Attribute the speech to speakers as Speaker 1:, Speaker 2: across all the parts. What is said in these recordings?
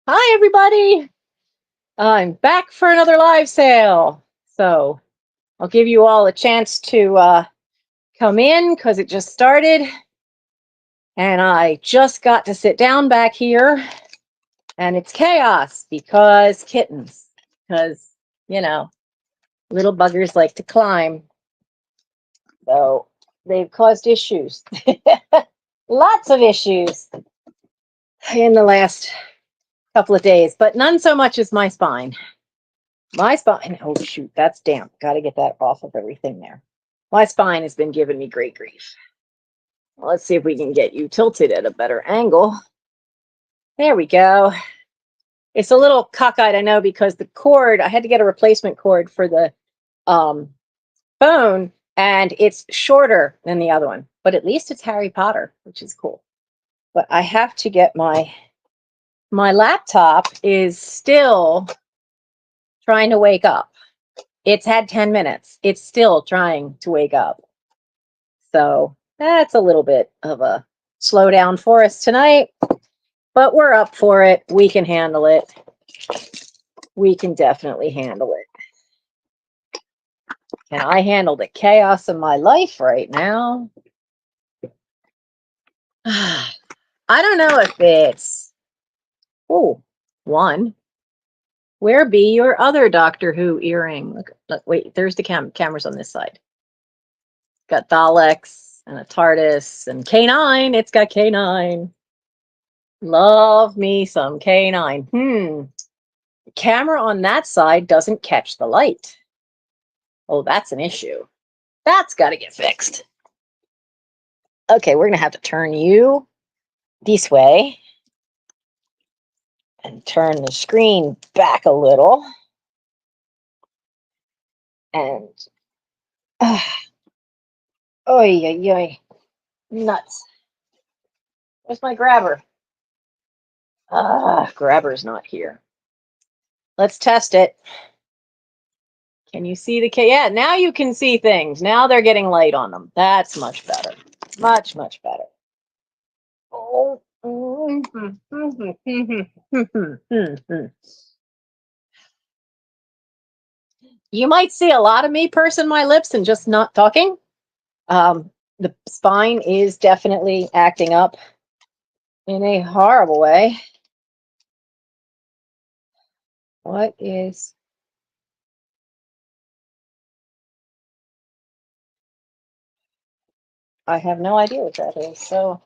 Speaker 1: Hi, everybody. I'm back for another live sale. So I'll give you all a chance to come in because it just started. And I just got to sit down back here. And it's chaos because kittens, because, you know, little buggers like to climb. So they've caused issues. Lots of issues in the last couple of days, but none so much as my spine. My spine, oh shoot, that's damp. Got to get that off of everything there. My spine has been giving me great grief. Well, let's see if we can get you tilted at a better angle. There we go. It's a little cockeyed, I know, because the cord, I had to get a replacement cord for the um, phone, and it's shorter than the other one. But at least it's Harry Potter, which is cool. But I have to get my laptop is still trying to wake up. It's had 10 minutes. It's still trying to wake up. So that's a little bit of a slowdown for us tonight, but we're up for it. We can handle it. We can definitely handle it. And I handle the chaos of my life right now. I don't know if it's, oh, one. Where be your other Doctor Who earring? Look, wait, there's the cameras on this side. Got Daleks and a TARDIS and K9. It's got K9. Love me some K9. The camera on that side doesn't catch the light. Oh, that's an issue. That's got to get fixed. Okay, we're going to have to turn you this way and turn the screen back a little. And, oy, nuts. Where's my grabber? Grabber's not here. Let's test it. Can you see the K? Yeah, now you can see things. Now they're getting light on them. That's much better. Much, much better. Oh. You might see a lot of me pursing my lips and just not talking. The spine is definitely acting up in a horrible way. What is... I have no idea what that is. So,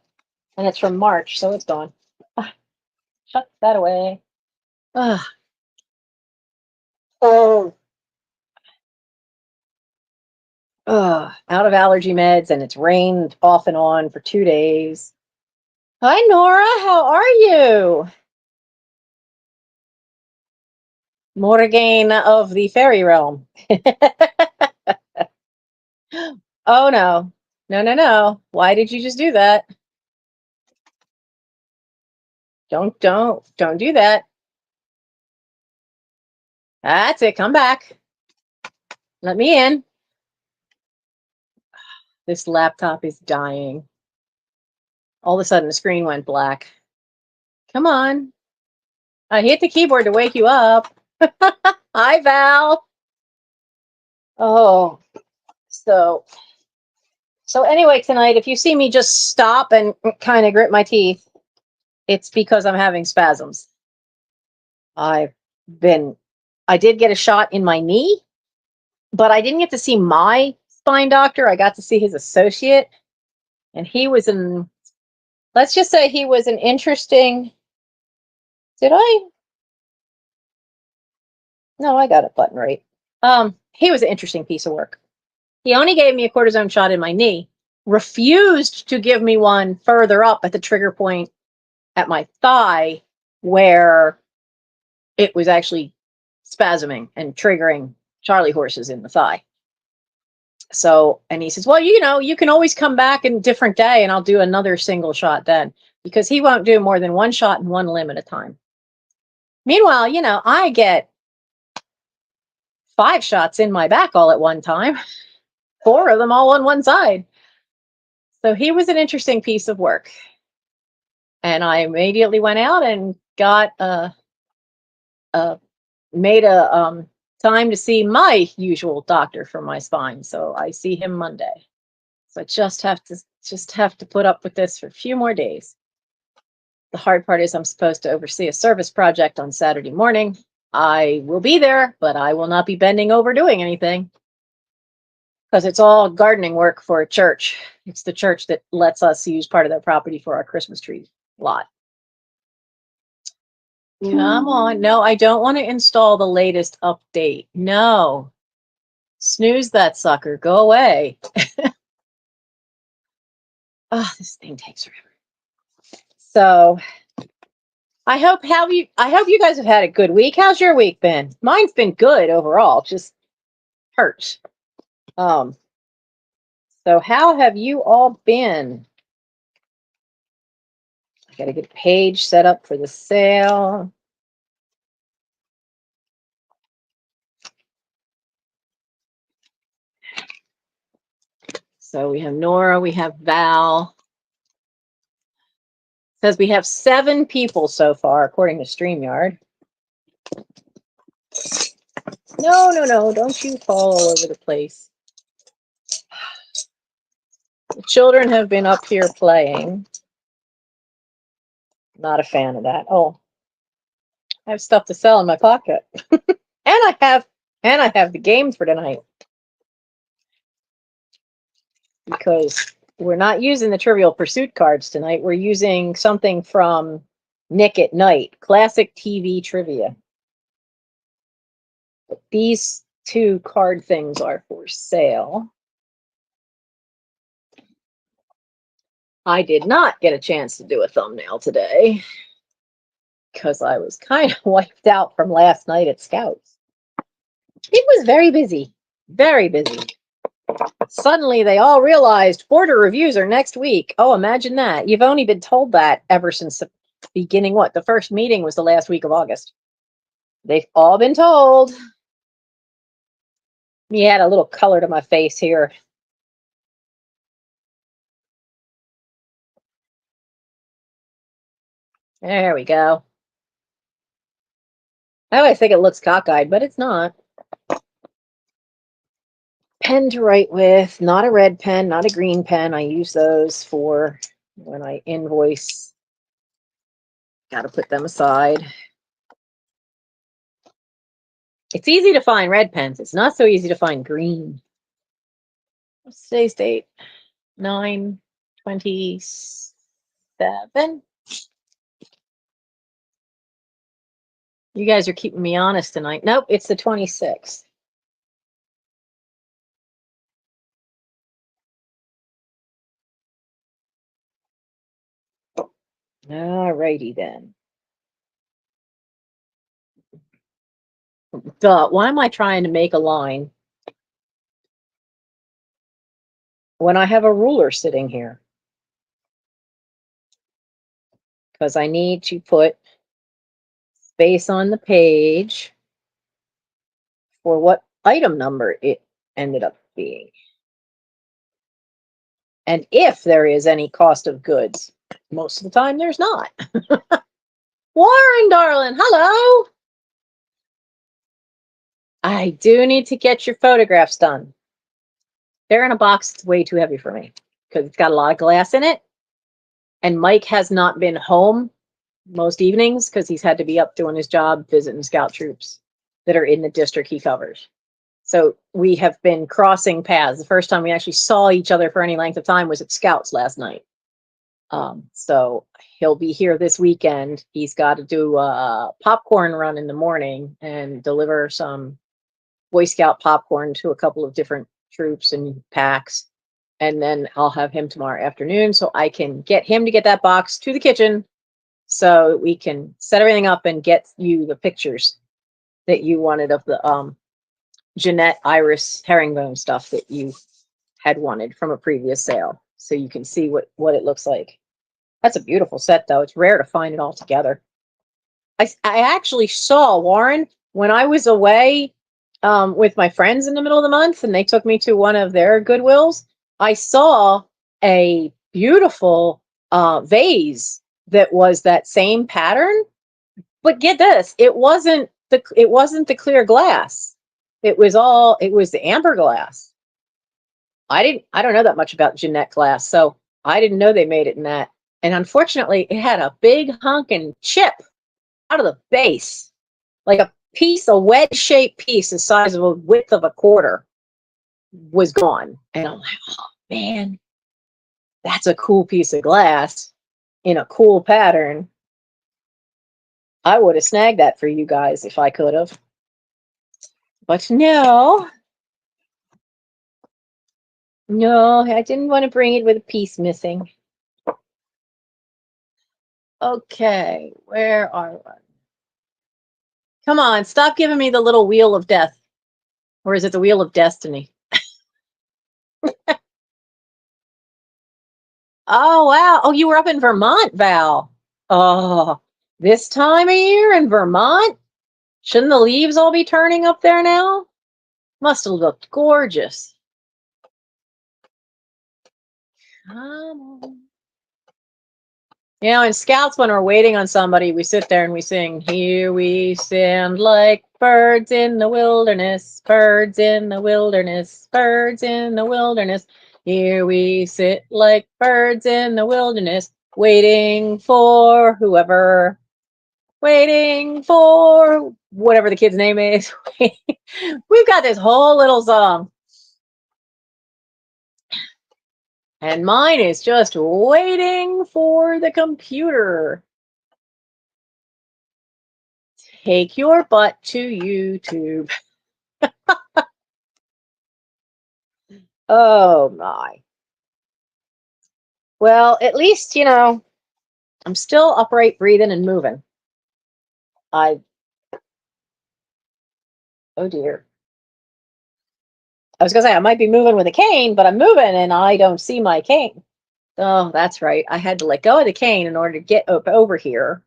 Speaker 1: and it's from March, so it's gone. Shut that away. Oh. Out of allergy meds, and it's rained off and on for 2 days. Hi, Nora. How are you? Morrigan of the fairy realm. Oh, no. No, no, no. Why did you just do that? Don't do that. That's it. Come back. Let me in. This laptop is dying. All of a sudden, the screen went black. Come on. I hit the keyboard to wake you up. Hi, Val. Oh, so anyway, tonight, if you see me just stop and kind of grit my teeth, it's because I'm having spasms. I did get a shot in my knee, but I didn't get to see my spine doctor. I got to see his associate, and let's just say he was an interesting, did I? No, I got it button right. He was an interesting piece of work. He only gave me a cortisone shot in my knee, refused to give me one further up at the trigger point at my thigh where it was actually spasming and triggering Charlie horses in the thigh. So, and he says, well, you can always come back in a different day and I'll do another single shot then, because he won't do more than one shot in one limb at a time. Meanwhile, I get 5 shots in my back all at one time, 4 of them all on one side. So he was an interesting piece of work. And I immediately went out and got a made a time to see my usual doctor for my spine, so I see him Monday. So I just have to put up with this for a few more days. The hard part is I'm supposed to oversee a service project on Saturday morning. I will be there, but I will not be bending over doing anything because it's all gardening work for a church. It's the church that lets us use part of their property for our Christmas tree lot. Come on. No, I don't want to install the latest update. No. Snooze that sucker. Go away. Oh, this thing takes forever. So I hope you guys have had a good week. How's your week been? Mine's been good overall, just hurts. So how have you all been? I gotta get a page set up for the sale. So we have Nora, we have Val. It says we have 7 people so far, according to StreamYard. No, don't you fall all over the place. The children have been up here playing. Not a fan of that. Oh, I have stuff to sell in my pocket. and I have the games for tonight. Because we're not using the Trivial Pursuit cards tonight. We're using something from Nick at Night, classic TV trivia. But these 2 card things are for sale. I did not get a chance to do a thumbnail today because I was kind of wiped out from last night at Scouts. It was very busy, very busy. Suddenly they all realized border reviews are next week. Oh, imagine that. You've only been told that ever since the beginning. What? The first meeting was the last week of August. They've all been told. Me had a little color to my face here. There we go. I always think it looks cockeyed, but it's not. Pen to write with, not a red pen, not a green pen. I use those for when I invoice. Got to put them aside. It's easy to find red pens. It's not so easy to find green. What's today's date? 9/27. You guys are keeping me honest tonight. Nope, it's the 26th. All righty then. Why am I trying to make a line when I have a ruler sitting here? Because I need to put space on the page for what item number it ended up being. And if there is any cost of goods, most of the time there's not. Warren, darling, hello. I do need to get your photographs done. They're in a box that's way too heavy for me because it's got a lot of glass in it. And Mike has not been home most evenings because he's had to be up doing his job, visiting scout troops that are in the district he covers. So we have been crossing paths. The first time we actually saw each other for any length of time was at Scouts last night. So he'll be here this weekend. He's got to do a popcorn run in the morning and deliver some Boy Scout popcorn to a couple of different troops and packs. And then I'll have him tomorrow afternoon so I can get him to get that box to the kitchen so we can set everything up and get you the pictures that you wanted of the Jeanette Iris herringbone stuff that you had wanted from a previous sale. So you can see what it looks like. That's a beautiful set, though. It's rare to find it all together. I actually saw, Warren, when I was away with my friends in the middle of the month, and they took me to one of their Goodwills, I saw a beautiful vase that was that same pattern. But get this, it wasn't it wasn't the clear glass. It was the amber glass. I don't know that much about Jeanette glass, so I didn't know they made it in that. And unfortunately, it had a big honking chip out of the base, like a wedge-shaped piece the size of a width of a quarter was gone. And I'm like, oh man, that's a cool piece of glass in a cool pattern. I would have snagged that for you guys if I could have. But no, I didn't want to bring it with a piece missing. Okay, where are we? Come on, stop giving me the little wheel of death. Or is it the wheel of destiny? Oh, wow. Oh, you were up in Vermont, Val. Oh, this time of year in Vermont? Shouldn't the leaves all be turning up there now? Must have looked gorgeous. Come on. You know, in Scouts, when we're waiting on somebody, we sit there and we sing, "Here we stand like birds in the wilderness, birds in the wilderness, birds in the wilderness. Here we sit like birds in the wilderness, waiting for whoever, waiting for whatever the kid's name is." We've got this whole little song. And mine is just waiting for the computer. Take your butt to YouTube. Oh my. Well, at least, I'm still upright, breathing, and moving. Oh dear. I was going to say, I might be moving with a cane, but I'm moving and I don't see my cane. Oh, that's right. I had to let go of the cane in order to get over here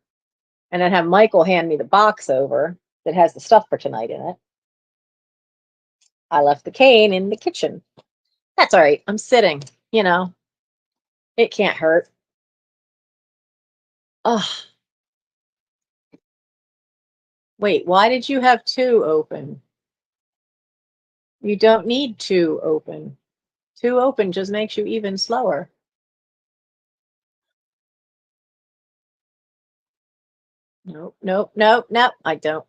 Speaker 1: and then have Michael hand me the box over that has the stuff for tonight in it. I left the cane in the kitchen. That's all right. I'm sitting, it can't hurt. Oh, wait, why did you have two open? You don't need two open. Two open just makes you even slower. Nope, nope, nope, nope, I don't.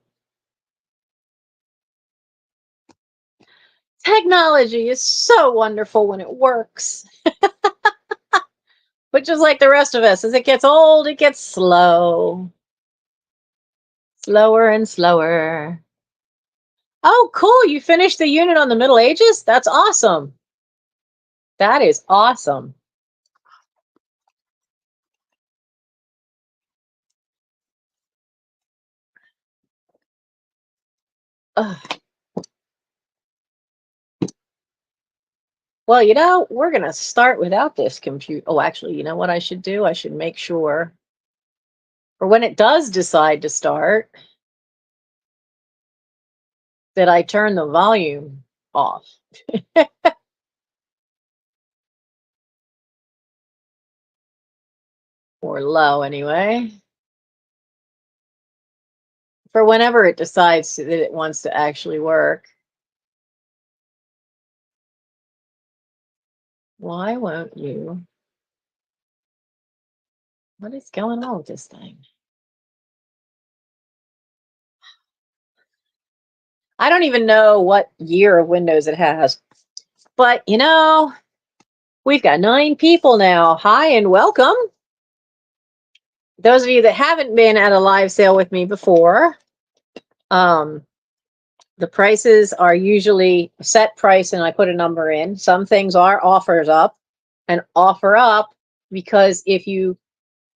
Speaker 1: Technology is so wonderful when it works. But just like the rest of us, as it gets old, it gets slow. Slower and slower. Oh, cool. You finished the unit on the Middle Ages? That's awesome. That is awesome. Ugh. Well, we're going to start without this computer. Oh, actually, you know what I should do? I should make sure for when it does decide to start that I turn the volume off. Or low, anyway. For whenever it decides that it wants to actually work. Why won't you? What is going on with this thing? I don't even know what year of Windows it has. But, we've got 9 people now. Hi and welcome. Those of you that haven't been at a live sale with me before, the prices are usually a set price and I put a number in. Some things are offers up and offer up because if you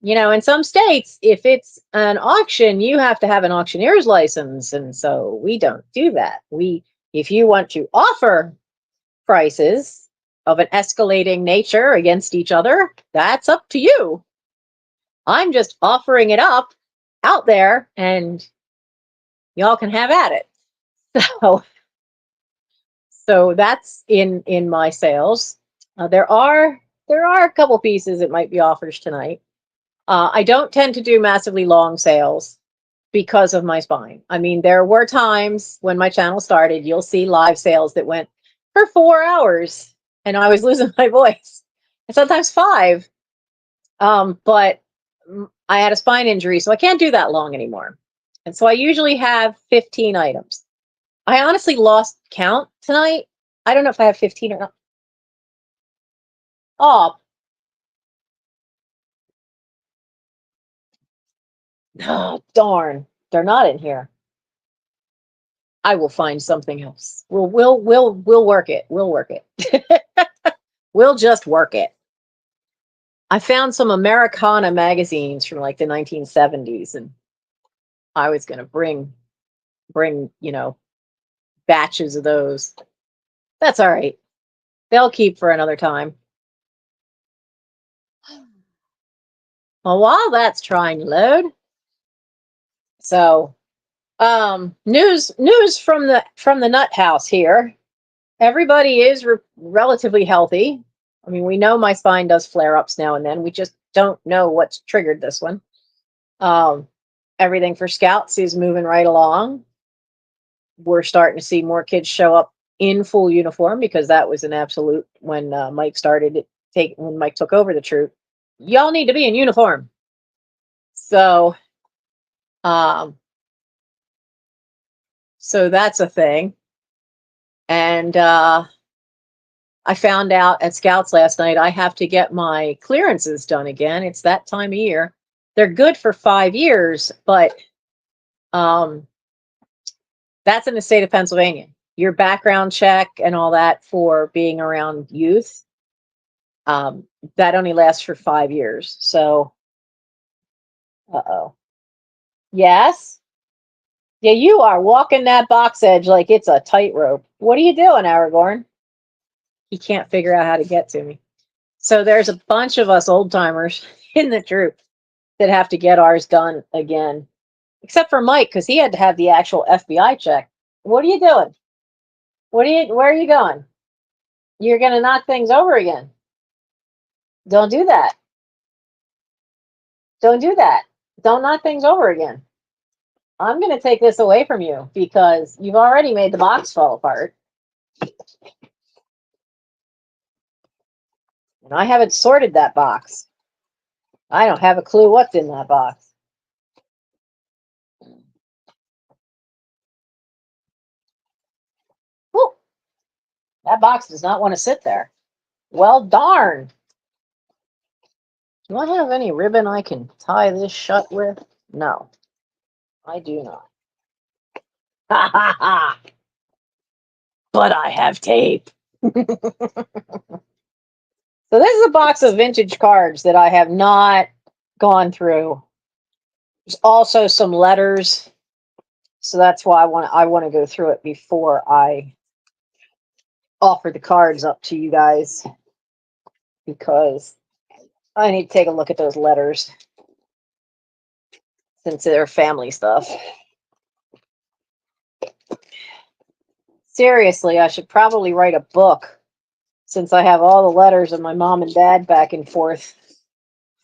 Speaker 1: in some states, if it's an auction, you have to have an auctioneer's license. And so we don't do that. If you want to offer prices of an escalating nature against each other, that's up to you. I'm just offering it up out there and y'all can have at it. So that's in my sales. There are a couple pieces that might be offers tonight. I don't tend to do massively long sales because of my spine. I mean, there were times when my channel started, you'll see live sales that went for 4 hours and I was losing my voice, and sometimes 5. But I had a spine injury, so I can't do that long anymore. And so I usually have 15 items. I honestly lost count tonight. I don't know if I have 15 or not. Oh, oh darn. They're not in here. I will find something else. We'll work it. We'll work it. We'll just work it. I found some Americana magazines from like the 1970s, and I was going to bring, batches of those. That's all right. They'll keep for another time. Well, while that's trying to load, so news from the nut house here. Everybody is relatively healthy. I mean, we know my spine does flare ups now and then. We just don't know what's triggered this one. Um, Everything for scouts is moving right along. We're starting to see more kids show up in full uniform, because that was an absolute when Mike when Mike took over the troop. Y'all need to be in uniform. So, um, so that's a thing. And I found out at Scouts last night I have to get my clearances done again. It's that time of year. They're good for 5 years, but um, that's in the state of Pennsylvania. Your background check and all that for being around youth, um, that only lasts for 5 years. So, uh-oh. Yes? Yeah, you are walking that box edge like it's a tightrope. What are you doing, Aragorn? He can't figure out how to get to me. So there's a bunch of us old timers in the troop that have to get ours done again, except for Mike, because he had to have the actual FBI check. What are you doing? Where are you going? You're going to knock things over again. Don't do that. Don't do that. Don't knock things over again. I'm going to take this away from you because you've already made the box fall apart. And I haven't sorted that box. I don't have a clue what's in that box. Whew. That box does not want to sit there. Well, darn. Do I have any ribbon I can tie this shut with? No, I do not. Ha ha ha! But I have tape. So this is a box of vintage cards that I have not gone through. There's also some letters, so that's why I want to go through it before I offer the cards up to you guys, because I need to take a look at those letters since they're family stuff. Seriously, I should probably write a book, since I have all the letters of my mom and dad back and forth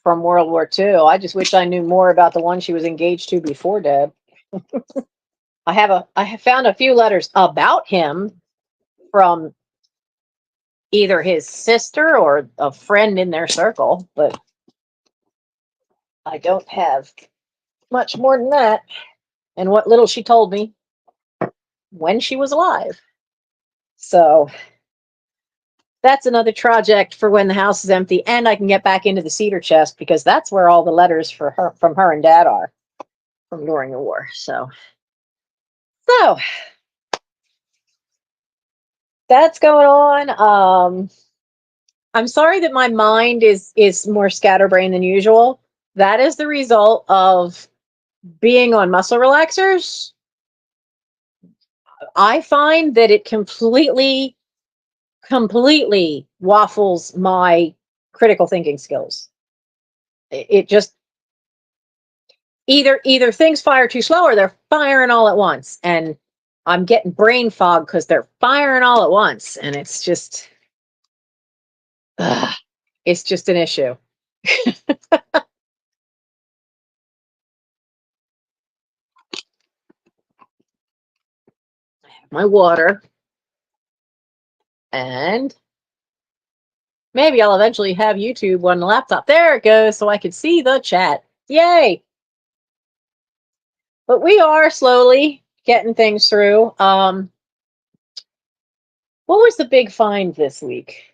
Speaker 1: from World War II. I just wish I knew more about the one she was engaged to before Dad. I have found a few letters about him from either his sister or a friend in their circle, but I don't have much more than that. And what little she told me when she was alive. So that's another project for when the house is empty and I can get back into the cedar chest, because that's where all the letters from her and Dad are from during the war. So that's going on. I'm sorry that my mind is more scatterbrained than usual. That is the result of being on muscle relaxers. I find that it completely waffles my critical thinking skills. It just either things fire too slow or they're firing all at once, and I'm getting brain fog because they're firing all at once, and it's just an issue. my water, and maybe I'll eventually have YouTube on the laptop. There it goes, so I can see the chat. Yay! But we are slowly getting things through. What was the big find this week?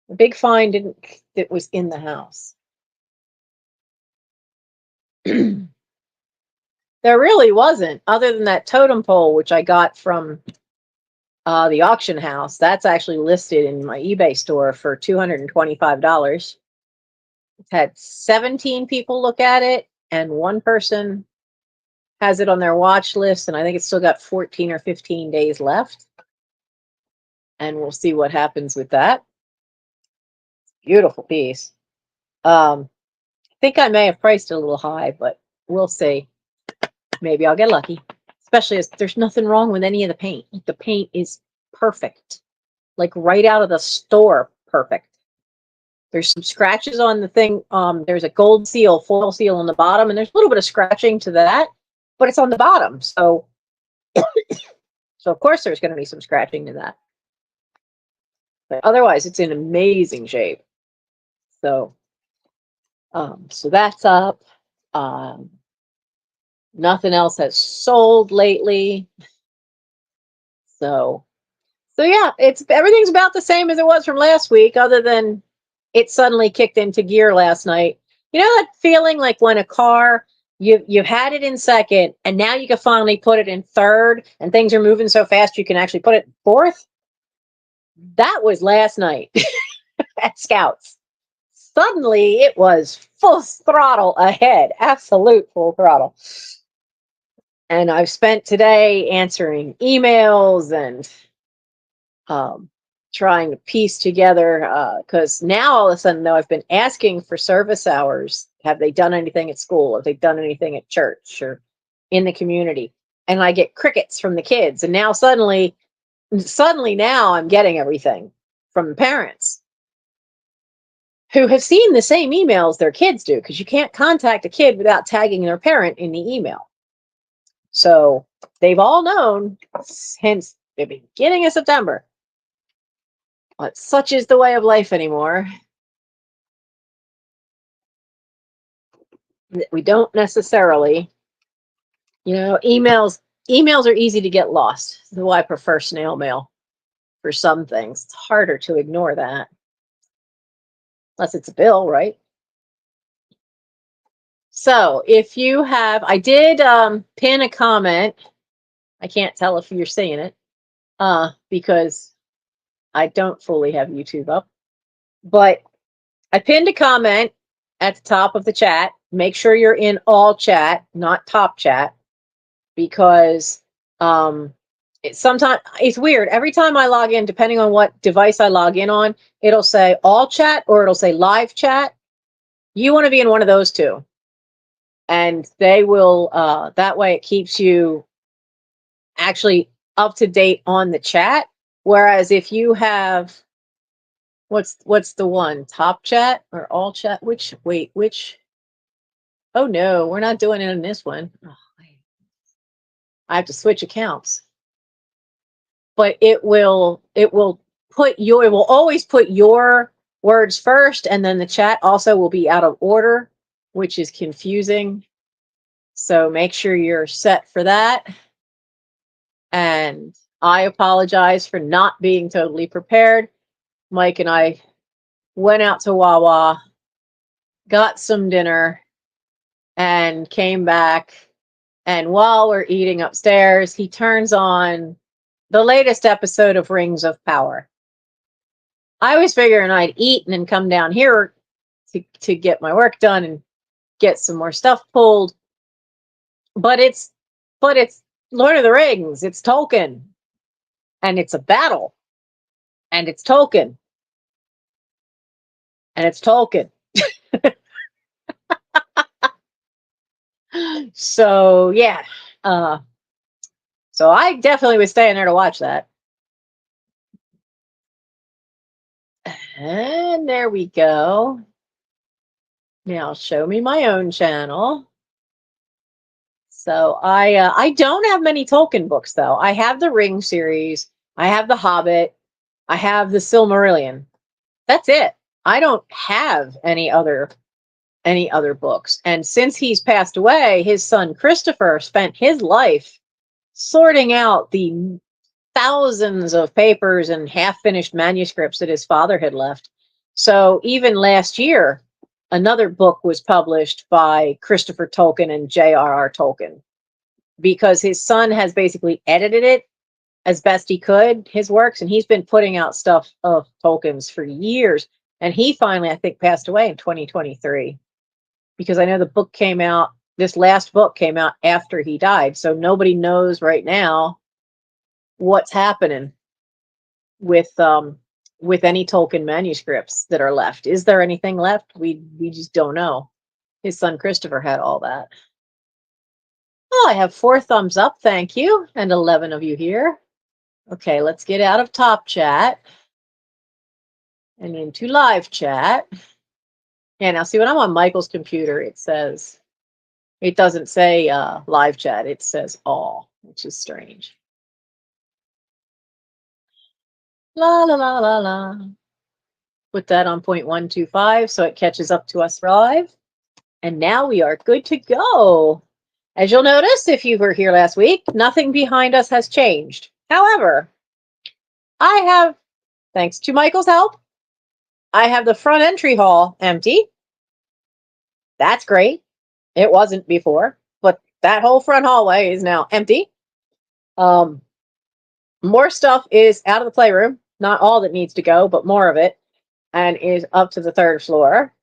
Speaker 1: The big find that was in the house. There really wasn't, other than that totem pole, which I got from the auction house. That's actually listed in my eBay store for $225. It's had 17 people look at it, and one person has it on their watch list, and I think it's still got 14 or 15 days left. And we'll see what happens with that. Beautiful piece. I think I may have priced it a little high, but we'll see. Maybe I'll get lucky. Especially as there's nothing wrong with any of the paint. The paint is perfect. Like right out of the store, perfect. There's some scratches on the thing. There's a gold seal, foil seal on the bottom, and there's a little bit of scratching to that, but it's on the bottom. So of course there's going to be some scratching to that. But otherwise, it's in amazing shape. So that's up. Nothing else has sold lately. So yeah, everything's about the same as it was from last week, other than it suddenly kicked into gear last night. You know that feeling like when a car, you've had it in second, and now you can finally put it in third, and things are moving so fast you can actually put it in fourth? That was last night at Scouts. Suddenly it was full throttle ahead, absolute full throttle. And I've spent today answering emails and trying to piece together, because now all of a sudden, though, I've been asking for service hours. Have they done anything at school? Have they done anything at church or in the community? And I get crickets from the kids. And now suddenly now I'm getting everything from the parents who have seen the same emails their kids do, because you can't contact a kid without tagging their parent in the email. So they've all known since the beginning of September. But such is the way of life anymore. We don't necessarily, emails are easy to get lost. That's why I prefer snail mail for some things. It's harder to ignore that. Unless it's a bill, right? So if you have, I did pin a comment. I can't tell if you're seeing it because I don't fully have YouTube up. But I pinned a comment at the top of the chat. Make sure you're in all chat, not top chat, because sometimes it's weird. Every time I log in, depending on what device I log in on, it'll say all chat or it'll say live chat. You want to be in one of those two. And they will, that way it keeps you actually up to date on the chat. Whereas if you have, what's the one, top chat or all chat? Which? Oh no, we're not doing it in this one. Oh, I have to switch accounts. But it will always put your words first, and then the chat also will be out of order, which is confusing. So make sure you're set for that. And I apologize for not being totally prepared. Mike and I went out to Wawa, got some dinner, and came back. And while we're eating upstairs, he turns on the latest episode of Rings of Power. I was figuring I'd eat and then come down here to get my work done and get some more stuff pulled. But it's Lord of the Rings, it's Tolkien. And it's a battle. And it's Tolkien. And it's Tolkien. So yeah. So I definitely was staying there to watch that. And there we go. Now show me my own channel. So I don't have many Tolkien books though. I have the Ring series, I have the Hobbit, I have the Silmarillion. That's it. I don't have any other books. And since he's passed away, his son Christopher spent his life sorting out the thousands of papers and half-finished manuscripts that his father had left. So even last year, another book was published by Christopher Tolkien and J.R.R. Tolkien because his son has basically edited it as best he could, his works, and he's been putting out stuff of Tolkien's for years. And he finally, I think, passed away in 2023 because I know the book came out, this last book came out after he died. So nobody knows right now what's happening with any Tolkien manuscripts that are left. Is there anything left? We just don't know. His son Christopher had all that. Oh, I have 4 thumbs up, thank you, and 11 of you here. Okay, let's get out of top chat and into live chat. Yeah, now see when I'm on Michael's computer, it doesn't say live chat, it says all, which is strange. La la la la la. Put that on 0.125 so it catches up to us live. And now we are good to go. As you'll notice, if you were here last week, nothing behind us has changed. However, I have, thanks to Michael's help, I have the front entry hall empty. That's great. It wasn't before, but that whole front hallway is now empty. More stuff is out of the playroom. Not all that needs to go, but more of it, and is up to the 3rd floor.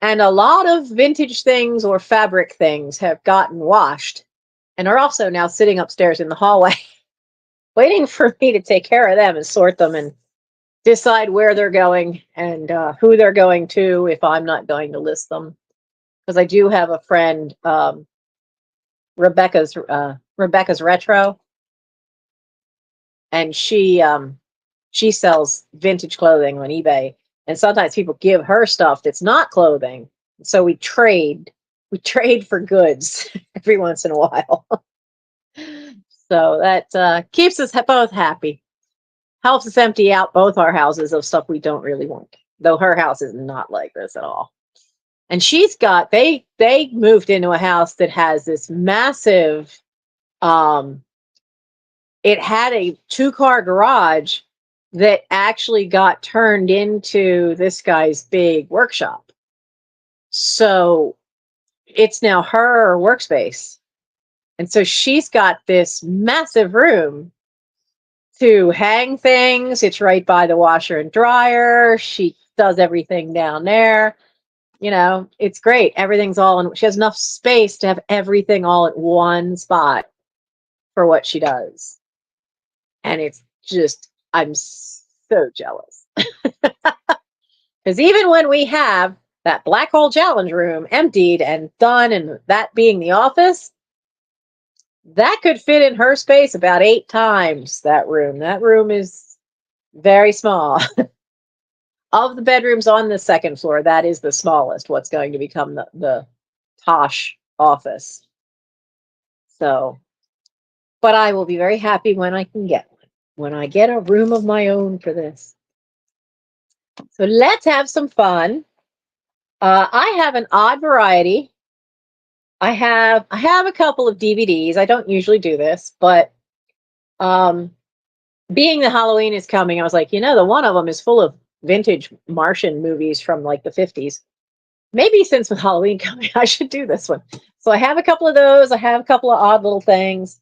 Speaker 1: And a lot of vintage things or fabric things have gotten washed and are also now sitting upstairs in the hallway, waiting for me to take care of them and sort them and decide where they're going and who they're going to if I'm not going to list them. Because I do have a friend, Rebecca's Retro, and she sells vintage clothing on eBay. And sometimes people give her stuff that's not clothing. So we trade for goods every once in a while. So that keeps us both happy. Helps us empty out both our houses of stuff we don't really want. Though her house is not like this at all. And she's got, they moved into a house that has this massive, it had a 2-car garage that actually got turned into this guy's big workshop. So it's now her workspace. And so she's got this massive room to hang things. It's right by the washer and dryer. She does everything down there. You know, it's great. Everything's all in. She has enough space to have everything all at one spot for what she does. And it's just, I'm so jealous. Because even when we have that black hole challenge room emptied and done, and that being the office, that could fit in her space about 8 times that room. That room is very small. Of the bedrooms on the 2nd floor, that is the smallest, what's going to become the Tosh office. So, but I will be very happy when I can get one, when I get a room of my own for this. So let's have some fun. I have an odd variety. I have a couple of DVDs. I don't usually do this, but being the Halloween is coming, I was like, the one of them is full of vintage Martian movies from like the 50s. Maybe since with Halloween coming, I should do this one. So I have a couple of those. I have a couple of odd little things.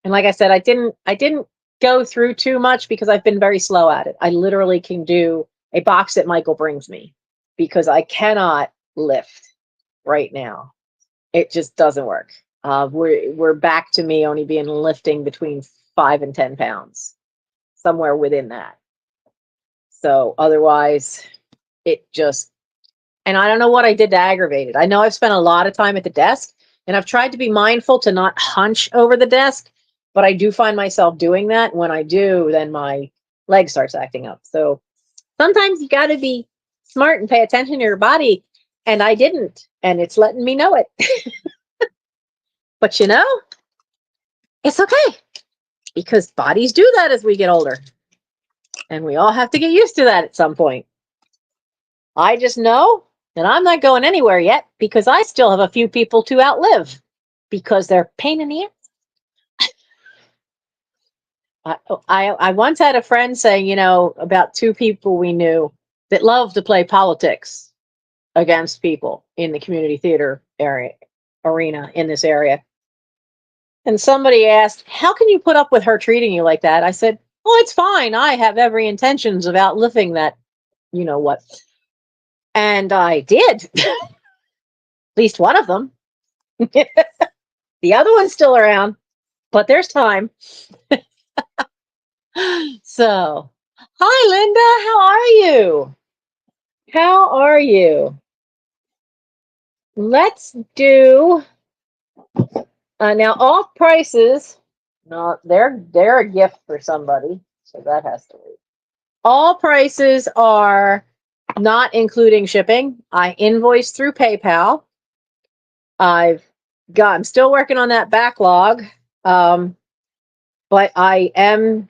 Speaker 1: And like I said, I didn't go through too much because I've been very slow at it. I literally can do a box that Michael brings me because I cannot lift right now. It just doesn't work. We're back to me only being lifting between 5 and 10 pounds, somewhere within that. So otherwise, it just, and I don't know what I did to aggravate it. I know I've spent a lot of time at the desk, and I've tried to be mindful to not hunch over the desk, but I do find myself doing that. When I do, then my leg starts acting up. So sometimes you got to be smart and pay attention to your body, and I didn't, and it's letting me know it. But you know, it's okay because bodies do that as we get older. And we all have to get used to that at some point. I just know that I'm not going anywhere yet because I still have a few people to outlive because they're pain in the ass. I once had a friend saying, you know, about two people we knew that love to play politics against people in the community theater arena in this area. And somebody asked, how can you put up with her treating you like that? I said, oh, it's fine. I have every intentions of outliving that, you know what. And I did. At least one of them. The other one's still around, but there's time. So, hi, Linda. How are you? How are you? Let's do now. All prices. No, they're a gift for somebody, so that has to wait. All prices are not including shipping. I invoice through PayPal. I'm still working on that backlog, but I am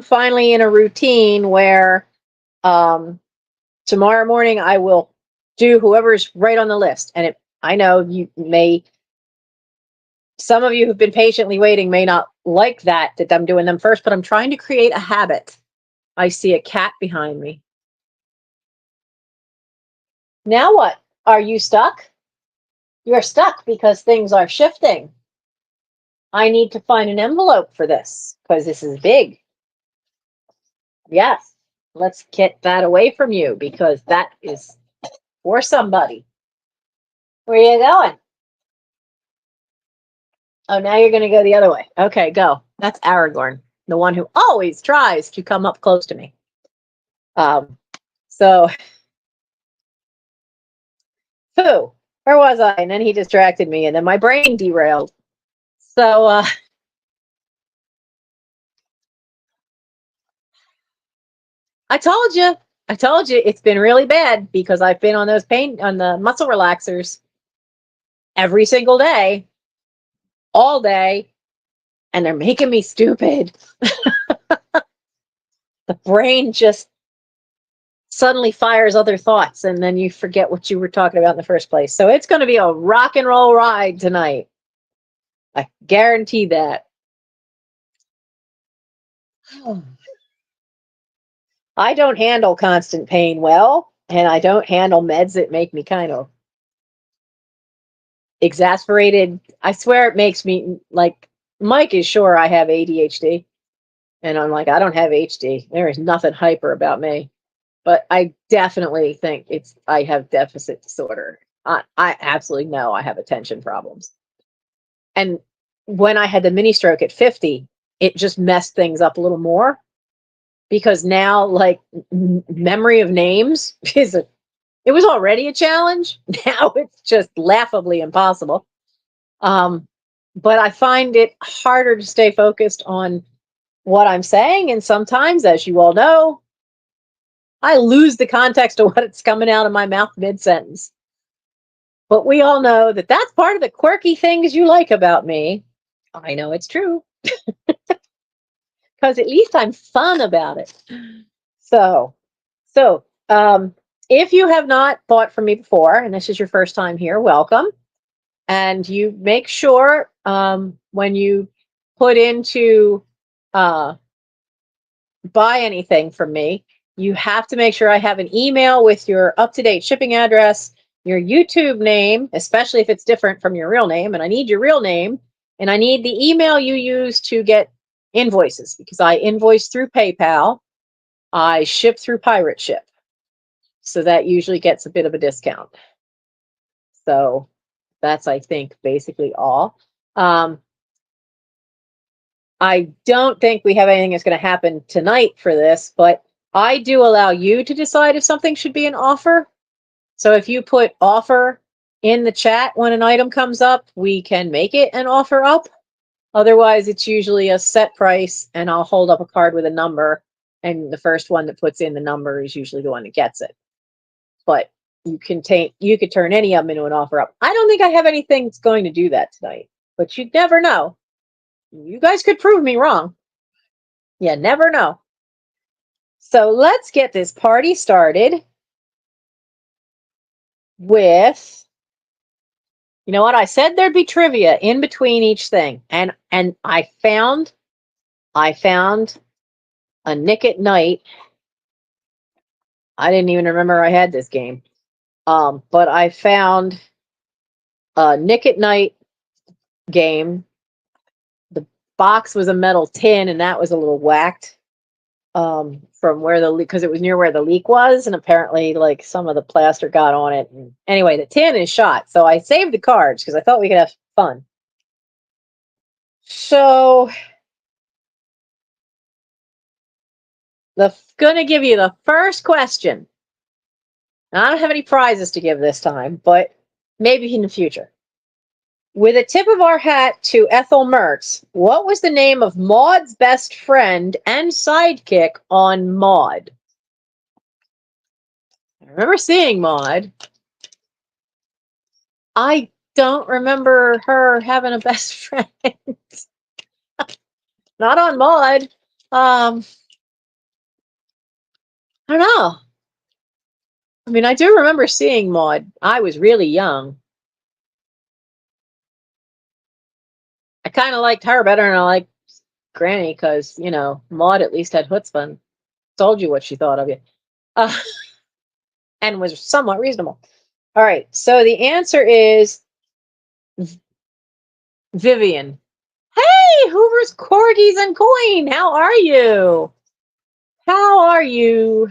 Speaker 1: finally in a routine where tomorrow morning I will do whoever's right on the list. And I know some of you who've been patiently waiting may not like that I'm doing them first, but I'm trying to create a habit. I see a cat behind me. Now what? Are you stuck? You're stuck because things are shifting. I need to find an envelope for this because this is big. Yes, let's get that away from you because that is for somebody. Where are you going? Oh, now you're going to go the other way. Okay, go. That's Aragorn, the one who always tries to come up close to me. So, who? Where was I? And then he distracted me, and then my brain derailed. So, I told you. It's been really bad because I've been on the muscle relaxers every single day, all day, and they're making me stupid. The brain just suddenly fires other thoughts, and then you forget what you were talking about in the first place. So it's going to be a rock and roll ride tonight. I guarantee that. I don't handle constant pain well, and I don't handle meds that make me kind of exasperated. I swear it makes me like Mike is sure I have ADHD. And I'm like, I don't have HD. There is nothing hyper about me. But I definitely think I have deficit disorder. I absolutely know I have attention problems. And when I had the mini stroke at 50, it just messed things up a little more because now like memory of names it was already a challenge. Now it's just laughably impossible. But I find it harder to stay focused on what I'm saying. And sometimes, as you all know, I lose the context of what's coming out of my mouth mid-sentence. But we all know that that's part of the quirky things you like about me. I know it's true. Because at least I'm fun about it. So, if you have not bought from me before, and this is your first time here, welcome. And you make sure when you put into buy anything from me, you have to make sure I have an email with your up-to-date shipping address, your YouTube name, especially if it's different from your real name, and I need your real name, and I need the email you use to get invoices because I invoice through PayPal. I ship through Pirate Ship. So that usually gets a bit of a discount. So that's, I think, basically all. I don't think we have anything that's going to happen tonight for this, but I do allow you to decide if something should be an offer. So if you put offer in the chat when an item comes up, we can make it an offer up. Otherwise, it's usually a set price, and I'll hold up a card with a number, and the first one that puts in the number is usually the one that gets it. But you could turn any of them into an offer up. I don't think I have anything that's going to do that tonight, but you never know. You guys could prove me wrong. You never know. So let's get this party started with, you know what? I said there'd be trivia in between each thing. And I found a Nick at Night. I didn't even remember I had this game. But I found a Nick at Night game. The box was a metal tin, and that was a little whacked. From where because it was near where the leak was, and apparently like some of the plaster got on it. And anyway, the tin is shot, so I saved the cards because I thought we could have fun. So gonna give you the first question. Now, I don't have any prizes to give this time, but maybe in the future. With a tip of our hat to Ethel Mertz, what was the name of Maud's best friend and sidekick on Maud? I remember seeing Maud. I don't remember her having a best friend. Not on Maud. I don't know. I mean, I do remember seeing Maud. I was really young. I kind of liked her better than I liked Granny because, you know, Maud at least had chutzpah. Told you what she thought of you. And was somewhat reasonable. All right. So the answer is Vivian. Hey, Hoover's Corgis and Coin. How are you? How are you?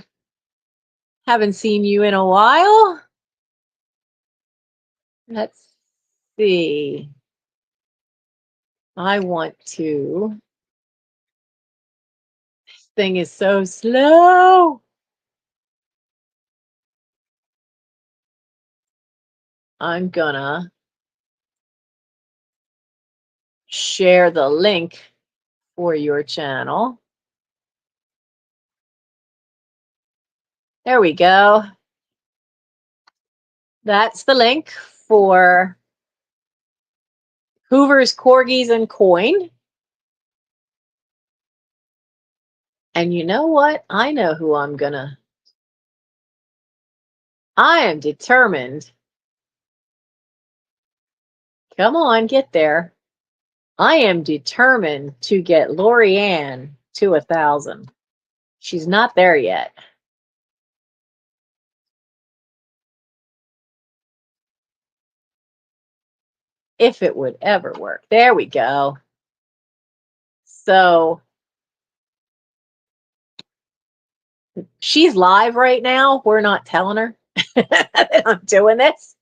Speaker 1: Haven't seen you in a while. Let's see. I want to. This thing is so slow. I'm gonna share the link for your channel. There we go. That's the link for Hoover's Corgis and Coin. And you know what? I know who I'm gonna. I am determined. Come on, get there. I am determined to get Lori Ann to 1,000. She's not there yet. If it would ever work. There we go. So she's live right now. We're not telling her that I'm doing this.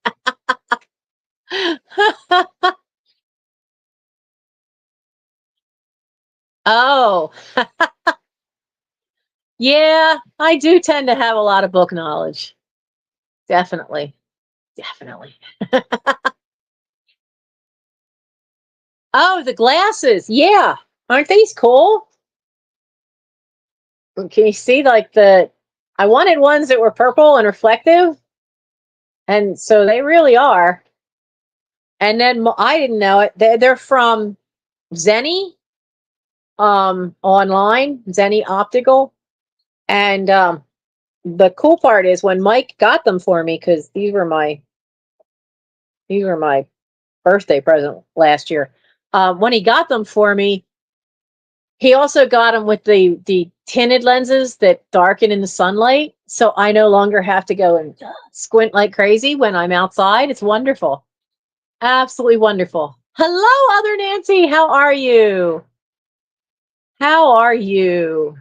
Speaker 1: Oh, yeah, I do tend to have a lot of book knowledge. Definitely. Definitely. Oh, the glasses. Yeah. Aren't these cool? Can you see like I wanted ones that were purple and reflective. And so they really are. And then I didn't know it. They're from Zenny online, Zenny Optical. And the cool part is when Mike got them for me, because these were my birthday present last year. When he got them for me, he also got them with the tinted lenses that darken in the sunlight, so I no longer have to go and squint like crazy when I'm outside. It's wonderful. Absolutely wonderful. Hello, Other Nancy. How are you? How are you?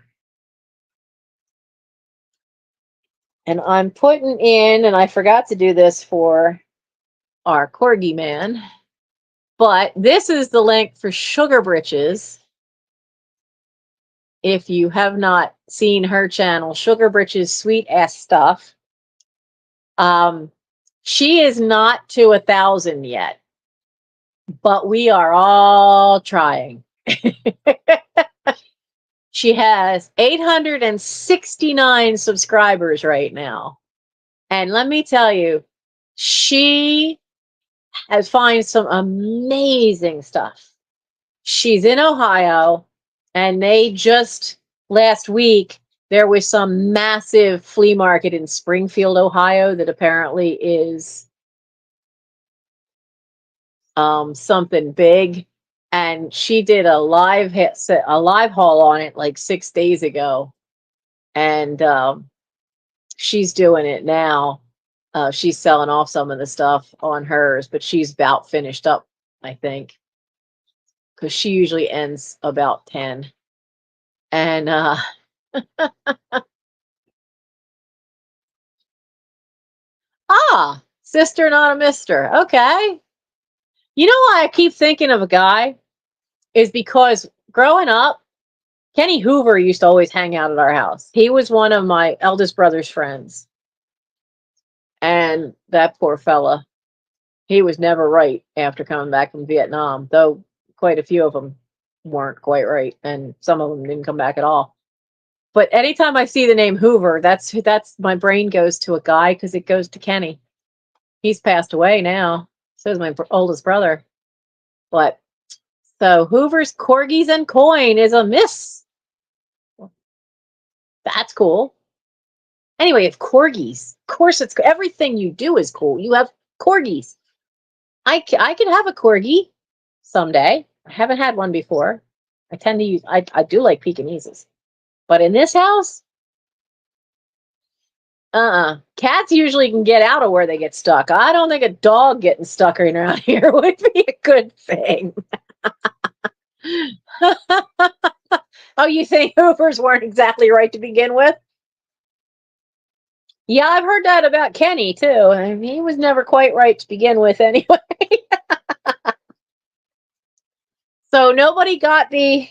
Speaker 1: And I'm putting in, and I forgot to do this for our Corgi man, but this is the link for Sugar Britches. If you have not seen her channel, Sugar Britches Sweet Ass Stuff. She is not to 1,000 yet, but we are all trying. She has 869 subscribers right now. And let me tell you, she has found some amazing stuff. She's in Ohio, and they just last week there was some massive flea market in Springfield, Ohio that apparently is something big, and she did a live haul on it like 6 days ago, and she's doing it now. She's selling off some of the stuff on hers, but she's about finished up, I think, because she usually ends about 10. And sister, not a mister. Okay. You know why I keep thinking of a guy is because growing up, Kenny Hoover used to always hang out at our house. He was one of my eldest brother's friends. And that poor fella, he was never right after coming back from Vietnam, though quite a few of them weren't quite right. And some of them didn't come back at all. But anytime I see the name Hoover, that's my brain goes to a guy because it goes to Kenny. He's passed away now. So is my oldest brother. But so Hoover's Corgis and Coin is a miss. That's cool. Anyway, it's corgis. Of course, it's everything you do is cool. You have corgis. I could have a corgi someday. I haven't had one before. I tend to use. I do like Pekingeses, but in this house, cats usually can get out of where they get stuck. I don't think a dog getting stuck around here would be a good thing. Oh, you think Hoovers weren't exactly right to begin with? Yeah, I've heard that about Kenny too. I mean, he was never quite right to begin with anyway. So nobody got the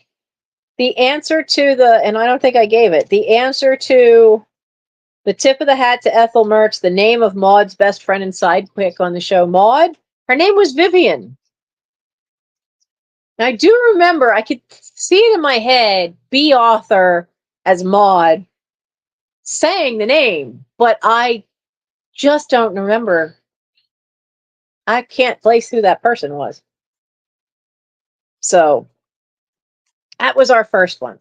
Speaker 1: answer to the, and I don't think I gave it, the answer to the tip of the hat to Ethel Mertz, the name of Maud's best friend and sidekick on the show. Maud, her name was Vivian. And I do remember, I could see it in my head, B. Author as Maud saying the name, but I just don't remember. I can't place who that person was. So that was our first one.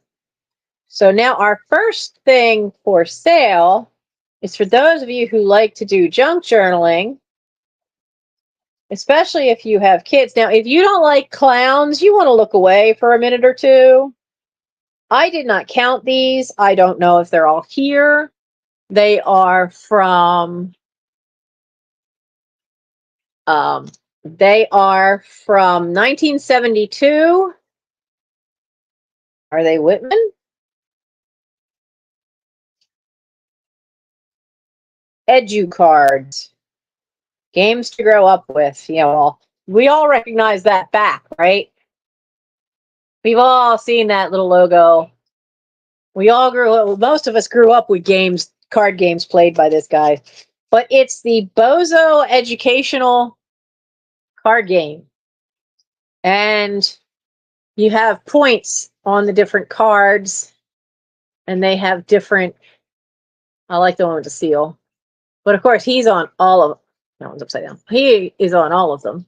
Speaker 1: So now our first thing for sale is for those of you who like to do junk journaling, especially if you have kids. Now, if you don't like clowns, you want to look away for a minute or two. I did not count these. I don't know if they're all here. They are from 1972. Are they Whitman? Edu cards. Games to grow up with. Yeah, well, we all recognize that back, right? We've all seen that little logo. We all grew up, most of us grew up with games, card games played by this guy. But it's the Bozo educational card game. And you have points on the different cards, and they have different. I like the one with the seal. But of course, he's on all of them. That one's upside down. He is on all of them.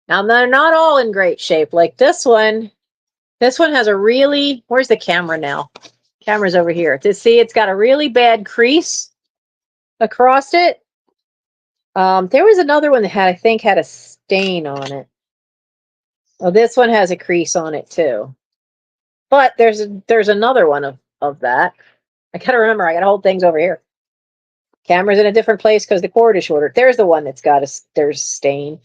Speaker 1: Now, they're not all in great shape. Like this one has a really, where's the camera now? Camera's over here. To see, it's got a really bad crease across it. There was another one that I think had a stain on it. Oh, this one has a crease on it too. But there's another one of that. I gotta remember, I gotta hold things over here. Camera's in a different place because the cord is shorter. There's the one that's got there's stain.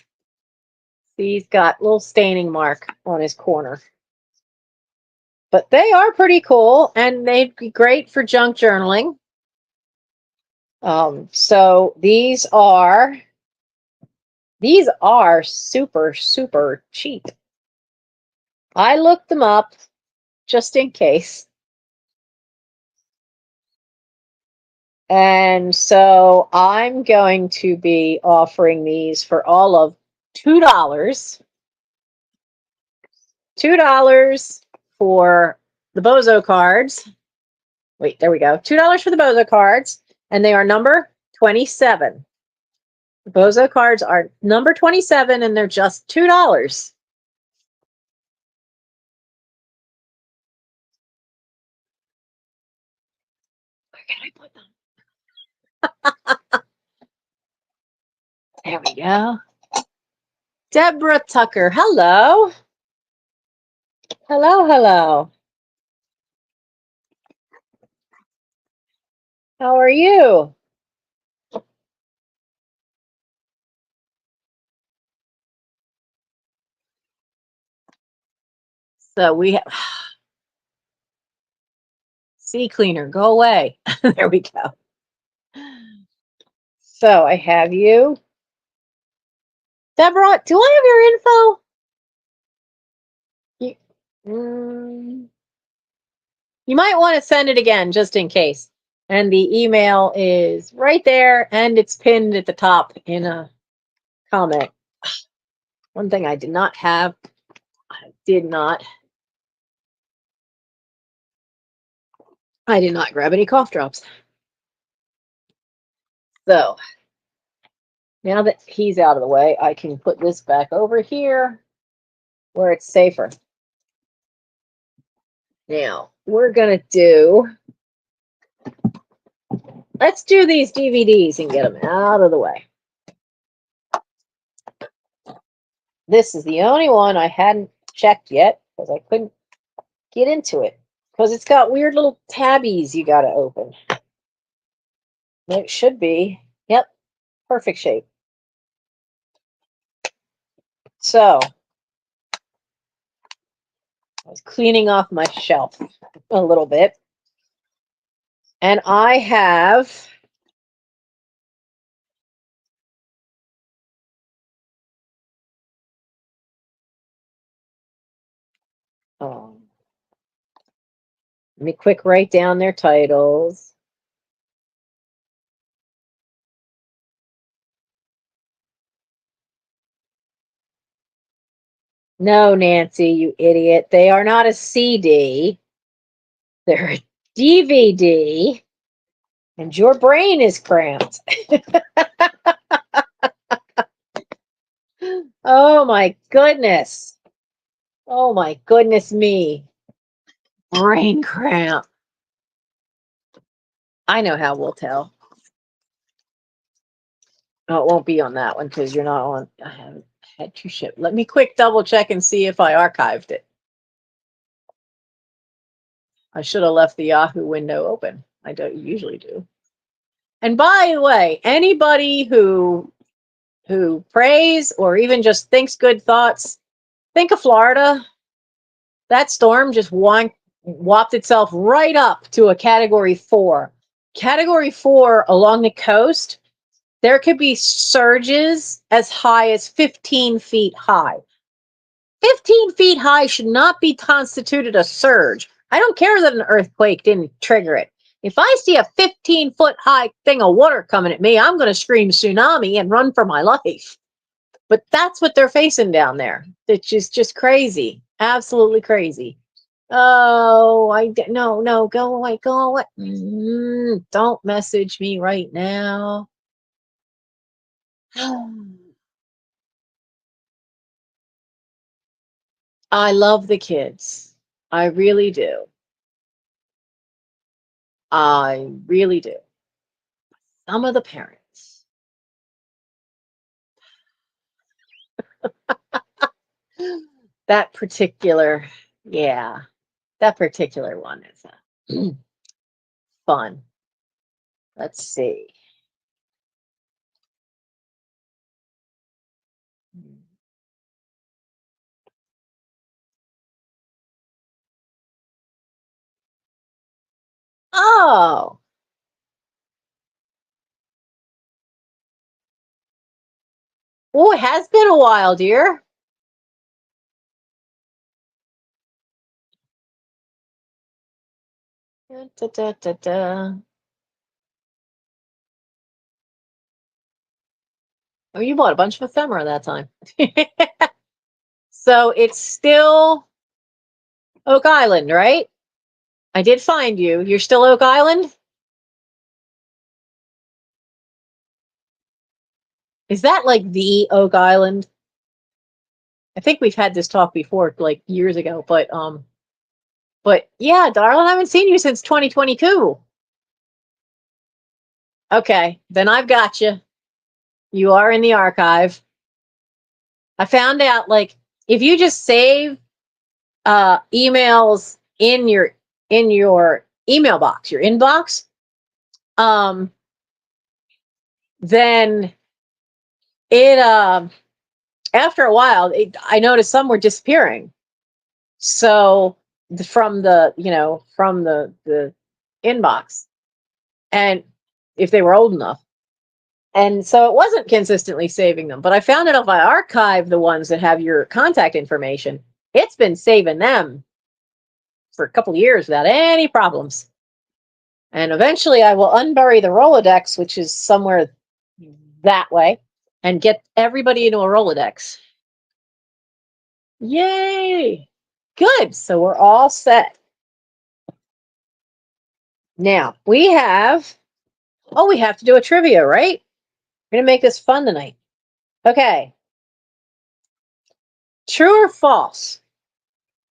Speaker 1: He's got a little staining mark on his corner. But they are pretty cool, and they'd be great for junk journaling. So these are super, super cheap. I looked them up just in case. And so I'm going to be offering these for all of $2. $2 for the Bozo cards. Wait, there we go. $2 for the Bozo cards. And they are number 27. The Bozo cards are number 27 and they're just $2. Where can I put them? There we go. Deborah Tucker. Hello. Hello, hello. How are you? So we have sea cleaner, go away. There we go. So I have you. Deborah, do I have your info? You might want to send it again just in case. And the email is right there and it's pinned at the top in a comment. One thing I did not have, I did not grab any cough drops. So now that he's out of the way, I can put this back over here where it's safer. Now we're going to let's do these DVDs and get them out of the way. This is the only one I hadn't checked yet because I couldn't get into it because it's got weird little tabbies you got to open. It should be, yep, perfect shape. So I was cleaning off my shelf a little bit, and I have let me quick write down their titles. No, Nancy, you idiot. They are not a CD. They're a DVD, and your brain is cramped. Oh my goodness. Oh my goodness me. Brain cramp. I know how we'll tell. Oh, it won't be on that one because you're not on. I haven't had to ship. Let me quick double check and see if I archived it. I should have left the Yahoo window open. I don't usually do. And by the way, anybody who prays or even just thinks good thoughts, think of Florida. That storm just whopped itself right up to a category 4. Category 4 along the coast, there could be surges as high as 15 feet high. 15 feet high should not be constituted a surge. I don't care that an earthquake didn't trigger it. If I see a 15-foot high thing of water coming at me, I'm going to scream tsunami and run for my life. But that's what they're facing down there. It's just crazy. Absolutely crazy. Oh, no, go away, go away. Don't message me right now. I love the kids. I really do. I really do. Some of the parents. That particular, yeah, that particular one is fun. Let's see. Oh, it has been a while, dear. Da, da, da, da. Oh, you bought a bunch of ephemera that time. So it's still Oak Island, right? I did find you. You're still Oak Island? Is that like the Oak Island? I think we've had this talk before, like years ago, but yeah, darling, I haven't seen you since 2022. Okay, then I've got you. You are in the archive. I found out like if you just save emails in your email box, your inbox, um, then it after a while, I noticed some were disappearing. So from the from the inbox, and if they were old enough, and so it wasn't consistently saving them. But I found out if I archive the ones that have your contact information, it's been saving them for a couple of years without any problems. And eventually I will unbury the Rolodex, which is somewhere that way, and get everybody into a Rolodex. Yay! Good. So we're all set. Now we have to do a trivia, right? We're going to make this fun tonight. Okay. True or false?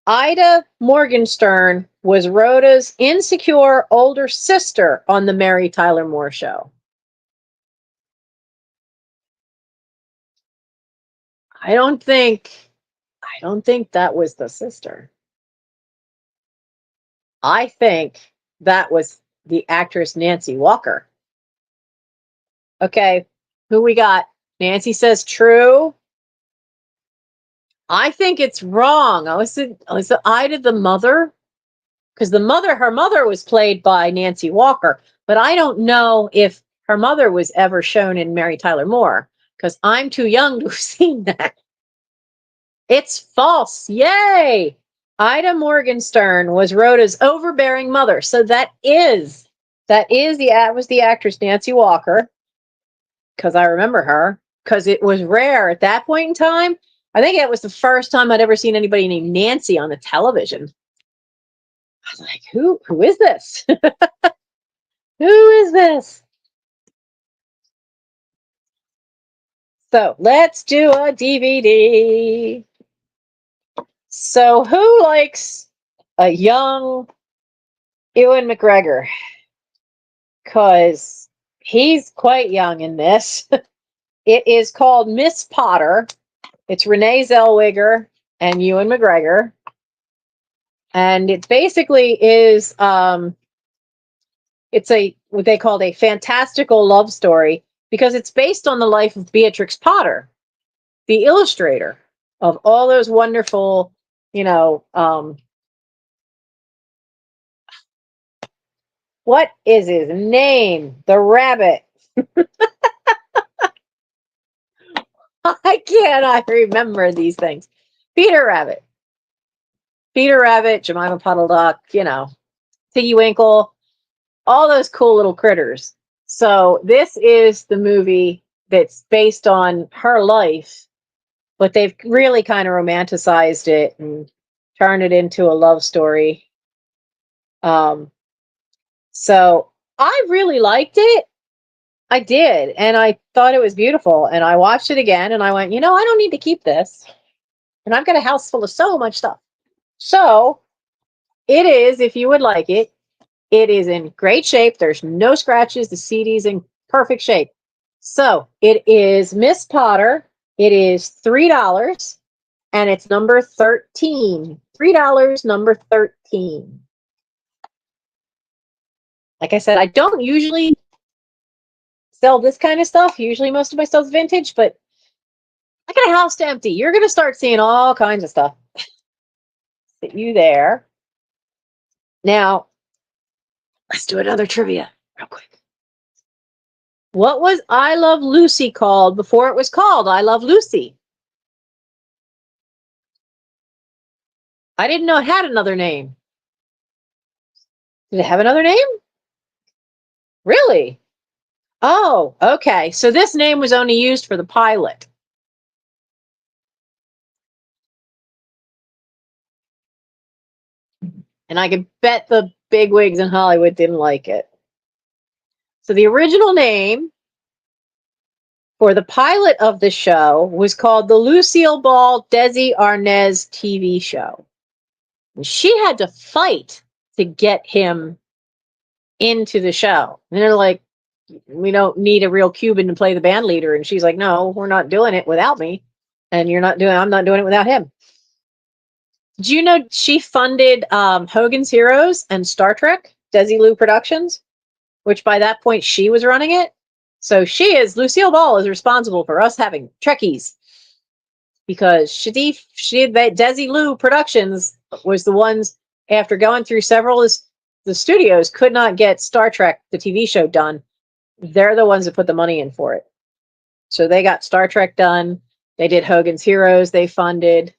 Speaker 1: Ida Morgenstern was Rhoda's insecure older sister on the Mary Tyler Moore Show. I don't think that was the sister. I think that was the actress Nancy Walker. Okay, who we got? Nancy says true. I think it's wrong. Was it Ida the mother? Because her mother was played by Nancy Walker, but I don't know if her mother was ever shown in Mary Tyler Moore, because I'm too young to have seen that. It's false. Yay! Ida Morgenstern was Rhoda's overbearing mother. So that was the actress Nancy Walker, because I remember her, because it was rare at that point in time. I think it was the first time I'd ever seen anybody named Nancy on the television. I was like, who is this? Who is this? So let's do a DVD. So who likes a young Ewan McGregor? Because he's quite young in this. It is called Miss Potter. It's Renee Zellweger and Ewan McGregor. And it basically is it's what they called a fantastical love story, because it's based on the life of Beatrix Potter, the illustrator of all those wonderful, what is his name? The rabbit. I cannot remember these things. Peter Rabbit, Jemima Puddle Duck, Tiggy Winkle, all those cool little critters. So this is the movie that's based on her life, but they've really kind of romanticized it and turned it into a love story. So I really liked it. I did, and I thought it was beautiful. And I watched it again, and I went, I don't need to keep this. And I've got a house full of so much stuff. So it is, if you would like it, it is in great shape. There's no scratches. The CD's in perfect shape. So it is Miss Potter. It is $3, and it's number 13. $3, number 13. Like I said, I don't usually sell this kind of stuff. Usually most of my stuff's vintage, but I got a house to empty. You're going to start seeing all kinds of stuff. Sit you there. Now, let's do another trivia real quick. What was I Love Lucy called before it was called I Love Lucy? I didn't know it had another name. Did it have another name? Really? Oh, okay. So this name was only used for the pilot. And I could bet the bigwigs in Hollywood didn't like it. So the original name for the pilot of the show was called the Lucille Ball Desi Arnaz TV show. And she had to fight to get him into the show. And they're like, we don't need a real Cuban to play the band leader. And she's like, no, we're not doing it without me. And I'm not doing it without him. Do you know she funded Hogan's Heroes and Star Trek, Desilu Productions, which by that point she was running it. So Lucille Ball is responsible for us having Trekkies because Desilu Productions was the ones, after going through several of the studios, could not get Star Trek, the TV show, done. They're the ones that put the money in for it. So they got Star Trek done. They did Hogan's Heroes. They funded.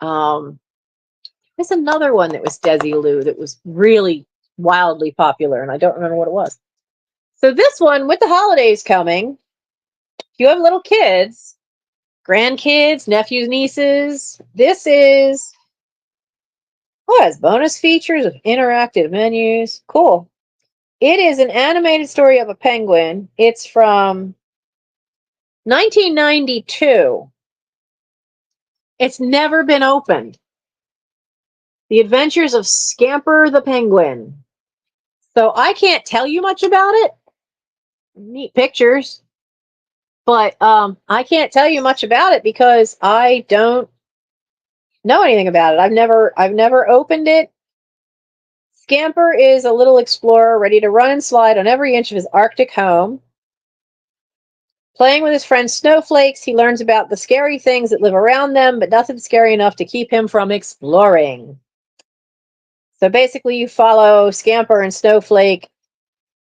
Speaker 1: There's another one that was Desilu that was really wildly popular, and I don't remember what it was. So this one, with the holidays coming, if you have little kids, grandkids, nephews, nieces, this is, it has bonus features of interactive menus. Cool. It is an animated story of a penguin. It's from 1992. It's never been opened. The Adventures of Scamper the Penguin. So I can't tell you much about it. Neat pictures. But I can't tell you much about it because I don't know anything about it. I've never opened it. Scamper is a little explorer ready to run and slide on every inch of his Arctic home. Playing with his friend Snowflakes, he learns about the scary things that live around them, but nothing scary enough to keep him from exploring. So basically, you follow Scamper and Snowflake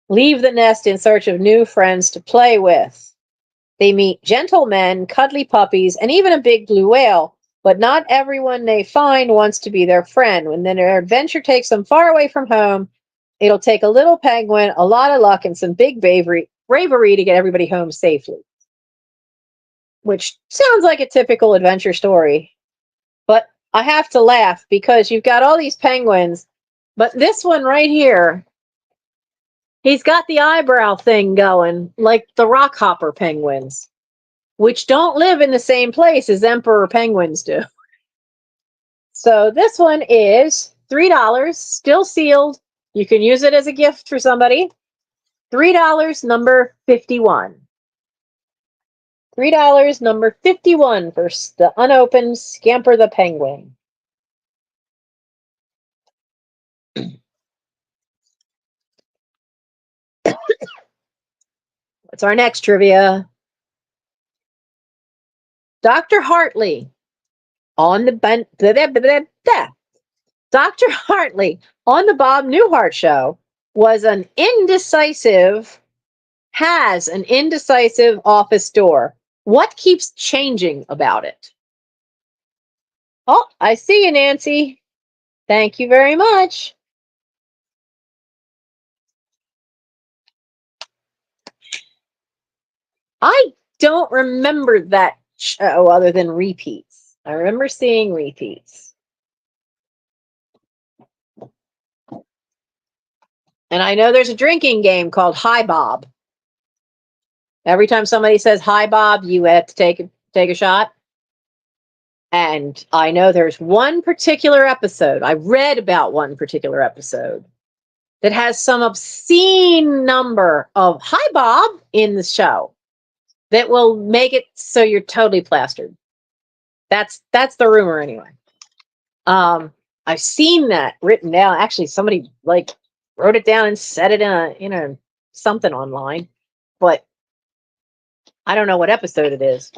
Speaker 1: leave the nest in search of new friends to play with. They meet gentlemen, cuddly puppies, and even a big blue whale, but not everyone they find wants to be their friend. When their adventure takes them far away from home, it'll take a little penguin, a lot of luck, and some big bravery to get everybody home safely. Which sounds like a typical adventure story. But I have to laugh because you've got all these penguins, but this one right here, he's got the eyebrow thing going, like the rockhopper penguins, which don't live in the same place as emperor penguins do. So this one is $3, still sealed. You can use it as a gift for somebody. $3, number 51. $3, number 51 for the unopened Scamper the Penguin. What's our next trivia? Dr. Hartley on the Dr. Hartley on the Bob Newhart show has an indecisive office door. What keeps changing about it? Oh, I see you, Nancy. Thank you very much. I don't remember that show other than repeats. I remember seeing repeats. And I know there's a drinking game called Hi Bob. Every time somebody says Hi Bob, you have to take a shot. And I know there's one particular episode, I read about one particular episode that has some obscene number of Hi Bob in the show that will make it so you're totally plastered. That's the rumor anyway. I've seen that written down. Actually, somebody like wrote it down and said it in a something online, but I don't know what episode it is.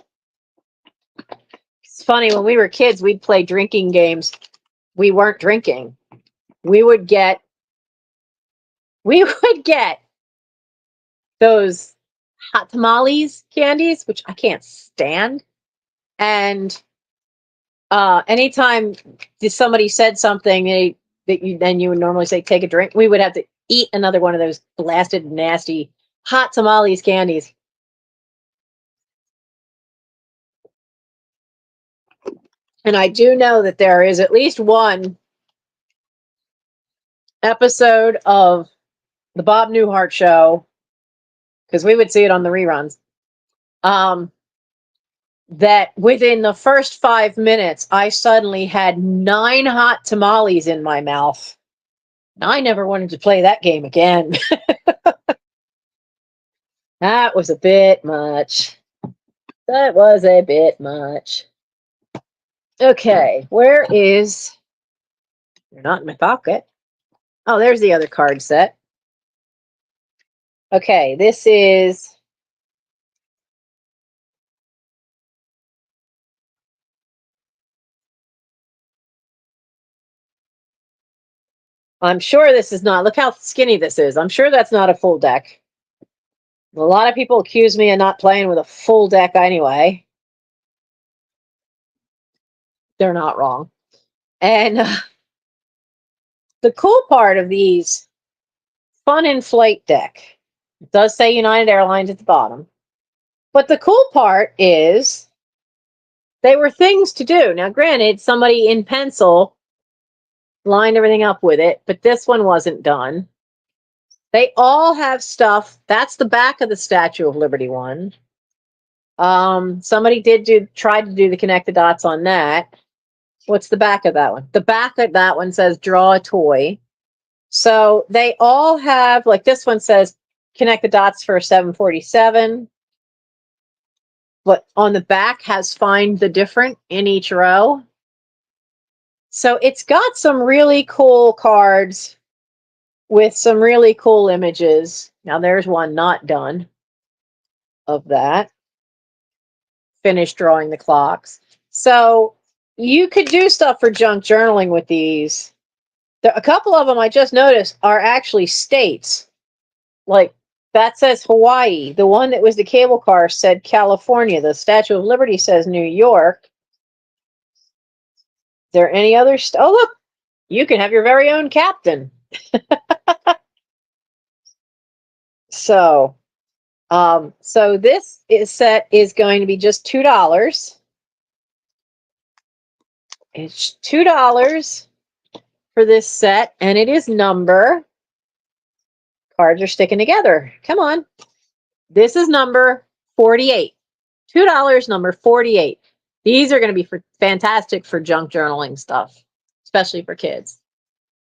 Speaker 1: It's funny, when we were kids, we'd play drinking games. We weren't drinking. We would get those hot tamales candies, which I can't stand. And anytime somebody said something then you would normally say, take a drink, we would have to eat another one of those blasted, nasty hot tamales candies. And I do know that there is at least one episode of the Bob Newhart show, because we would see it on the reruns, that within the first 5 minutes, I suddenly had 9 hot tamales in my mouth. I never wanted to play that game again. That was a bit much. That was a bit much. Okay, where is... They're not in my pocket. Oh, there's the other card set. Okay, this is... I'm sure this is not... Look how skinny this is. I'm sure that's not a full deck. A lot of people accuse me of not playing with a full deck anyway. They're not wrong. And the cool part of these Fun in Flight deck, it does say United Airlines at the bottom. But the cool part is they were things to do. Now, granted, somebody in pencil lined everything up with it, but this one wasn't done. They all have stuff. That's the back of the Statue of Liberty one. Somebody tried to do the connect the dots on that. What's the back of that one? The back of that one says draw a toy. So they all have, like this one says connect the dots for 747. But on the back has find the different in each row. So it's got some really cool cards with some really cool images. Now there's one not done of that. Finished drawing the clocks. So you could do stuff for junk journaling with these. A couple of them I just noticed are actually states. Like that says Hawaii. The one that was the cable car said California. The Statue of Liberty says New York. There any other? Oh, look, you can have your very own captain. So, so this set is going to be just $2. It's $2 for this set, and it is number. Cards are sticking together. Come on. This is number 48. $2, number 48. These are going to be fantastic for junk journaling stuff, especially for kids.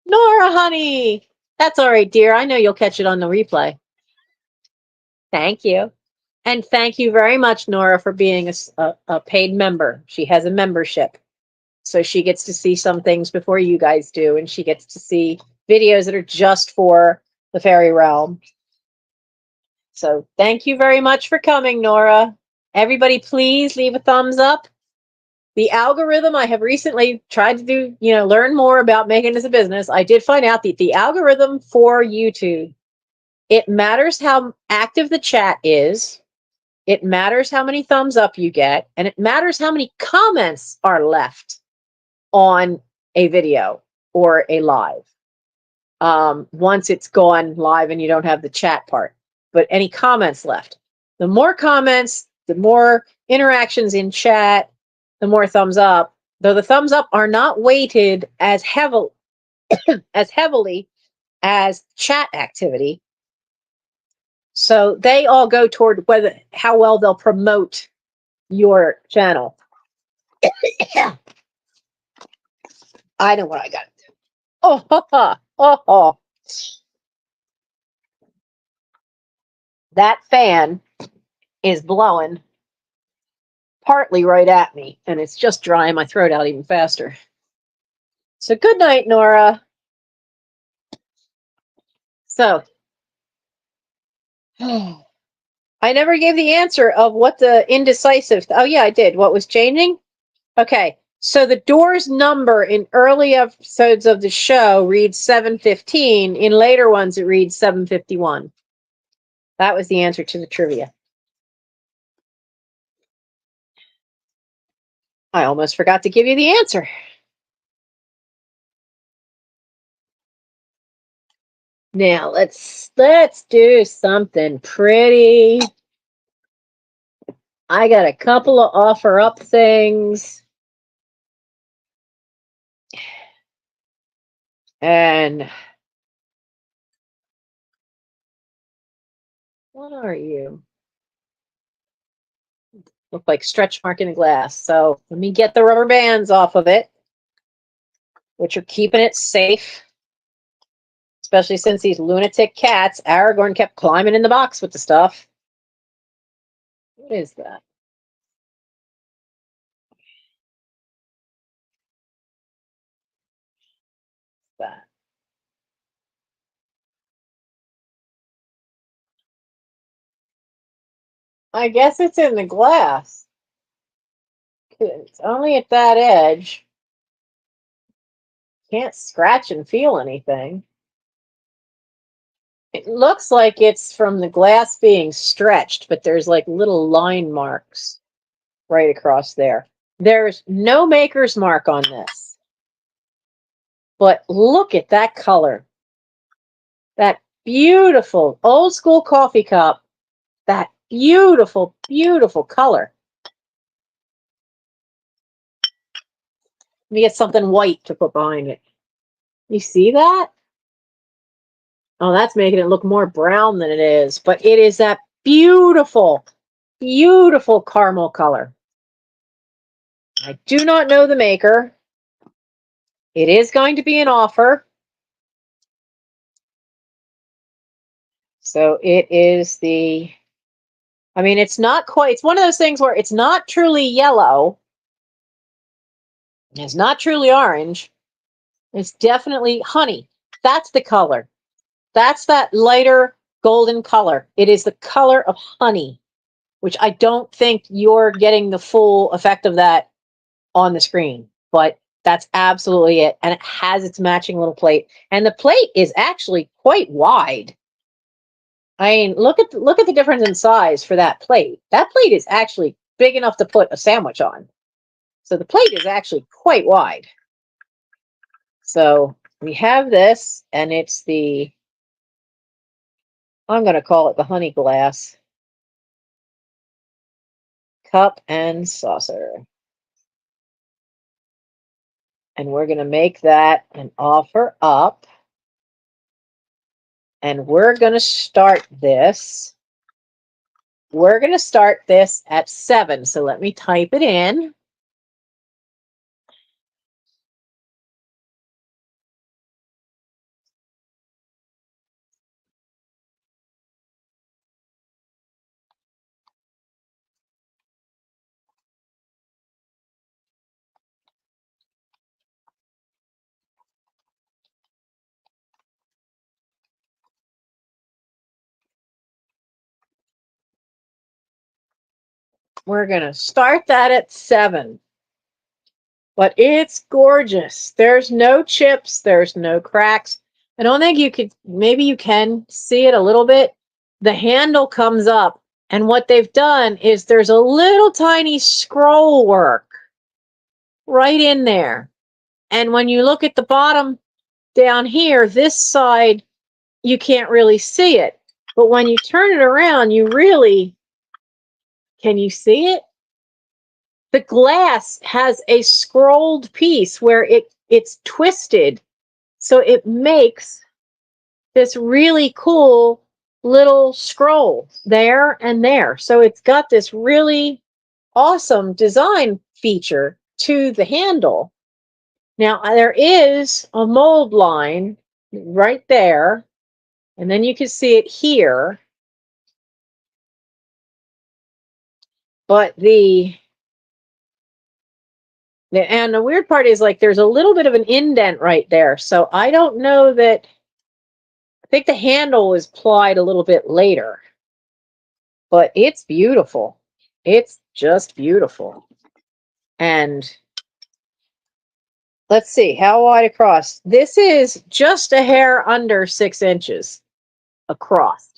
Speaker 1: Nora, honey. That's all right, dear. I know you'll catch it on the replay. Thank you. And thank you very much, Nora, for being a paid member. She has a membership. So she gets to see some things before you guys do, and she gets to see videos that are just for the fairy realm. So thank you very much for coming, Nora. Everybody, please leave a thumbs up. The algorithm, I have recently tried to do, learn more about making this a business. I did find out that the algorithm for YouTube, it matters how active the chat is. It matters how many thumbs up you get, and it matters how many comments are left on a video or a live. Once it's gone live and you don't have the chat part, but any comments left. The more comments, the more interactions in chat, the more thumbs up. Though the thumbs up are not weighted as heavily as chat activity. So they all go toward how well they'll promote your channel. I know what I got to do. Oh. That fan is blowing partly right at me, and it's just drying my throat out even faster. So good night, Nora. So I never gave the answer of what the indecisive. Oh yeah, I did. What was changing? Okay. So the door's number in early episodes of the show reads 715. In later ones, it reads 751. That was the answer to the trivia. I almost forgot to give you the answer. Now let's do something pretty. I got a couple of offer up things. And what are you? Look like stretch mark in the glass. So let me get the rubber bands off of it, which are keeping it safe. Especially since these lunatic cats, Aragorn kept climbing in the box with the stuff. What is that? That. I guess it's in the glass. It's only at that edge. Can't scratch and feel anything. It looks like it's from the glass being stretched, but there's like little line marks right across there. There's no maker's mark on this. But look at that color. That beautiful old school coffee cup. That beautiful, beautiful color. Let me get something white to put behind it. You see that? Oh, that's making it look more brown than it is. But it is that beautiful, beautiful caramel color. I do not know the maker. It is going to be an offer. So it is the, I mean, it's not quite, it's one of those things where it's not truly yellow. It's not truly orange. It's definitely honey. That's the color. That's that lighter golden color. It is the color of honey, which I don't think you're getting the full effect of that on the screen, but that's absolutely it. And it has its matching little plate. And the plate is actually quite wide. I mean, look at the difference in size for that plate. That plate is actually big enough to put a sandwich on. So the plate is actually quite wide. So we have this, and it's the, I'm going to call it the honey glass cup and saucer. And we're going to make that an offer up. And we're going to start this. We're going to start this at 7. So let me type it in. We're going to start that at 7. But it's gorgeous. There's no chips. There's no cracks. I don't think you could, maybe you can see it a little bit. The handle comes up, and what they've done is there's a little tiny scroll work right in there. And when you look at the bottom down here, this side, you can't really see it. But when you turn it around, you really, can you see it? The glass has a scrolled piece where it's twisted. So it makes this really cool little scroll there and there. So it's got this really awesome design feature to the handle. Now, there is a mold line right there, and then you can see it here. But the weird part is, like, there's a little bit of an indent right there. So I don't know that, I think the handle was plied a little bit later. But it's beautiful. It's just beautiful. And let's see, how wide across? This is just a hair under 6 inches across.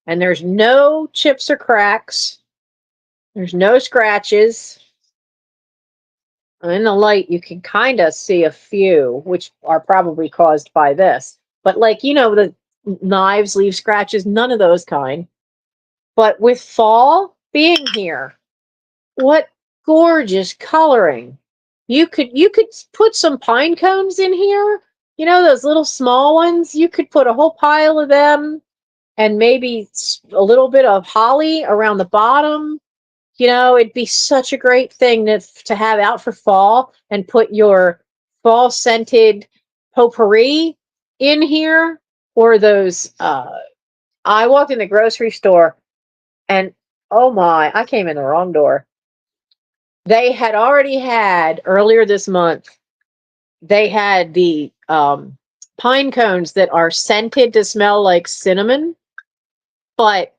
Speaker 1: And there's no chips or cracks. There's no scratches. In the light, you can kind of see a few, which are probably caused by this. But, like, you know, the knives leave scratches, none of those kind. But with fall being here, what gorgeous coloring. You could put some pine cones in here. You know, those little small ones? You could put a whole pile of them, and maybe a little bit of holly around the bottom. you know, it'd be such a great thing to have out for fall and put your fall scented potpourri in here, or those. I walked in the grocery store and oh my, I came in the wrong door. They had already had earlier this month, they had the pine cones that are scented to smell like cinnamon, but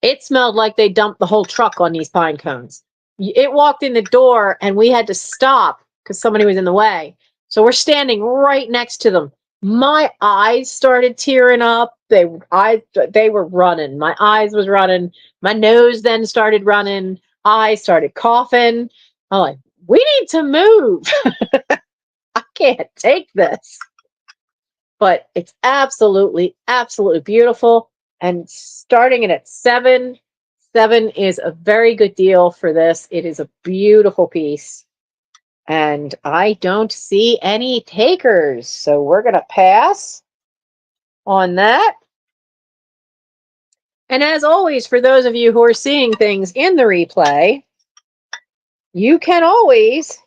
Speaker 1: it smelled like they dumped the whole truck on these pine cones. It walked in the door and we had to stop because somebody was in the way. So we're standing right next to them. My eyes started tearing up. They were running. My eyes was running. My nose then started running. I started coughing. I'm like, we need to move. I can't take this. But it's absolutely, absolutely beautiful. And starting it at 7, 7 is a very good deal for this. It is a beautiful piece. And I don't see any takers. So we're going to pass on that. And as always, for those of you who are seeing things in the replay, you can always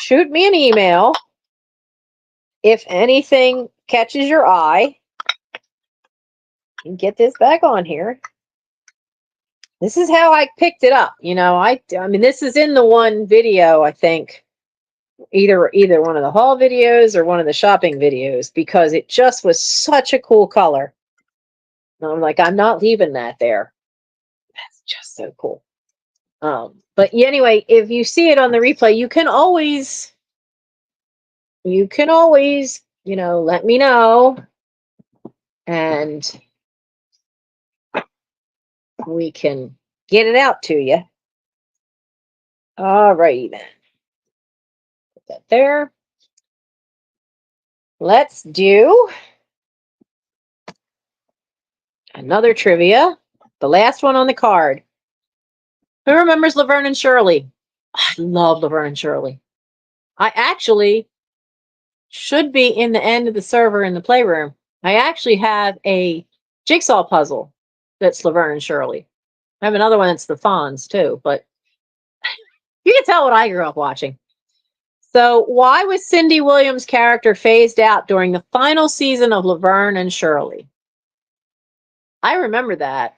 Speaker 1: shoot me an email if anything catches your eye. And get this back on here. This is how I picked it up. You know, I mean, this is in the one video, I think, either one of the haul videos or one of the shopping videos, because it just was such a cool color. And I'm like, I'm not leaving that there. That's just so cool. But anyway, if you see it on the replay, you can always, you know, let me know, and we can get it out to you. All righty then. Put that there. Let's do another trivia. The last one on the card. Who remembers Laverne and Shirley? I love Laverne and Shirley. I actually should be in the end of the server in the playroom. I actually have a jigsaw puzzle that's Laverne and Shirley. I have another one that's the Fonz too, but you can tell what I grew up watching. So why was Cindy Williams' character phased out during the final season of Laverne and Shirley? I remember that.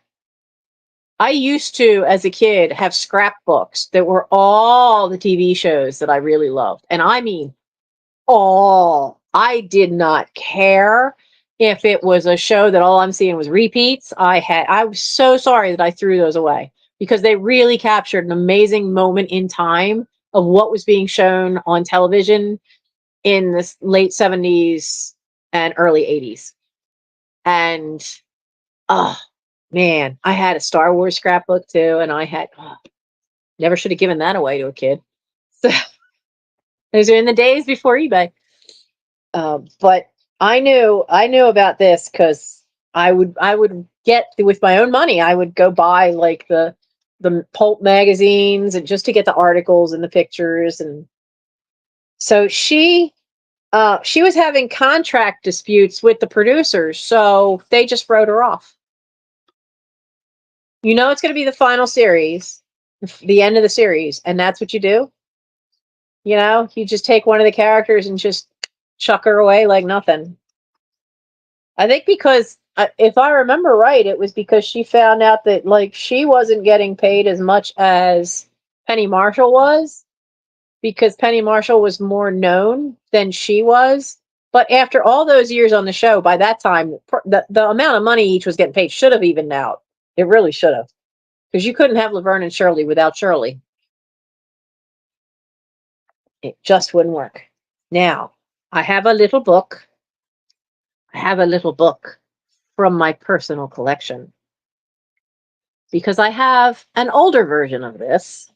Speaker 1: I used to, as a kid, have scrapbooks that were all the TV shows that I really loved. And I mean, all. I did not care if it was a show that all I'm seeing was repeats. I was so sorry that I threw those away, because they really captured an amazing moment in time of what was being shown on television in the late 70s and early 80s. And, oh, man, I had a Star Wars scrapbook too, and I had never should have given that away to a kid. So those are in the days before eBay. But I knew about this because I would get, with my own money, I would go buy like the pulp magazines, and just to get the articles and the pictures. And so she was having contract disputes with the producers, so they just wrote her off. You know, it's going to be the final series, the end of the series, and that's what you do. You know, you just take one of the characters and just chuck her away like nothing. I think because, if I remember right, it was because she found out that, like, she wasn't getting paid as much as Penny Marshall was, because Penny Marshall was more known than she was. But after all those years on the show, by that time, the amount of money each was getting paid should have evened out. It really should have. Because you couldn't have Laverne and Shirley without Shirley. It just wouldn't work. Now, I have a little book. I have a little book from my personal collection, because I have an older version of this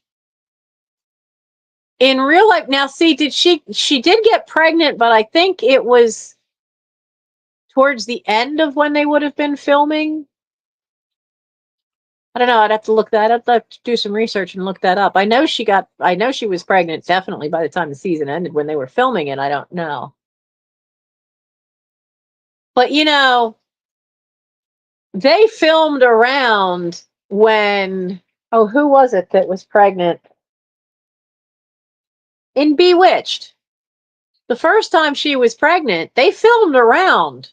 Speaker 1: in real life. Now, see, she did get pregnant, but I think it was towards the end of when they would have been filming. I don't know. I'd have to look that up. I'd have to do some research and look that up. I know she was pregnant definitely by the time the season ended. When they were filming it, I don't know. But, you know, they filmed around when Oh, who was it that was pregnant? In Bewitched. The first time she was pregnant, they filmed around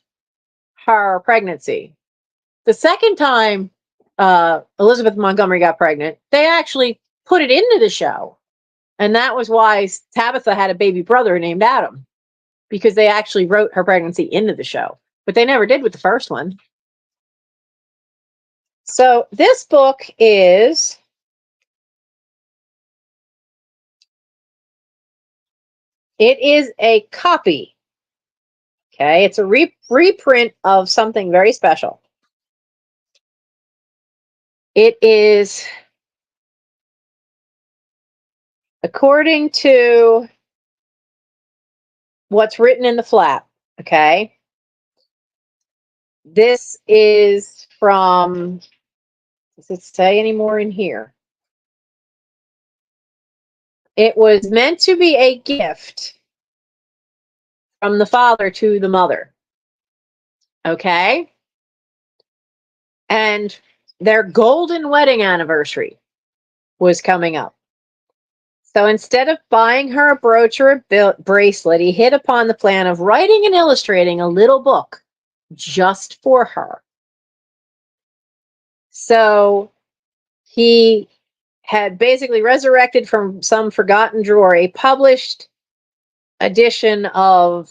Speaker 1: her pregnancy. The second time Elizabeth Montgomery got pregnant, they actually put it into the show. And that was why Tabitha had a baby brother named Adam, because they actually wrote her pregnancy into the show. But they never did with the first one. So this book is a copy. Okay, it's a reprint of something very special. It is, according to what's written in the flap, okay? This is from, does it say any more in here? It was meant to be a gift from the father to the mother, okay? And their golden wedding anniversary was coming up. So instead of buying her a brooch or a bracelet, he hit upon the plan of writing and illustrating a little book just for her. So he had basically resurrected from some forgotten drawer a published edition of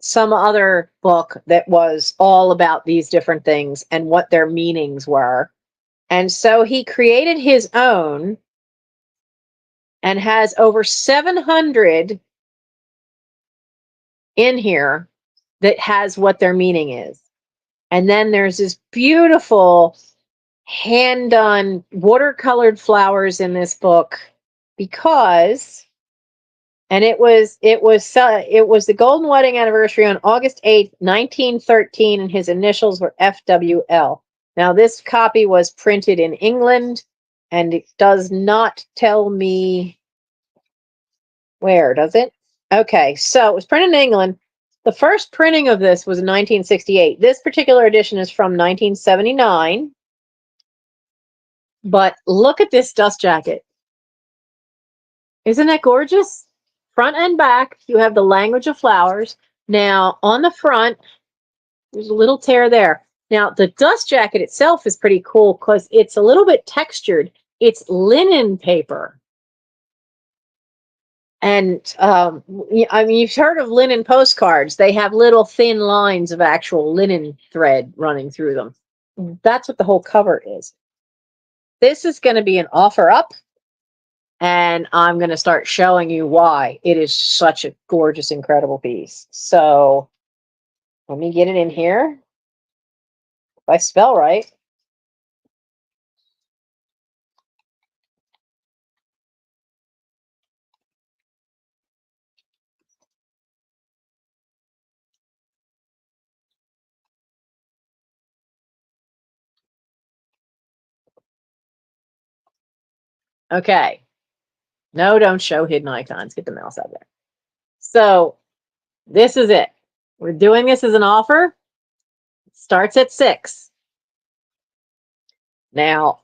Speaker 1: some other book that was all about these different things and what their meanings were. And so he created his own and has over 700 in here that has what their meaning is. And then there's this beautiful hand-done watercolored flowers in this book, because it was the golden wedding anniversary on August 8th, 1913, and his initials were FWL. Now this copy was printed in England, and it does not tell me where, does it? Okay, so it was printed in England. The first printing of this was in 1968. This particular edition is from 1979. But look at this dust jacket. Isn't that gorgeous? Front and back, you have the language of flowers. Now, on the front, there's a little tear there. Now, the dust jacket itself is pretty cool because it's a little bit textured. It's linen paper. And I mean, you've heard of linen postcards. They have little thin lines of actual linen thread running through them. That's what the whole cover is. This is going to be an offer up, and I'm going to start showing you why it is such a gorgeous, incredible piece. So let me get it in here. If I spell right. Okay. No, don't show hidden icons. Get the mouse out of there. So this is it. We're doing this as an offer. It starts at $6. Now,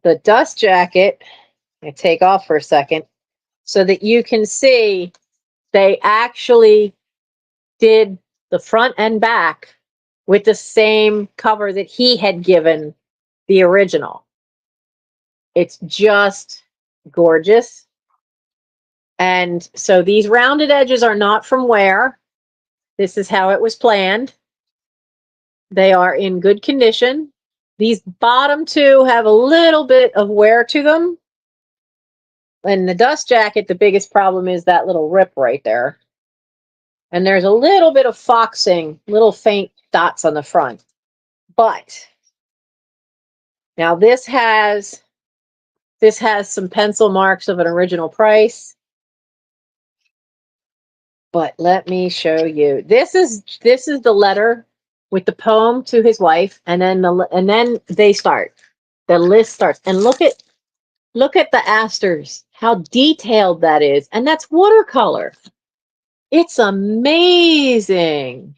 Speaker 1: the dust jacket, I take off for a second so that you can see they actually did the front and back with the same cover that he had given the original. It's just gorgeous. And so these rounded edges are not from wear. This is how it was planned. They are in good condition. These bottom two have a little bit of wear to them. And the dust jacket, the biggest problem is that little rip right there. And there's a little bit of foxing, little faint dots on the front. But now this has some pencil marks of an original price. But let me show you. This is the letter with the poem to his wife, and then they start. The list starts. And look at the asters. How detailed that is. And that's watercolor. It's amazing.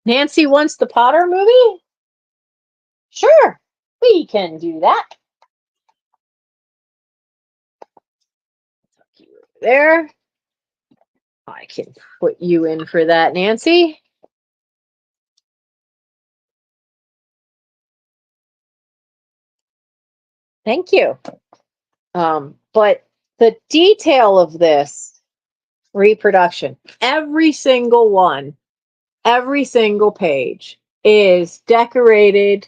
Speaker 1: Nancy wants the Potter movie? Sure, we can do that. There. I can put you in for that, Nancy. Thank you. But the detail of this reproduction, every single one, every single page is decorated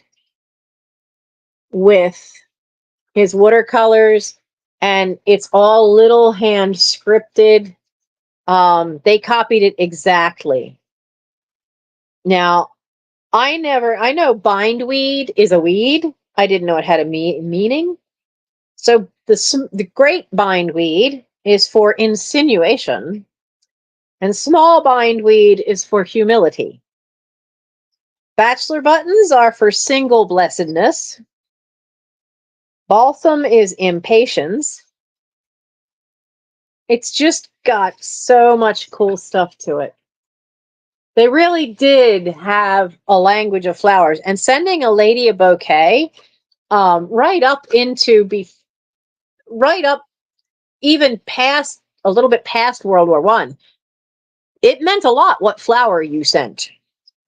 Speaker 1: with his watercolors, and it's all little hand scripted. They copied it exactly. Now, I know bindweed is a weed. I didn't know it had a meaning. So the great bindweed is for insinuation, and small bindweed is for humility. Bachelor buttons are for single blessedness. Balsam is impatience. It's just got so much cool stuff to it. They really did have a language of flowers, and sending a lady a bouquet right up even past a little bit past World War I. It meant a lot what flower you sent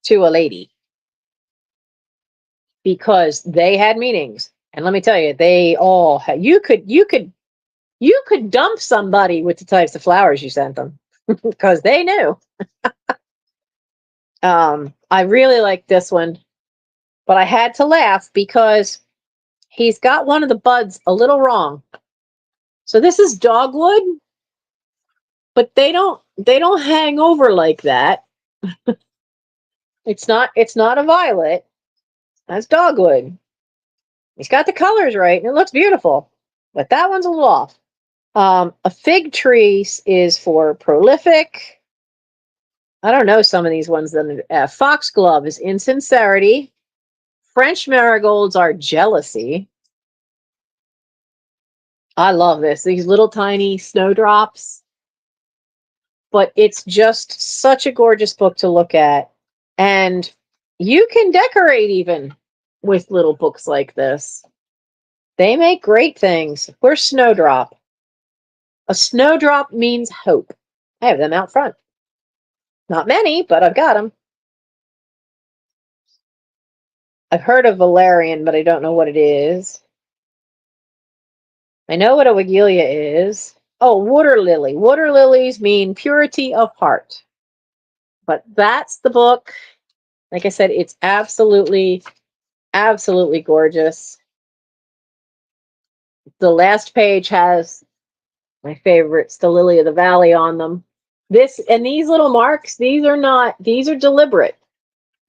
Speaker 1: to a lady, because they had meanings. And let me tell you, they all had, you could dump somebody with the types of flowers you sent them because they knew. I really like this one, but I had to laugh because he's got one of the buds a little wrong. So this is dogwood, but they don't hang over like that. It's not a violet. That's dogwood. He's got the colors right, and it looks beautiful, but that one's a little off. A fig tree is for prolific. I don't know some of these ones. Foxglove is insincerity. French marigolds are jealousy. I love this. These little tiny snowdrops. But it's just such a gorgeous book to look at. And you can decorate even with little books like this. They make great things. Where's Snowdrop? A snowdrop means hope. I have them out front. Not many, but I've got them. I've heard of valerian, but I don't know what it is. I know what a wigelia is. Oh, water lily. Water lilies mean purity of heart. But that's the book. Like I said, it's absolutely, absolutely gorgeous. The last page has my favorites, the lily of the valley, on them. These little marks, these are deliberate,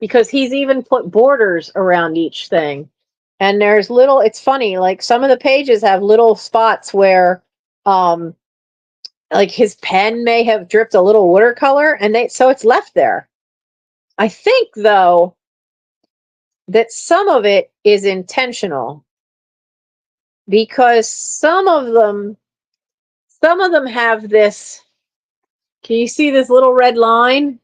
Speaker 1: because he's even put borders around each thing. And there's little, it's funny, like some of the pages have little spots where like his pen may have dripped a little watercolor, and so it's left there. I think though that some of it is intentional, because some of them have this. Can you see this little red line?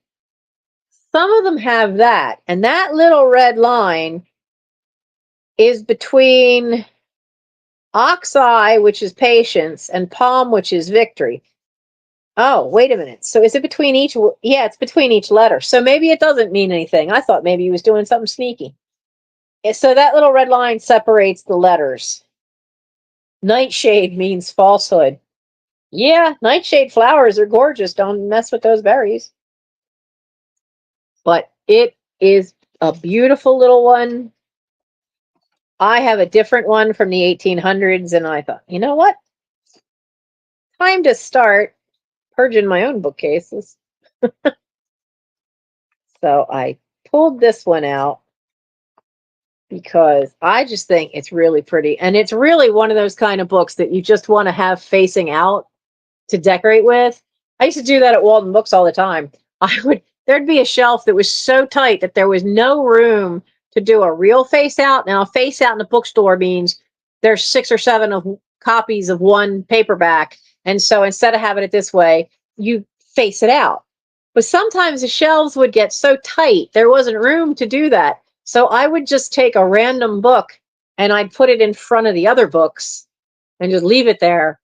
Speaker 1: Some of them have that, and that little red line is between ox eye, which is patience, and palm, which is victory. Oh, wait a minute. So is it between each? Yeah, it's between each letter. So maybe it doesn't mean anything. I thought maybe he was doing something sneaky. So that little red line separates the letters. Nightshade means falsehood. Yeah, nightshade flowers are gorgeous. Don't mess with those berries. But it is a beautiful little one. I have a different one from the 1800s, and I thought, you know what? Time to start purging my own bookcases. So I pulled this one out because I just think it's really pretty. And it's really one of those kind of books that you just want to have facing out to decorate with. I used to do that at Walden Books all the time. There'd be a shelf that was so tight that there was no room to do a real face out. Now, a face out in the bookstore means there's 6 or 7 copies of one paperback. And so instead of having it this way, you face it out. But sometimes the shelves would get so tight, there wasn't room to do that. So I would just take a random book and I'd put it in front of the other books and just leave it there.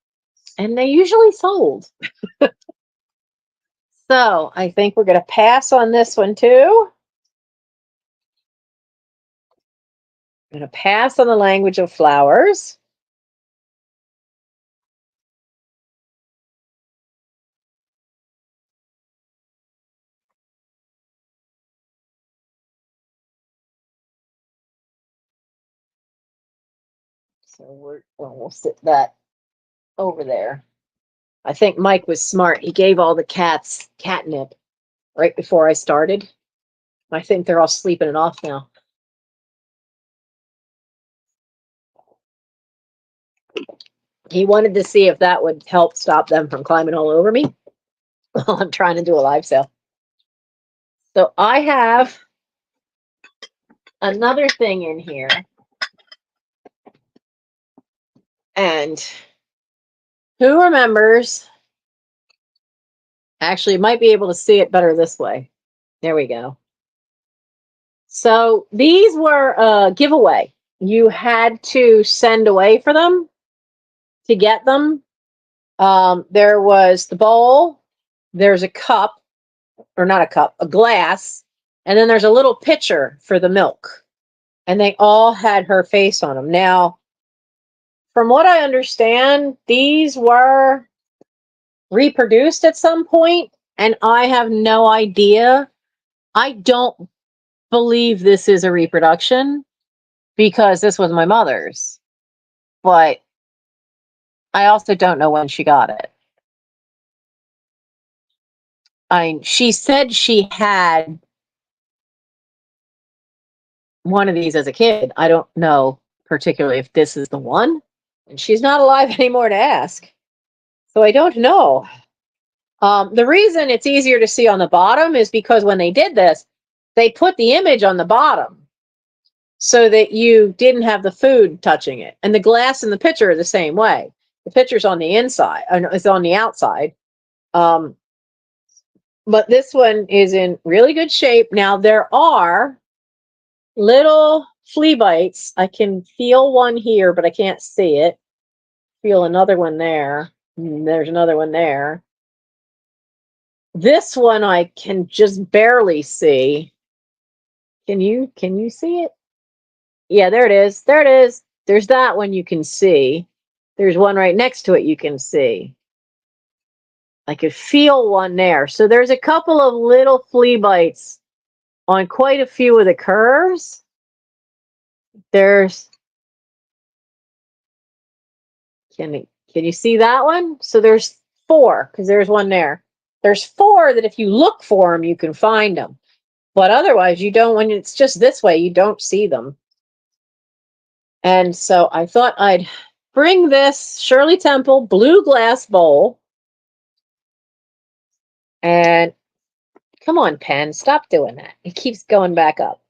Speaker 1: And they usually sold. So I think we're going to pass on this one too. I'm going to pass on the language of flowers. So we'll sit that over there. I think Mike was smart. He gave all the cats catnip right before I started. I think they're all sleeping it off now. He wanted to see if that would help stop them from climbing all over me while I'm trying to do a live sale. So I have another thing in here. And who remembers? Actually, might be able to see it better this way. There we go. So these were a giveaway. You had to send away for them to get them. There was the bowl. There's a cup, or not a cup, a glass. And then there's a little pitcher for the milk. And they all had her face on them. Now, from what I understand, these were reproduced at some point, and I have no idea. I don't believe this is a reproduction because this was my mother's, but I also don't know when she got it. She said she had one of these as a kid. I don't know particularly if this is the one, and she's not alive anymore to ask. So I don't know. The reason it's easier to see on the bottom is because when they did this, they put the image on the bottom so that you didn't have the food touching it. And the glass and the pitcher are the same way. The pitcher's on the inside, it's on the outside. But this one is in really good shape. Now, there are little flea bites. I can feel one here, but I can't see it. Feel another one there. There's another one there. This one I can just barely see. Can you see it? Yeah, there it is. There it is. There's that one you can see. There's one right next to it you can see. I could feel one there. So there's a couple of little flea bites on quite a few of the curves. There's can you see that one? So there's 4 because there's one there. There's 4 that if you look for them, you can find them. But otherwise, you don't. When it's just this way, you don't see them. And so I thought I'd bring this Shirley Temple blue glass bowl. And come on, pen, stop doing that. It keeps going back up.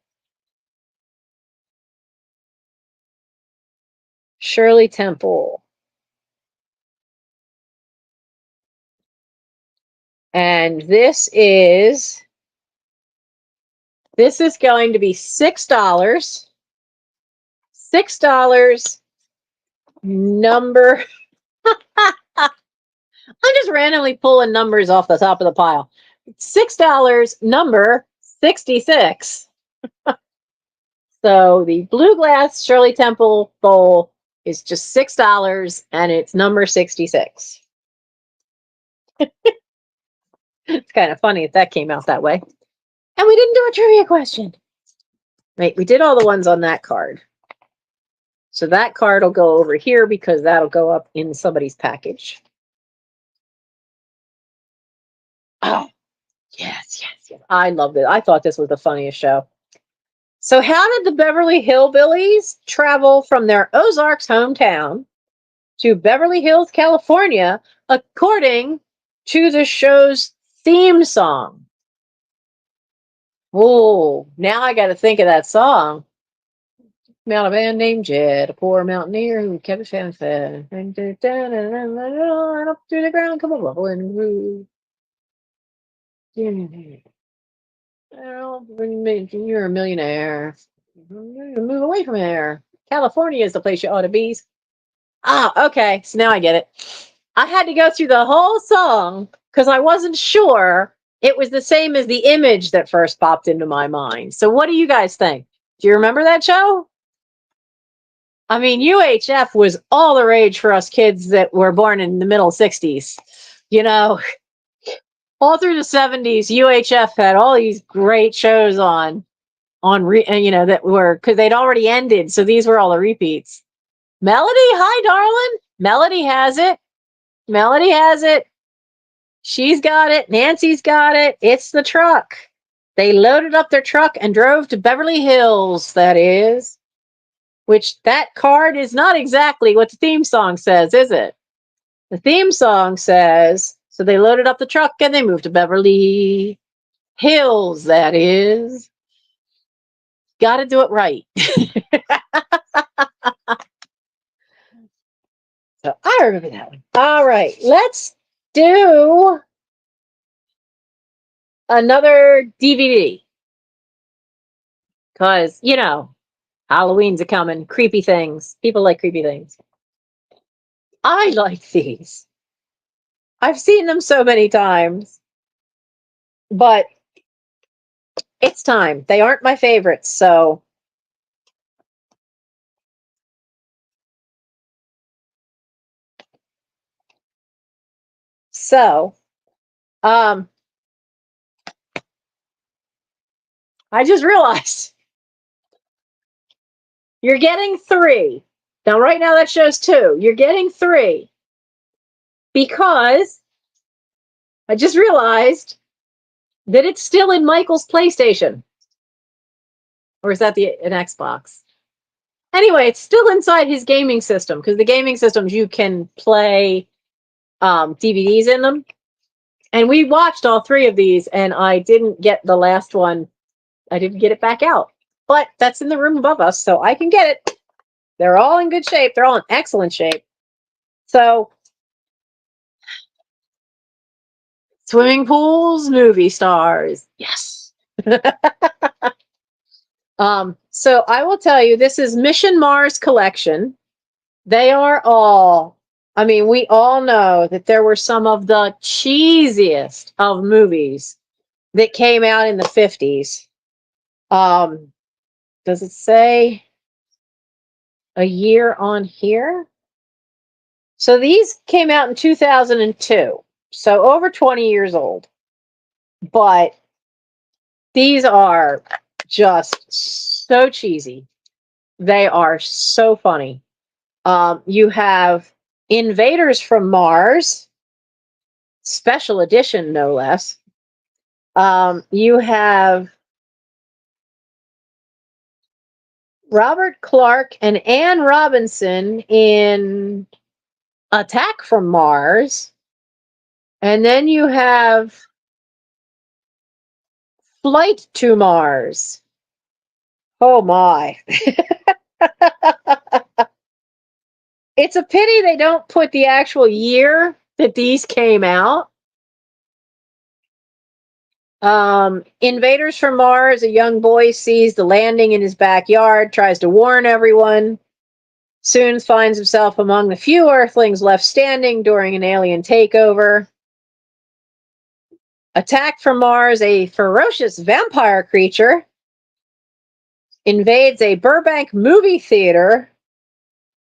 Speaker 1: Shirley Temple. And this is going to be $6. $6 number. I'm just randomly pulling numbers off the top of the pile. $6 number 66. So the blue glass Shirley Temple bowl is just $6 and it's number 66. It's kind of funny if that came out that way. And we didn't do a trivia question. Right, we did all the ones on that card. So that card will go over here because that'll go up in somebody's package. Oh, yes. I loved it. I thought this was the funniest show. So how did the Beverly Hillbillies travel from their Ozarks hometown to Beverly Hills, California, according to the show's theme song? Oh, now I got to think of that song. About a man named Jed, a poor mountaineer who kept his family fed. And up through the ground, come a bubbling groove. Well, you're a millionaire. Move away from there. California is the place you ought to be. Ah, okay. So now I get it. I had to go through the whole song because I wasn't sure it was the same as the image that first popped into my mind. So what do you guys think? Do you remember that show? I mean, UHF was all the rage for us kids that were born in the middle 60s. You know, all through the 70s, UHF had all these great shows that were because they'd already ended. So these were all the repeats. Melody, hi, darling. Melody has it. Melody has it. She's got it. Nancy's got it. It's the truck. They loaded up their truck and drove to Beverly Hills, that is. Which that card is not exactly what the theme song says, is it? The theme song says, so they loaded up the truck and they moved to Beverly Hills, that is. Got to do it right. So I remember that one. All right, let's do another DVD. Because, Halloween's a coming. Creepy things. People like creepy things. I like these. I've seen them so many times. But it's time. They aren't my favorites, so. So, I just realized you're getting 3. Now, right now that shows 2. You're getting 3 because I just realized that it's still in Michael's PlayStation. Or is that an Xbox? Anyway, it's still inside his gaming system because the gaming systems you can play DVDs in them. And we watched all 3 of these, and I didn't get the last one. I didn't get it back out. But that's in the room above us, so I can get it. They're all in good shape. They're all in excellent shape. So, swimming pools, movie stars. Yes. So I will tell you, this is Mission Mars Collection. They are all, we all know that there were some of the cheesiest of movies that came out in the 50s. Does it say a year on here? So these came out in 2002. So over 20 years old. But these are just so cheesy. They are so funny. You have Invaders from Mars, special edition, no less. You have Robert Clark and Anne Robinson in Attack from Mars. And then you have Flight to Mars. Oh my. It's a pity they don't put the actual year that these came out. Invaders from Mars, a young boy sees the landing in his backyard, tries to warn everyone, soon finds himself among the few Earthlings left standing during an alien takeover. Attack from Mars, a ferocious vampire creature invades a Burbank movie theater,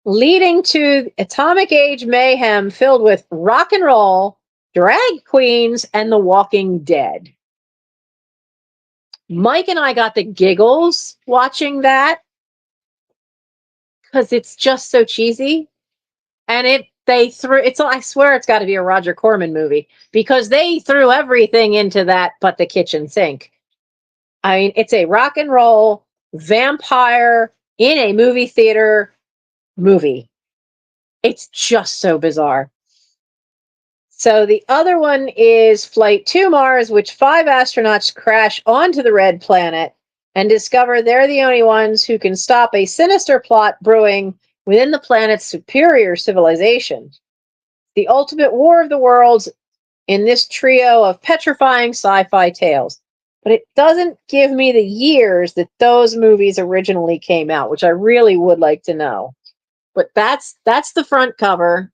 Speaker 1: leading to atomic age mayhem filled with rock and roll, drag queens, and the Walking Dead. Mike and I got the giggles watching that because it's just so cheesy. And I swear it's got to be a Roger Corman movie because they threw everything into that but the kitchen sink. It's a rock and roll vampire in a movie theater movie. It's just so bizarre. So the other one is Flight to Mars, which 5 astronauts crash onto the red planet and discover they're the only ones who can stop a sinister plot brewing within the planet's superior civilization. The ultimate war of the worlds in this trio of petrifying sci-fi tales. But it doesn't give me the years that those movies originally came out, which I really would like to know. But that's the front cover.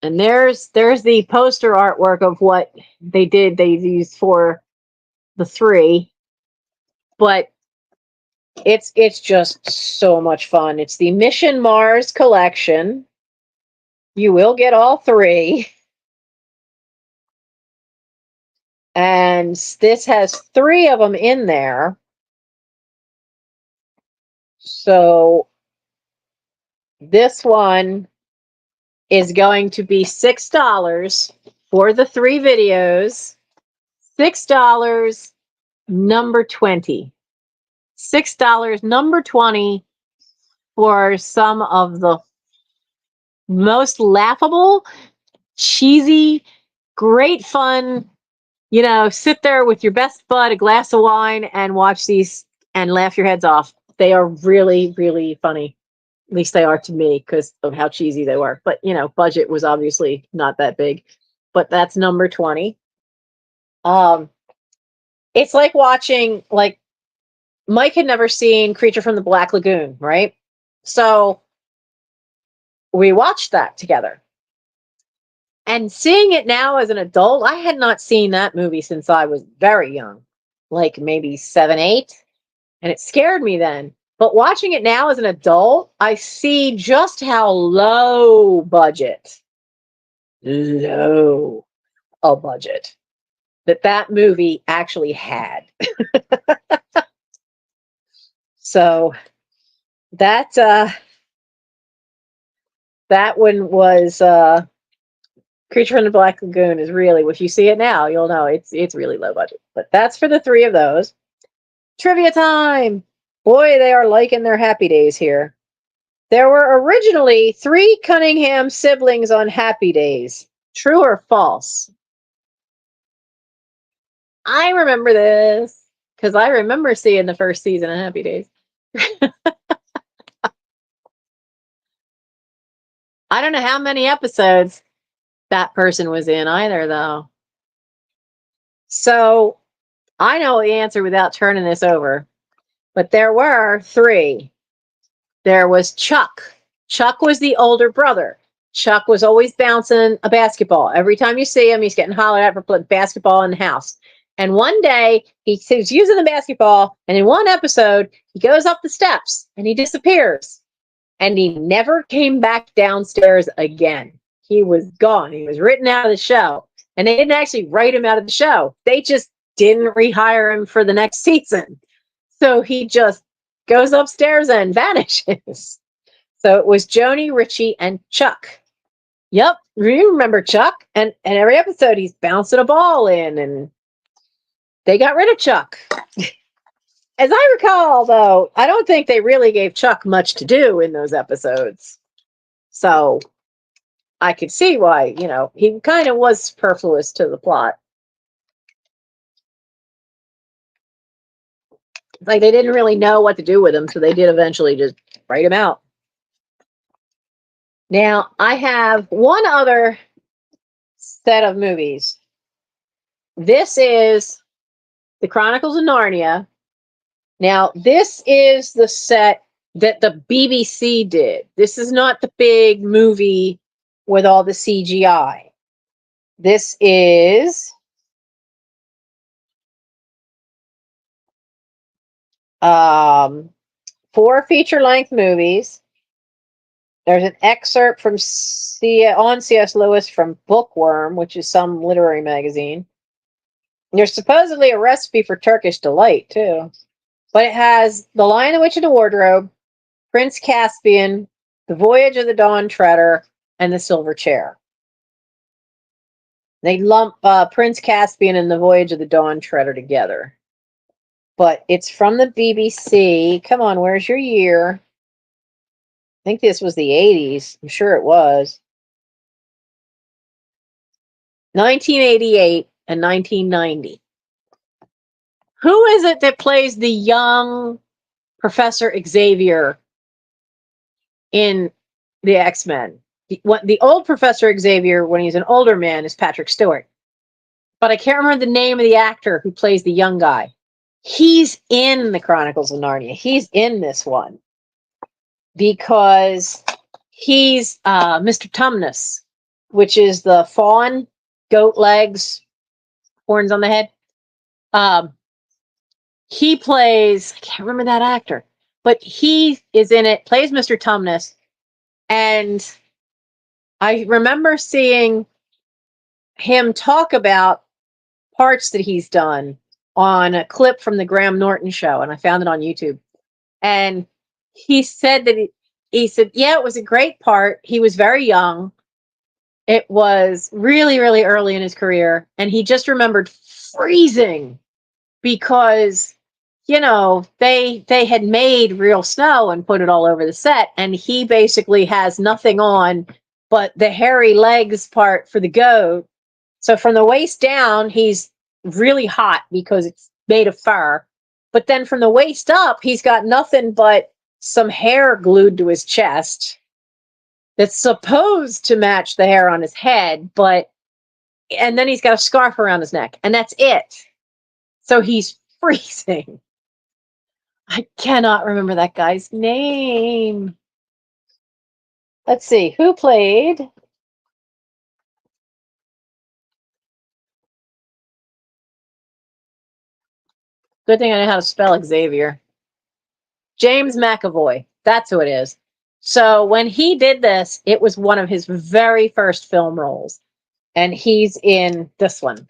Speaker 1: And there's the poster artwork of what they used for the 3. But it's just so much fun. It's the Mission Mars collection. You will get all 3. And this has 3 of them in there. So this one is going to be $6 for the 3 videos. $6, number 20. $6, number 20 for some of the most laughable, cheesy, great fun, sit there with your best bud, a glass of wine, and watch these and laugh your heads off. They are really, really funny. At least they are to me because of how cheesy they were. But, budget was obviously not that big. But that's number 20. It's like watching, Mike had never seen Creature from the Black Lagoon, right? So we watched that together. And seeing it now as an adult, I had not seen that movie since I was very young, like maybe 7, 8. And it scared me then. But watching it now as an adult, I see just how low a budget that movie actually had. So that one was Creature from the Black Lagoon is really, if you see it now, you'll know it's really low budget. But that's for the 3 of those. Trivia time! Boy, they are liking their Happy Days here. There were originally 3 Cunningham siblings on Happy Days. True or false? I remember this because I remember seeing the first season of Happy Days. I don't know how many episodes that person was in either, though. So I know the answer without turning this over, but there were 3. There was Chuck. Chuck was the older brother. Chuck was always bouncing a basketball. Every time you see him, he's getting hollered at for playing basketball in the house. And one day, he was using the basketball, and in one episode, he goes up the steps, and he disappears. And he never came back downstairs again. He was gone. He was written out of the show. And they didn't actually write him out of the show. They just didn't rehire him for the next season. So he just goes upstairs and vanishes. So it was Joni, Richie, and Chuck. Yep, you remember Chuck? And every episode he's bouncing a ball in, and they got rid of Chuck. As I recall, though, I don't think they really gave Chuck much to do in those episodes. So I could see why, he kind of was superfluous to the plot. Like they didn't really know what to do with him, so they did eventually just write him out. Now, I have one other set of movies. This is The Chronicles of Narnia. Now, this is the set that the BBC did. This is not the big movie with all the CGI. This is four feature-length movies. There's an excerpt from C.S. Lewis from Bookworm, which is some literary magazine. There's supposedly a recipe for Turkish delight, too. But it has The Lion, the Witch, and the Wardrobe, Prince Caspian, The Voyage of the Dawn Treader, and The Silver Chair. They lump Prince Caspian and The Voyage of the Dawn Treader together. But it's from the BBC. Come on, where's your year? I think this was the 80s. I'm sure it was. 1988 and 1990. Who is it that plays the young Professor Xavier in the X-Men? The old Professor Xavier, when he's an older man, is Patrick Stewart. But I can't remember the name of the actor who plays the young guy. He's in the Chronicles of Narnia. He's in this one because he's Mr. Tumnus, which is the fawn, goat legs, horns on the head. He plays, I can't remember that actor, but he is in it, plays Mr. Tumnus. And I remember seeing him talk about parts that he's done on a clip from the Graham Norton show, and I found it on YouTube. And he said that he said, yeah, it was a great part. He was very young. It was really, really early in his career, and he just remembered freezing because they had made real snow and put it all over the set, and he basically has nothing on but the hairy legs part for the goat. So from the waist down, he's really hot because it's made of fur. But then from the waist up, he's got nothing but some hair glued to his chest that's supposed to match the hair on his head, and then he's got a scarf around his neck, and that's it. So he's freezing. I cannot remember that guy's name. Let's see, who played? Good thing I know how to spell Xavier. James McAvoy. That's who it is. So when he did this, it was one of his very first film roles. And he's in this one.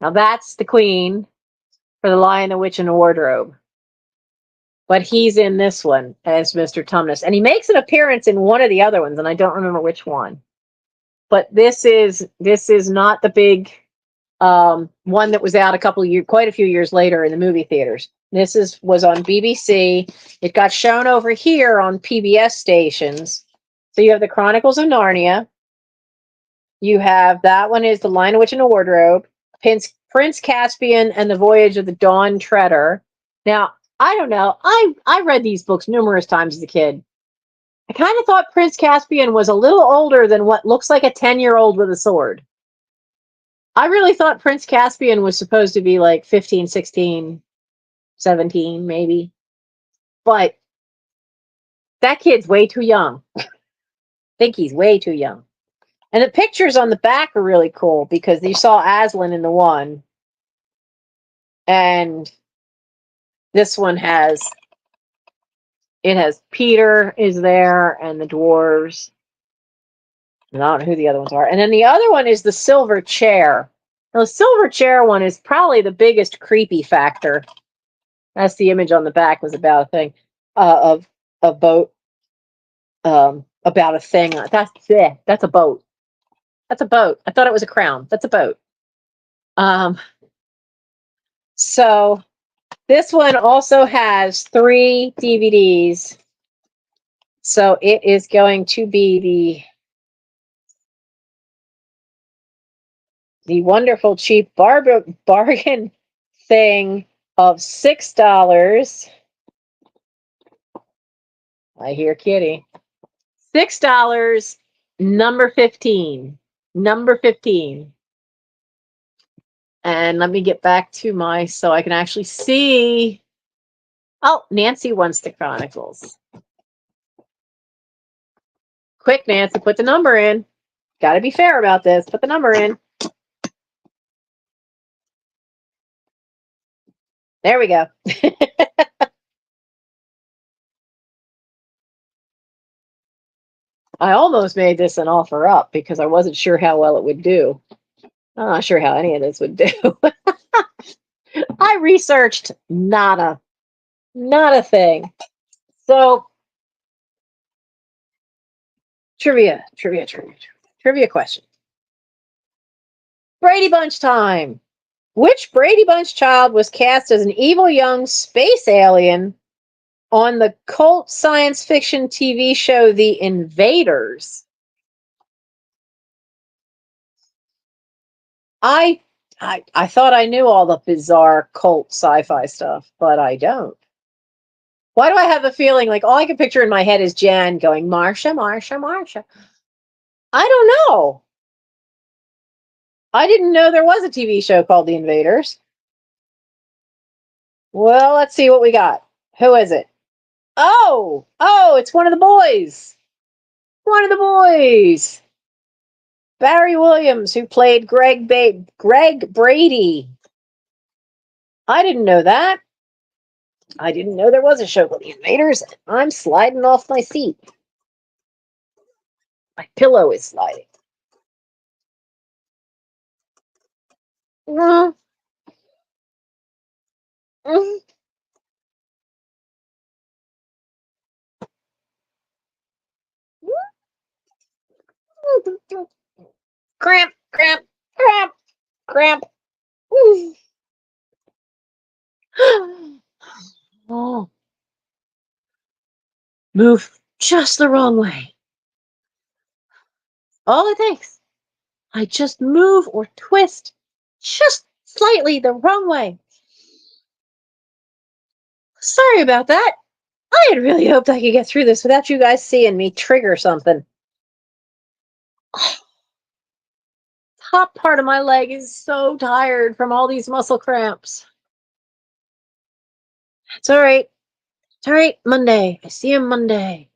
Speaker 1: Now that's the Queen for The Lion, the Witch, and the Wardrobe. But he's in this one as Mr. Tumnus. And he makes an appearance in one of the other ones, and I don't remember which one. But this is not the big one that was out quite a few years later in the movie theaters. This was on BBC. It got shown over here on PBS stations. So you have the Chronicles of Narnia. You have that one is The Lion, Witch, and the Wardrobe. Prince Caspian and the Voyage of the Dawn Treader. Now, I don't know. I read these books numerous times as a kid. I kind of thought Prince Caspian was a little older than what looks like a 10-year-old with a sword. I really thought Prince Caspian was supposed to be like 15, 16, 17, maybe. But that kid's way too young. I think he's way too young. And the pictures on the back are really cool because you saw Aslan in the one. And this one has Peter is there and the dwarves. I don't know who the other ones are. And then the other one is the silver chair. Now, the silver chair one is probably the biggest creepy factor. That's the image on the back was about a thing of a boat. About a thing. That's a boat. That's a boat. I thought it was a crown. That's a boat. So this one also has 3 DVDs. So it is going to be the wonderful cheap bargain thing of $6. I hear kitty. $6, number 15. Number 15. And let me get back to so I can actually see. Oh, Nancy wants the Chronicles. Quick, Nancy, put the number in. Got to be fair about this. Put the number in. There we go. I almost made this an offer up because I wasn't sure how well it would do. I'm not sure how any of this would do. I researched not a thing. So trivia question. Brady Bunch time. Which Brady Bunch child was cast as an evil young space alien on the cult science fiction TV show The Invaders? I thought I knew all the bizarre cult sci-fi stuff, but I don't. Why do I have a feeling like all I can picture in my head is Jan going, Marsha, Marsha, Marsha? I don't know. I didn't know there was a TV show called The Invaders. Well, let's see what we got. Who is it? Oh, it's one of the boys. One of the boys. Barry Williams, who played Greg Brady. I didn't know that. I didn't know there was a show called The Invaders. I'm sliding off my seat. My pillow is sliding. Mm, mm. Cramp, cramp, cramp, cramp. Oh, move just the wrong way. All it takes. I just move or twist just slightly the wrong way. Sorry about that. I had really hoped I could get through this without you guys seeing me trigger something. Top part of my leg is so tired from all these muscle cramps. It's all right. It's all right. Monday. I see him Monday.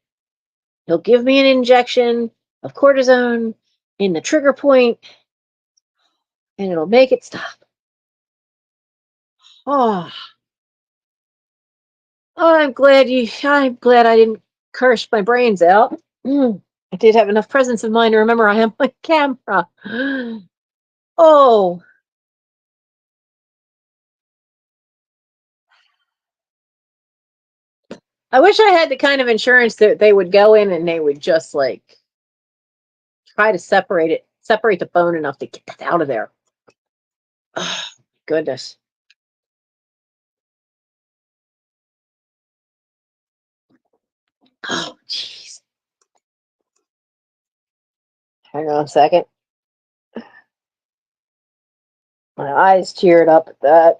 Speaker 1: He'll give me an injection of cortisone in the trigger point, and it'll make it stop. Oh, I'm glad I didn't curse my brains out. I did have enough presence of mind to remember I am on camera. Oh, I wish I had the kind of insurance that they would go in and they would just like try to separate the bone enough to get that out of there. Oh, goodness. Oh, jeez. Hang on a second. My eyes teared up at that.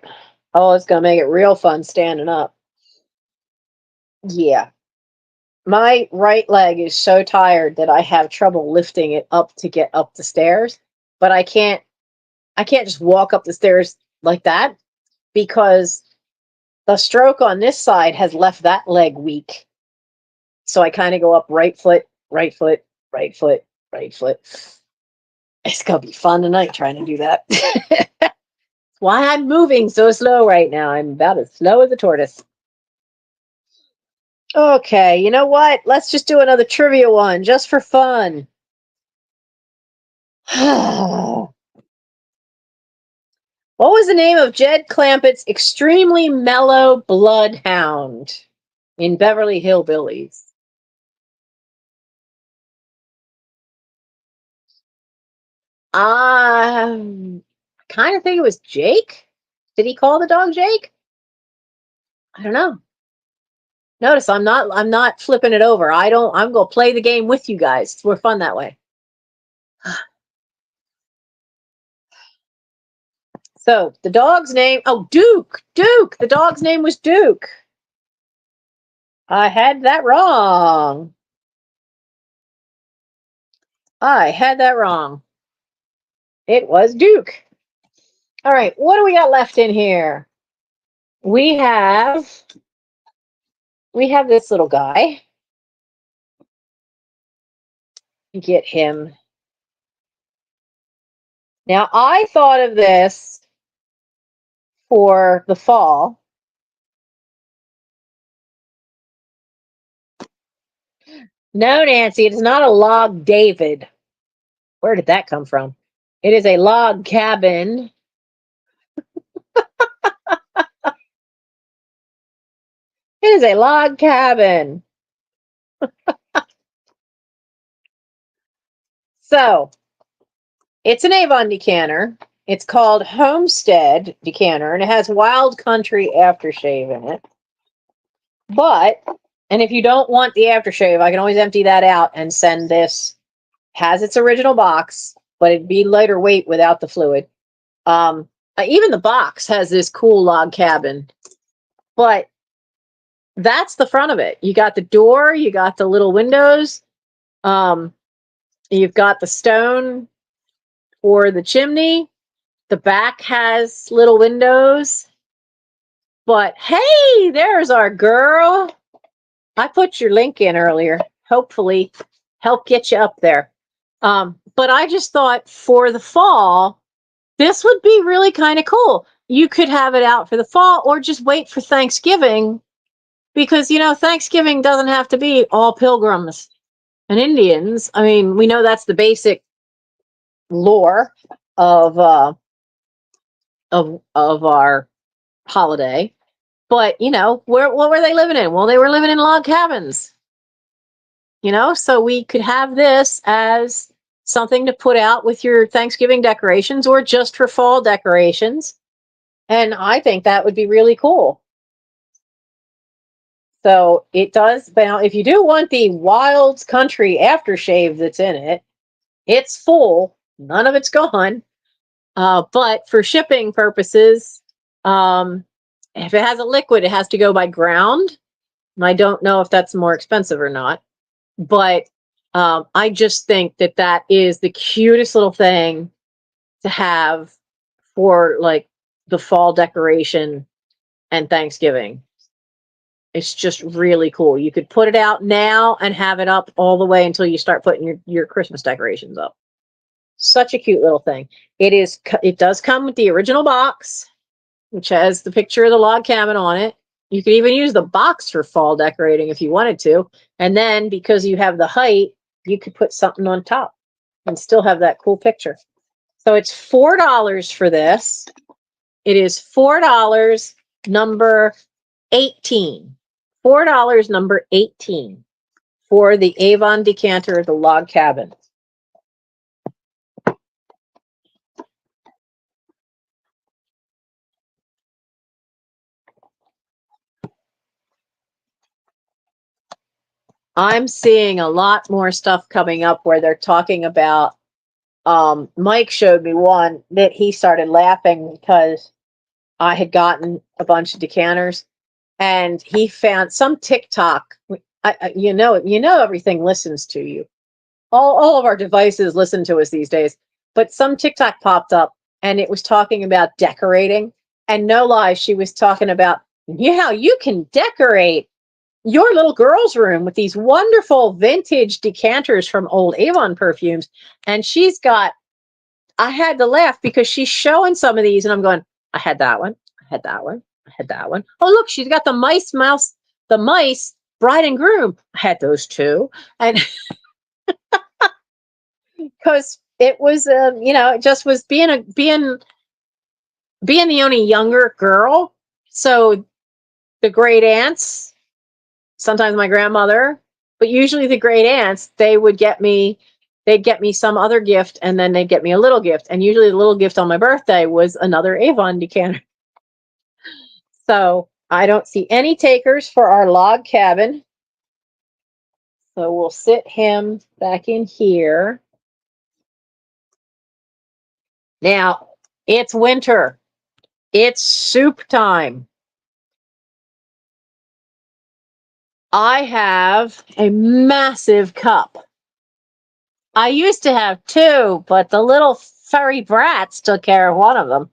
Speaker 1: Oh, it's gonna make it real fun standing up. Yeah. My right leg is so tired that I have trouble lifting it up to get up the stairs, but I can't just walk up the stairs like that because the stroke on this side has left that leg weak. So I kind of go up right foot, right foot, right foot, right foot. It's gonna be fun tonight trying to do that. That's why I'm moving so slow right now. I'm about as slow as a tortoise. Okay, you know what? Let's just do another trivia one just for fun. What was the name of Jed Clampett's extremely mellow bloodhound in Beverly Hillbillies? I kind of think it was Jake. Did he call the dog Jake? I don't know. Notice I'm not flipping it over. I'm gonna play the game with you guys. It's more fun that way. So the dog's name, oh, Duke. Duke. The dog's name was Duke. I had that wrong. I had that wrong. It was Duke. All right, what do we got left in here? We have this little guy. Get him. Now I thought of this for the fall. No, Nancy, it is not a log David. Where did that come from? It is a log cabin. It is a log cabin. So it's an Avon decanter. It's called Homestead decanter, and it has Wild Country aftershave in it. But, and if you don't want the aftershave, I can always empty that out and send this. Has its original box, but it'd be lighter weight without the fluid. Even the box has this cool log cabin, but that's the front of it. You got the door, you got the little windows. You've got the stone for the chimney. The back has little windows. But hey, there's our girl. I put your link in earlier. Hopefully help get you up there. But I just thought for the fall, this would be really kind of cool. You could have it out for the fall or just wait for Thanksgiving because, Thanksgiving doesn't have to be all pilgrims and Indians. I mean, we know that's the basic lore of our holiday. But, what were they living in? Well, they were living in log cabins. So we could have this as something to put out with your Thanksgiving decorations or just for fall decorations. And I think that would be really cool. So it does. Now, if you do want the wild country aftershave that's in it, it's full. None of it's gone. But for shipping purposes, if it has a liquid, it has to go by ground. And I don't know if that's more expensive or not. But I just think that is the cutest little thing to have for like the fall decoration and Thanksgiving. It's just really cool. You could put it out now and have it up all the way until you start putting your Christmas decorations up. Such a cute little thing. It does come with the original box, which has the picture of the log cabin on it. You could even use the box for fall decorating if you wanted to. And then because you have the height, you could put something on top and still have that cool picture. So it's $4 for this. It is $4 number 18. $4 number 18 for the Avon decanter, the log cabin. I'm seeing a lot more stuff coming up where they're talking about, Mike showed me one that he started laughing because I had gotten a bunch of decanters and he found some TikTok. Everything listens to you. All of our devices listen to us these days, but some TikTok popped up and it was talking about decorating. And no lie, she was talking about, you can decorate your little girl's room with these wonderful vintage decanters from old Avon perfumes. And I had to laugh because she's showing some of these and I'm going, I had that one. I had that one. I had that one. Oh, look, she's got the mice, bride and groom. I had those too. And because it was, it just was being the only younger girl. So the great aunts, sometimes my grandmother, but usually the great aunts, they'd get me some other gift and then they'd get me a little gift. And usually the little gift on my birthday was another Avon decanter. So I don't see any takers for our log cabin. So we'll sit him back in here. Now it's winter. It's soup time. I have a massive cup. I used to have two, but the little furry brats took care of one of them.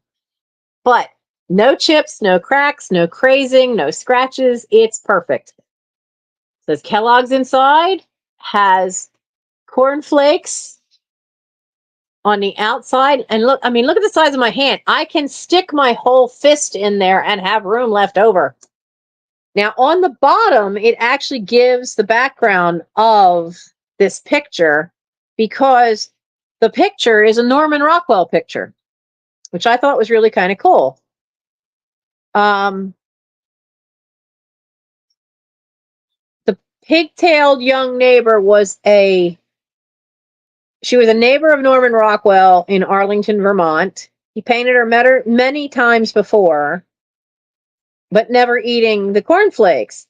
Speaker 1: But no chips, no cracks, no crazing, no scratches. It's perfect. Says Kellogg's inside, has cornflakes on the outside. And look at the size of my hand. I can stick my whole fist in there and have room left over. Now, on the bottom, it actually gives the background of this picture because the picture is a Norman Rockwell picture, which I thought was really kind of cool. The pigtailed young neighbor was a neighbor of Norman Rockwell in Arlington, Vermont. He painted her many times before, but never eating the cornflakes.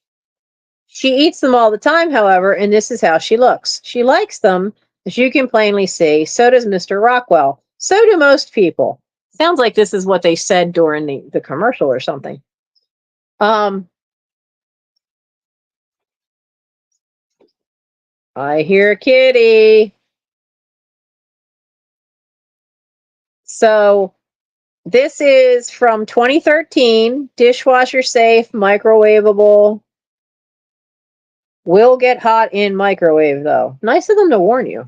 Speaker 1: She eats them all the time, however, and this is how she looks. She likes them, as you can plainly see. So does Mr. Rockwell. So do most people. Sounds like this is what they said during the commercial or something. I hear a kitty. So this is from 2013, dishwasher safe, microwavable. Will get hot in microwave though. Nice of them to warn you.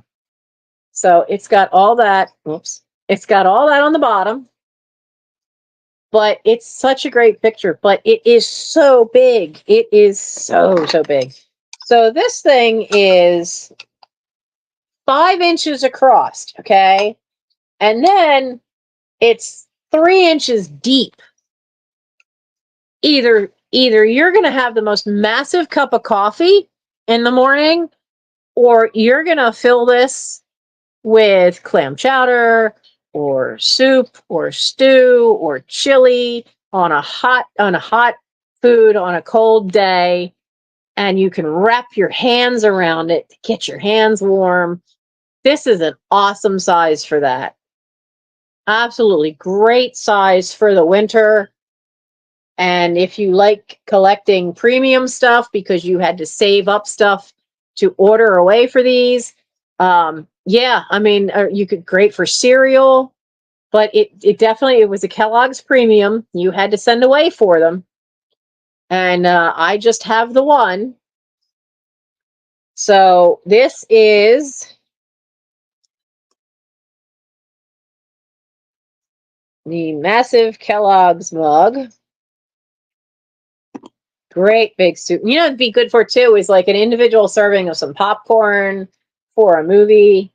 Speaker 1: So it's got all that. Oops. It's got all that on the bottom. But it's such a great picture. But it is so big. It is so big. So this thing is 5 inches across. Okay. And then it's 3 inches deep. Either you're going to have the most massive cup of coffee in the morning, or you're going to fill this with clam chowder or soup or stew or chili on a hot food on a cold day, and you can wrap your hands around it to get your hands warm. This is an awesome size for that. Absolutely great size for the winter. And if you like collecting premium stuff because you had to save up stuff to order away for these, yeah, I mean, you could great for cereal, but it definitely, it was a Kellogg's premium. You had to send away for them. And I just have the one. So this is the massive Kellogg's mug. Great big soup. You know, it'd be good for too is like an individual serving of some popcorn for a movie.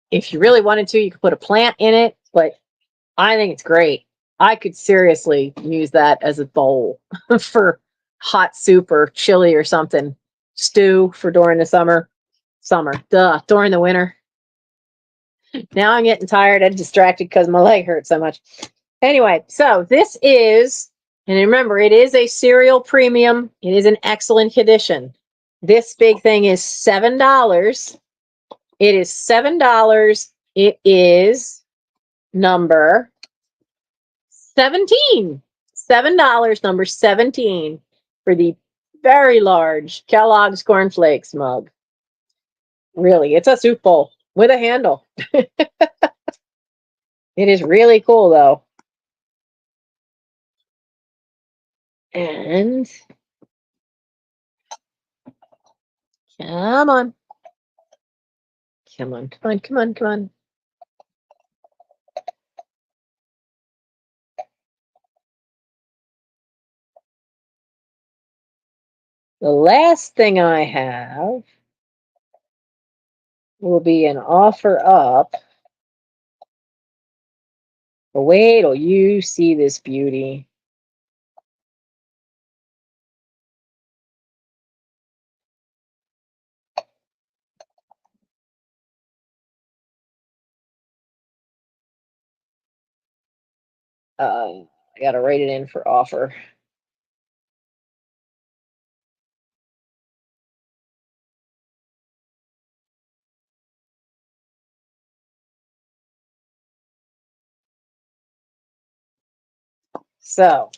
Speaker 1: If you really wanted to, you could put a plant in it, but I think it's great. I could seriously use that as a bowl for hot soup or chili or something. Stew for during the summer. During the winter. Now I'm getting tired and distracted because my leg hurts so much. Anyway, so this is, and remember, it is a cereal premium. It is an excellent condition. This big thing is $7. It is $7. It is number 17. $7, number 17 for the very large Kellogg's Corn Flakes mug. Really, it's a soup bowl with a handle. It is really cool though. And come on. Come on, come on, come on, come on. The last thing I have will be an offer up. But wait till you see this beauty. I gotta write it in for offer. So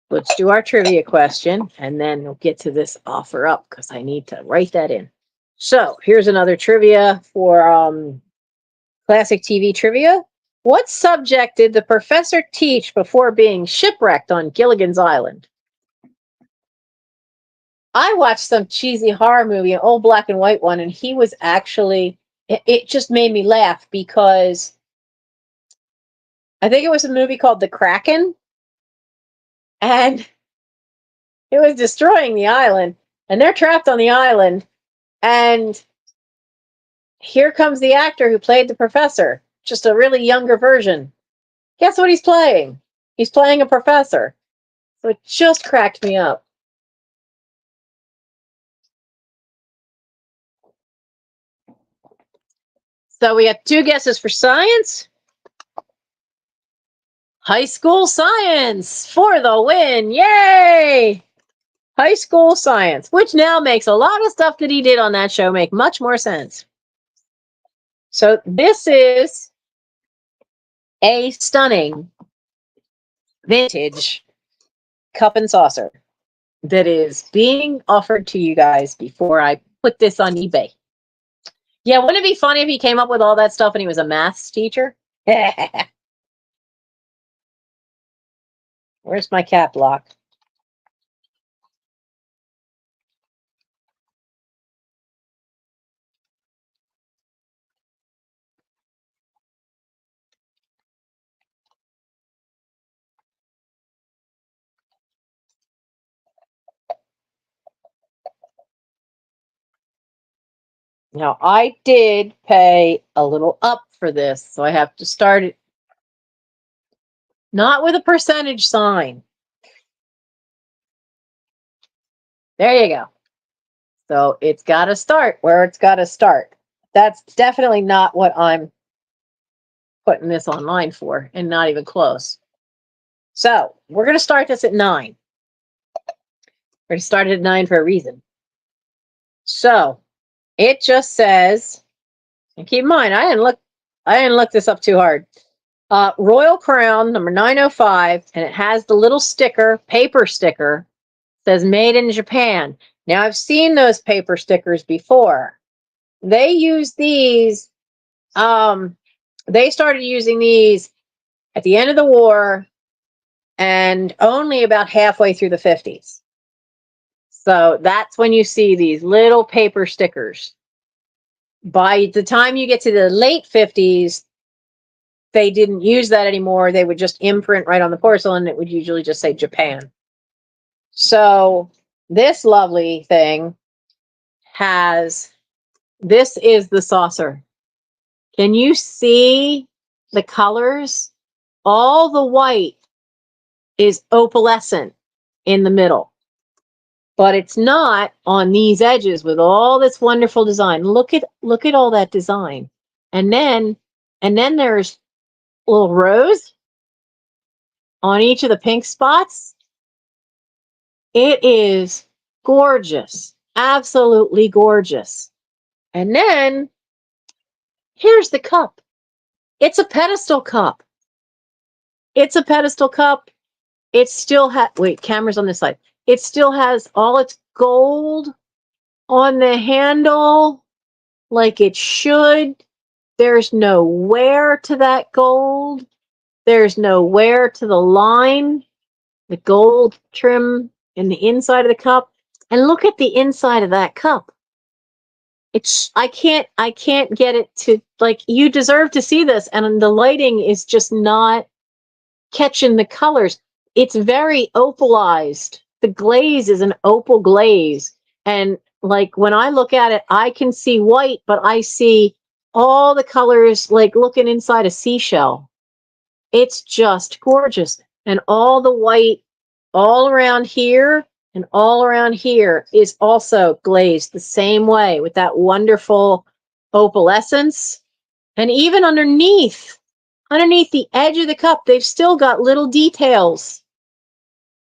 Speaker 1: let's do our trivia question, and then we'll get to this offer up because I need to write that in. So here's another trivia for classic TV trivia. What subject did the professor teach before being shipwrecked on Gilligan's Island? I watched some cheesy horror movie, an old black and white one, and he was actually, it just made me laugh because I think it was a movie called The Kraken, and it was destroying the island, and they're trapped on the island, and here comes the actor who played the professor, just a really younger version. Guess what he's playing? He's playing a professor. So it just cracked me up. So we got 2 guesses for science. High school science for the win. Yay! High school science, which now makes a lot of stuff that he did on that show make much more sense. So this is a stunning vintage cup and saucer that is being offered to you guys before I put this on eBay. Yeah, wouldn't it be funny if he came up with all that stuff and he was a maths teacher? Where's my cat block? Now, I did pay a little up for this, so I have to start it not with a percentage sign. There you go. So it's got to start where it's got to start. That's definitely not what I'm putting this online for, and not even close. So we're going to start this at 9. We're going to start it at 9 for a reason. So it just says, and keep in mind, I didn't look this up too hard. Royal Crown number 905, and it has the little sticker, paper sticker, says made in Japan. Now I've seen those paper stickers before. They use these, they started using these at the end of the war and only about halfway through the 50s. So that's when you see these little paper stickers. By the time you get to the late 50s, they didn't use that anymore. They would just imprint right on the porcelain. It would usually just say Japan. So this lovely thing has, this is the saucer. Can you see the colors? All the white is opalescent in the middle, but it's not on these edges with all this wonderful design. Look at all that design. And then there's little rose on each of the pink spots. It is gorgeous, absolutely gorgeous. And then here's the cup. It's a pedestal cup. It's a pedestal cup. It still has, wait, camera's on this side. It still has all its gold on the handle like it should. There's no wear to that gold. There's no wear to the line, the gold trim in the inside of the cup. And look at the inside of that cup. It's, I can't get it to, like, you deserve to see this. And the lighting is just not catching the colors. It's very opalized. The glaze is an opal glaze. And like when I look at it, I can see white, but I see all the colors like looking inside a seashell. It's just gorgeous. And all the white all around here and all around here is also glazed the same way with that wonderful opalescence. And even underneath the edge of the cup, they've still got little details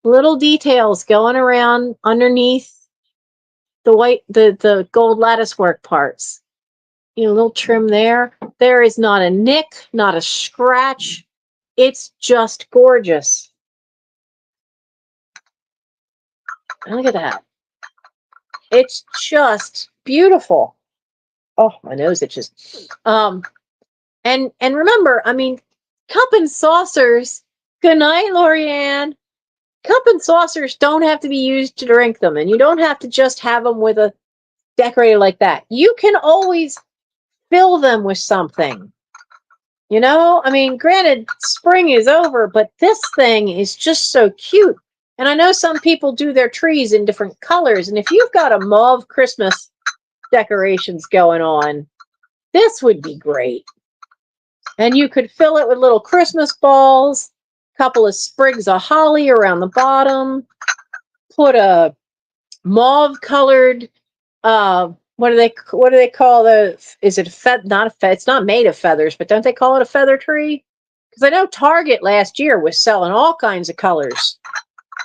Speaker 1: going around underneath the white, the gold lattice work parts. You know, a little trim there. There is not a nick, not a scratch. It's just gorgeous. And look at that. It's just beautiful. Oh, my nose itches. And remember, I mean, cup and saucers. Good night, Lorianne. Cup and saucers don't have to be used to drink them, and you don't have to just have them with a decorator like that. You can always fill them with something. You know, I mean, granted, spring is over, but this thing is just so cute. And I know some people do their trees in different colors, and if you've got a mauve Christmas decorations going on, this would be great. And you could fill it with little Christmas balls, a couple of sprigs of holly around the bottom, put a mauve colored, what do they call the, is it not a it's not made of feathers, but don't they call it a feather tree? Because I know Target last year was selling all kinds of colors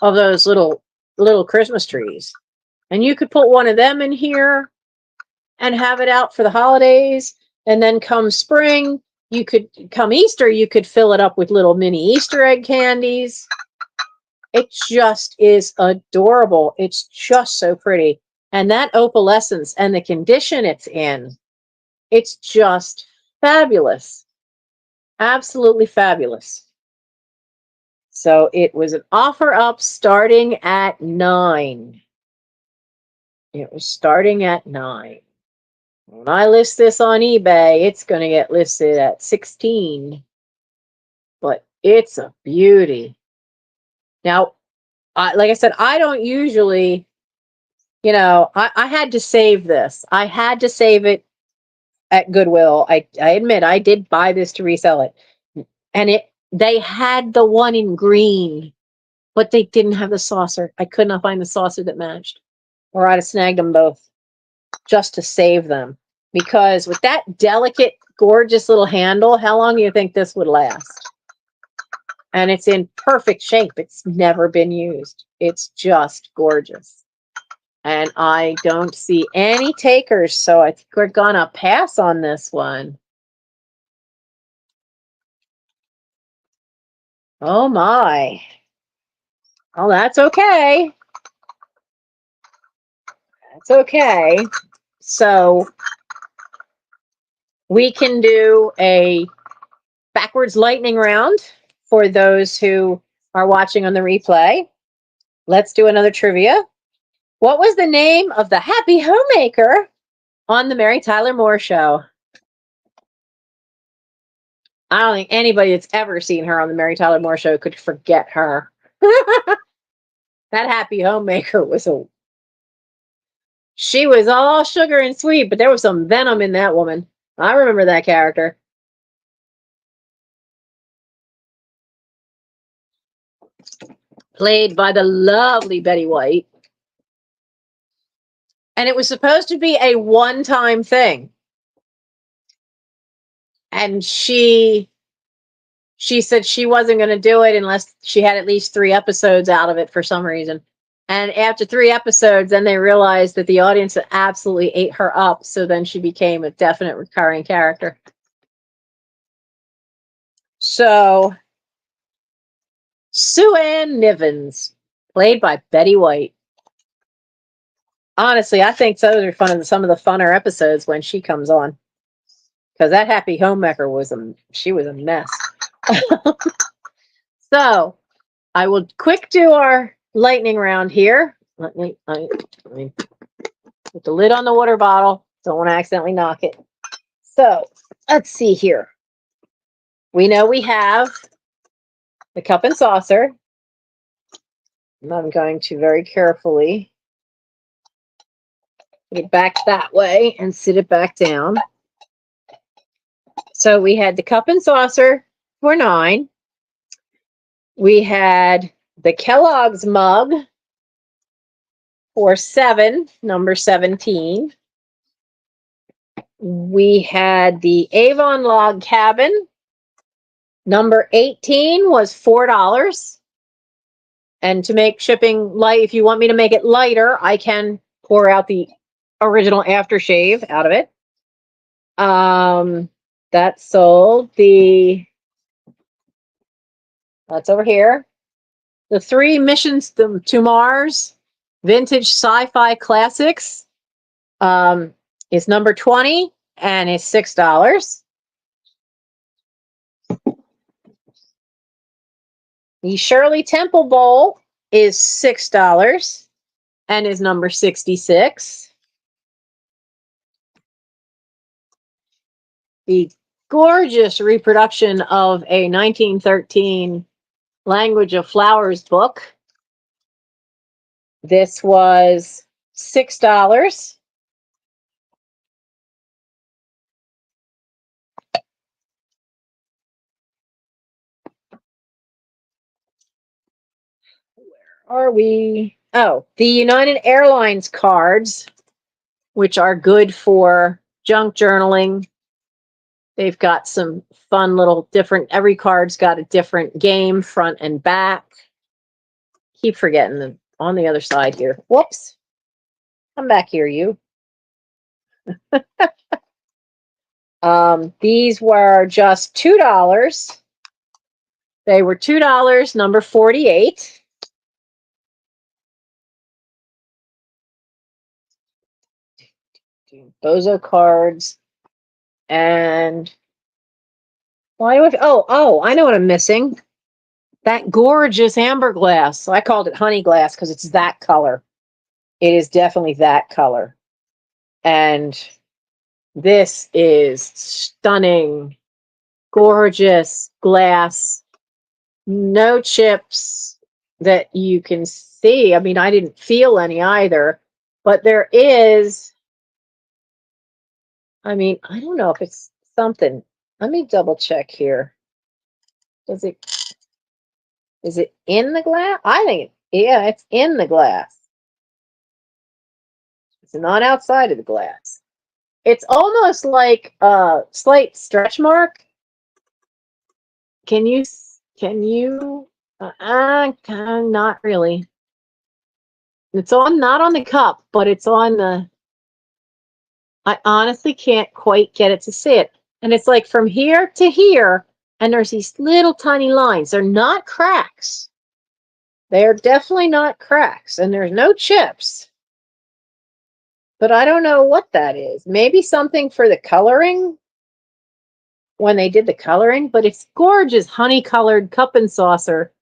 Speaker 1: of those little Christmas trees. And you could put one of them in here and have it out for the holidays. And then come spring, come Easter, you could fill it up with little mini Easter egg candies. It just is adorable. It's just so pretty. And that opalescence and the condition it's in, It's just fabulous. Absolutely fabulous. So it was an offer up starting at 9. It was starting at 9. When I list this on eBay, it's going to get listed at 16. But it's a beauty. Now, like I said, I don't usually, I had to save this. I had to save it at Goodwill. I admit I did buy this to resell it. And they had the one in green, but they didn't have the saucer. I could not find the saucer that matched. Or I'd have snagged them both just to save them. Because with that delicate, gorgeous little handle, how long do you think this would last? And it's in perfect shape. It's never been used. It's just gorgeous. And I don't see any takers, so I think we're gonna pass on this one. Oh my. Oh, that's okay. That's okay. So we can do a backwards lightning round for those who are watching on the replay. Let's do another trivia. What was the name of the happy homemaker on the Mary Tyler Moore Show? I don't think anybody that's ever seen her on the Mary Tyler Moore Show could forget her. That happy homemaker she was all sugar and sweet, but there was some venom in that woman. I remember that character. Played by the lovely Betty White. And it was supposed to be a one-time thing. And she said she wasn't going to do it unless she had at least 3 episodes out of it for some reason. And after 3 episodes, then they realized that the audience absolutely ate her up. So then she became a definite recurring character. So Sue Ann Nivens, played by Betty White. Honestly, I think those are some of the funner episodes when she comes on. Because that happy homemaker she was a mess. So I will quick do our lightning round here. Let me put the lid on the water bottle. Don't want to accidentally knock it. So let's see here. We know we have the cup and saucer. And I'm going to very carefully put it back that way and sit it back down. So we had the cup and saucer for 9. We had the Kellogg's mug for 7, number 17. We had the Avon log cabin. Number 18 was $4. And to make shipping light, if you want me to make it lighter, I can pour out the original aftershave out of it. That sold that's over here. The 3 missions to Mars vintage sci-fi classics is number 20 and is $6. The Shirley Temple Bowl is $6 and is number 66. The gorgeous reproduction of a 1913 Language of Flowers book. This was $6. Are we? Oh, the United Airlines cards, which are good for junk journaling. They've got some fun little different, every card's got a different game, front and back. Keep forgetting them on the other side here. Whoops. Come back here, you. These were just $2. They were $2, number 48. Bozo cards. And why do I know what I'm missing. That gorgeous amber glass. So I called it honey glass because it's that color. It is definitely that color. And this is stunning, gorgeous glass. No chips that you can see. I mean, I didn't feel any either, but there is, I mean, I don't know if it's something. Let me double check here. Is it in the glass? I think yeah, it's in the glass. It's not outside of the glass. It's almost like a slight stretch mark. Can you not really. It's on not on the cup, but it's on the I honestly can't quite get it to see it. And it's like from here to here, and there's these little tiny lines. They're not cracks. They're definitely not cracks, and there's no chips. But I don't know what that is. Maybe something for the coloring when they did the coloring, but it's gorgeous honey colored cup and saucer.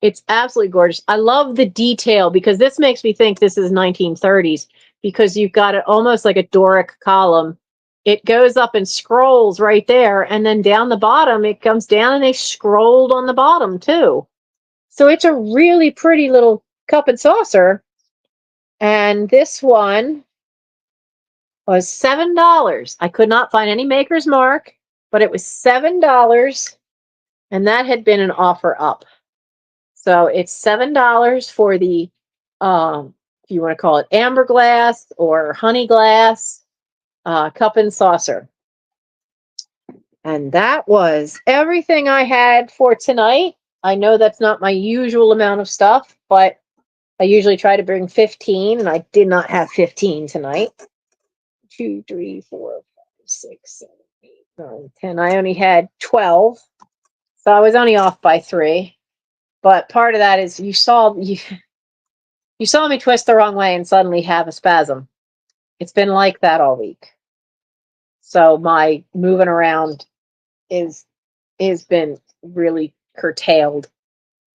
Speaker 1: It's absolutely gorgeous. I love the detail because this makes me think this is 1930s because you've got it almost like a Doric column. It goes up and scrolls right there, and then down the bottom it comes down and they scrolled on the bottom too. So it's a really pretty little cup and saucer. And this one was $7. I could not find any maker's mark, but it was $7, and that had been an offer up. So it's $7 for the, if you want to call it amber glass or honey glass, cup and saucer. And that was everything I had for tonight. I know that's not my usual amount of stuff, but I usually try to bring 15, and I did not have 15 tonight. 2, 3, 4, 5, 6, 7, 8, 9, 10. I only had 12. So I was only off by 3. But part of that is you saw me twist the wrong way and suddenly have a spasm. It's been like that all week. So my moving around has been really curtailed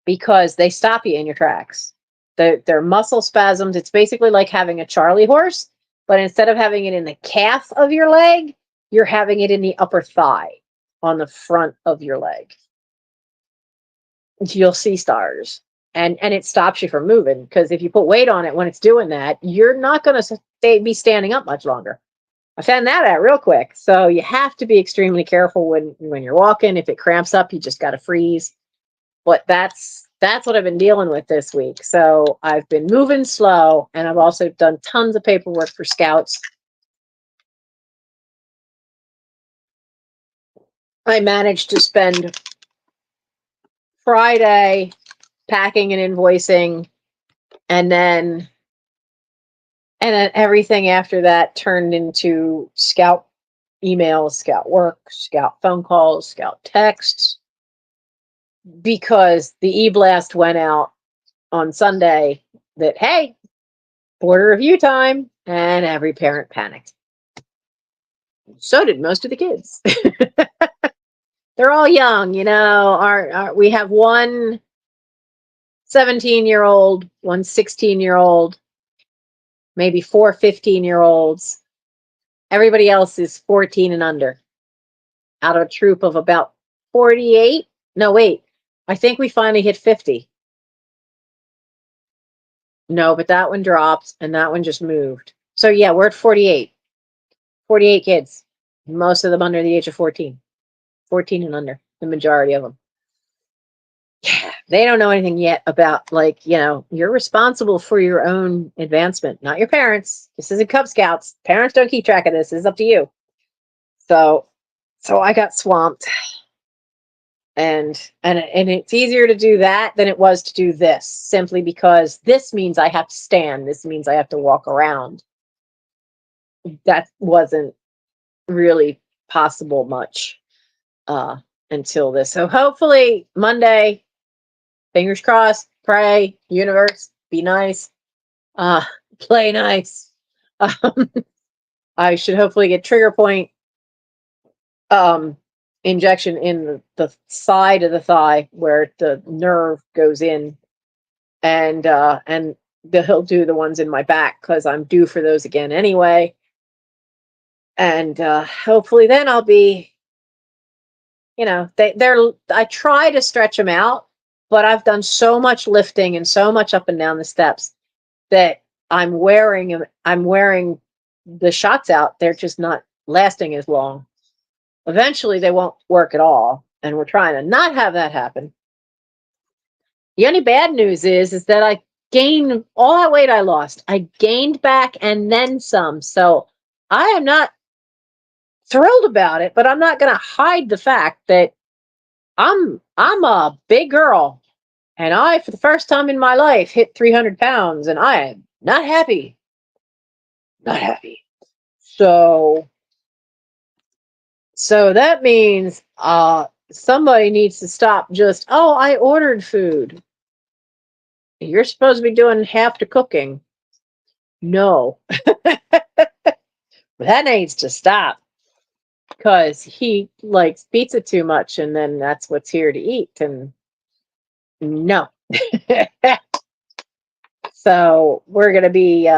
Speaker 1: because they stop you in your tracks. They're muscle spasms. It's basically like having a Charlie horse, but instead of having it in the calf of your leg, you're having it in the upper thigh on the front of your leg. You'll see stars. And it stops you from moving because if you put weight on it when it's doing that, you're not going to be standing up much longer. I found that out real quick. So you have to be extremely careful when you're walking. If it cramps up, you just got to freeze. But that's what I've been dealing with this week. So I've been moving slow, and I've also done tons of paperwork for scouts. I managed to spend Friday packing and invoicing, and then everything after that turned into scout emails, scout work, scout phone calls, scout texts, because the e-blast went out on Sunday that, hey, border review time, and every parent panicked. So did most of the kids. They're all young, you know. We have one 17-year-old, one 16-year-old, maybe 4 15-year-olds. Everybody else is 14 and under, out of a troop of about 48. No, wait. I think we finally hit 50. No, but that one dropped and that one just moved. So yeah, we're at 48. 48 kids. Most of them under the age of 14. 14 and under, the majority of them. Yeah, they don't know anything yet about, like, you know, you're responsible for your own advancement, not your parents. This isn't Cub Scouts. Parents don't keep track of this. It's up to you. So I got swamped. And it's easier to do that than it was to do this, simply because this means I have to stand. This means I have to walk around. That wasn't really possible much until this. So hopefully Monday, fingers crossed, pray, universe, be nice, play nice. I should hopefully get trigger point injection in the side of the thigh where the nerve goes in, and he'll do the ones in my back because I'm due for those again anyway. And hopefully then I'll be, they're I try to stretch them out, but I've done so much lifting and so much up and down the steps that I'm wearing the shots out. They're just not lasting as long. Eventually they won't work at all, and we're trying to not have that happen. The only bad news is that I gained all that weight I lost. I gained back and then some. So I am not thrilled about it, but I'm not going to hide the fact that I'm a big girl, and I, for the first time in my life, hit 300 pounds, and I am not happy. Not happy. So that means somebody needs to stop just, oh, I ordered food. You're supposed to be doing half the cooking. No. That needs to stop, because he likes pizza too much, and then that's what's here to eat. And no. So we're going to be,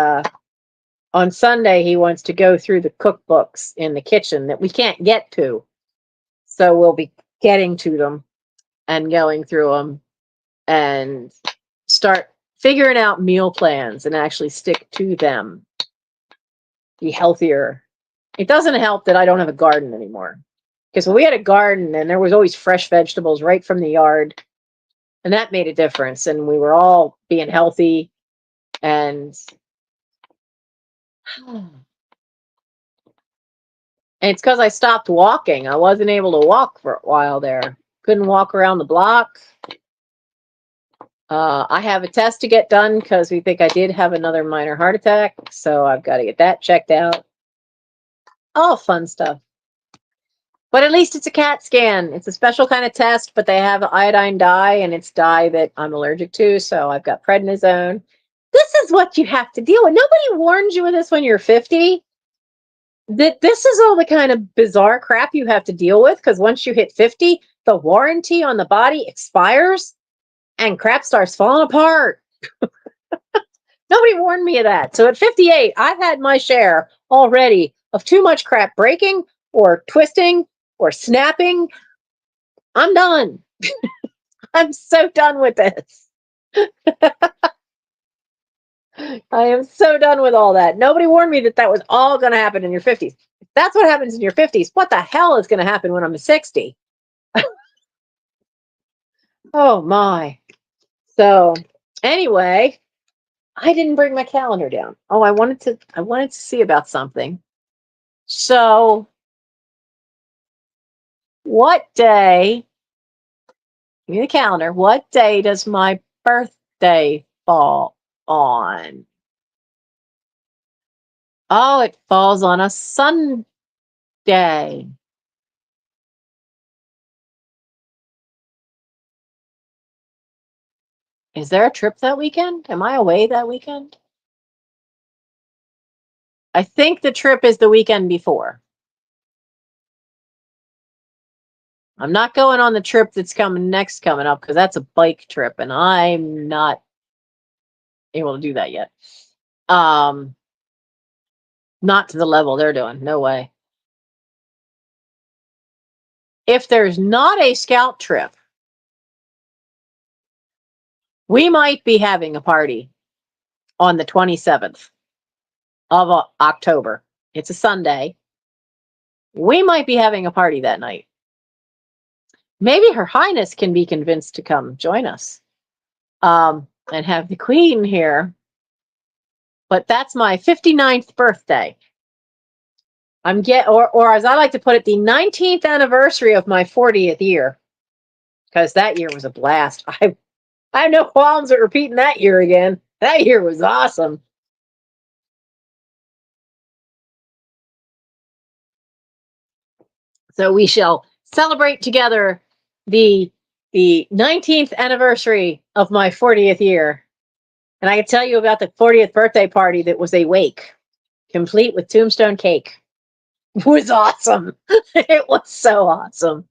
Speaker 1: on Sunday, he wants to go through the cookbooks in the kitchen that we can't get to. So we'll be getting to them and going through them and start figuring out meal plans and actually stick to them. Be healthier. It doesn't help that I don't have a garden anymore, because when we had a garden and there was always fresh vegetables right from the yard, and that made a difference, and we were all being healthy. And it's because I stopped walking. I wasn't able to walk for a while there. Couldn't walk around the block. I have a test to get done because we think I did have another minor heart attack, so I've got to get that checked out. All fun stuff. But at least it's a CAT scan. It's a special kind of test, but they have iodine dye, and it's dye that I'm allergic to, so I've got prednisone. This is what you have to deal with. Nobody warns you of this when you're 50. That this is all the kind of bizarre crap you have to deal with, because once you hit 50, the warranty on the body expires and crap starts falling apart. Nobody warned me of that. So at 58, I've had my share already of too much crap breaking or twisting or snapping. I'm done. I'm so done with this. I am so done with all that. Nobody warned me that that was all going to happen in your 50s. If that's what happens in your 50s, what the hell is going to happen when I'm 60? Oh my. So anyway, I didn't bring my calendar down. Oh, I wanted to see about something. So what day, give me the calendar, what day does my birthday fall on? Oh, it falls on a Sunday. Is there a trip that weekend? Am I away that weekend? I think the trip is the weekend before. I'm not going on the trip that's coming up, because that's a bike trip, and I'm not able to do that yet. Not to the level they're doing. No way. If there's not a scout trip, we might be having a party on the 27th of October. It's a Sunday. We might be having a party that night. Maybe Her Highness can be convinced to come join us, and have the Queen here. But that's my 59th birthday. Or as I like to put it, the 19th anniversary of my 40th year, because that year was a blast. I have no qualms with repeating that year again. That year was awesome. So we shall celebrate together the 19th anniversary of my 40th year. And I can tell you about the 40th birthday party that was a wake, complete with tombstone cake. was awesome. It was so awesome.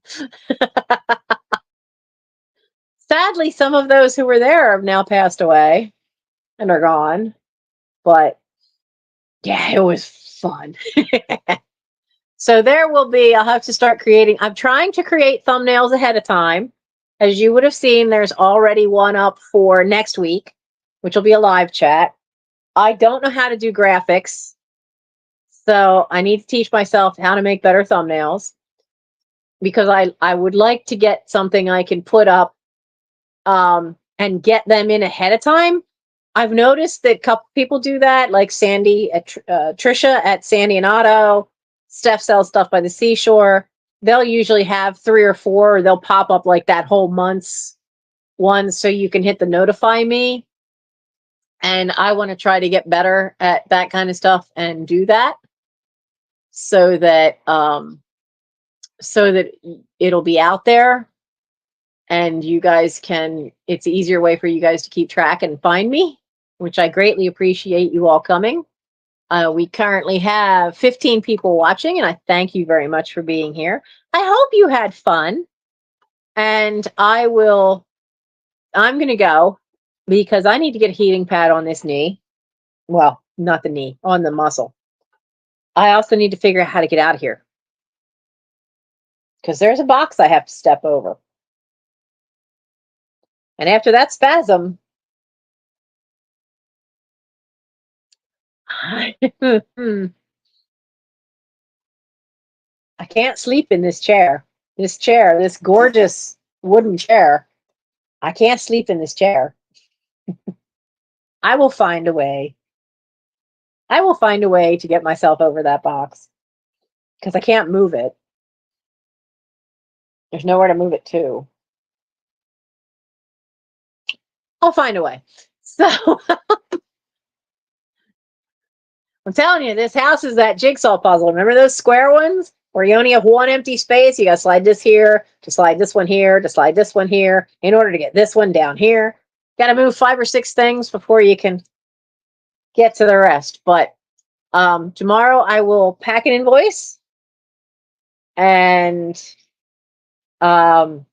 Speaker 1: Sadly, some of those who were there have now passed away and are gone. But yeah, it was fun. So there will be, I'll have to start creating. I'm trying to create thumbnails ahead of time. As you would have seen, there's already one up for next week, which will be a live chat. I don't know how to do graphics, so I need to teach myself how to make better thumbnails because I would like to get something I can put up and get them in ahead of time. I've noticed that a couple people do that, like Sandy at Trisha at Sandy and Otto. Steph sells stuff by the seashore. They'll usually have 3 or 4, or they'll pop up like that whole month's one, so you can hit the notify me. And I want to try to get better at that kind of stuff and do that, so that it'll be out there and you guys can. It's an easier way for you guys to keep track and find me, which I greatly appreciate you all coming. We currently have 15 people watching, and I thank you very much for being here. I hope you had fun, and I'm going to go because I need to get a heating pad on this knee. Well, not the knee, on the muscle. I also need to figure out how to get out of here because there's a box I have to step over. And after that spasm, I can't sleep in this chair. This gorgeous wooden chair. I can't sleep in this chair. I will find a way. I will find a way to get myself over that box because I can't move it. There's nowhere to move it to. I'll find a way. So I'm telling you, this house is that jigsaw puzzle. Remember those square ones where you only have one empty space? You got to slide this here, to slide this one here, to slide this one here in order to get this one down here. Got to move 5 or 6 things before you can get to the rest. But tomorrow I will pack an invoice and no,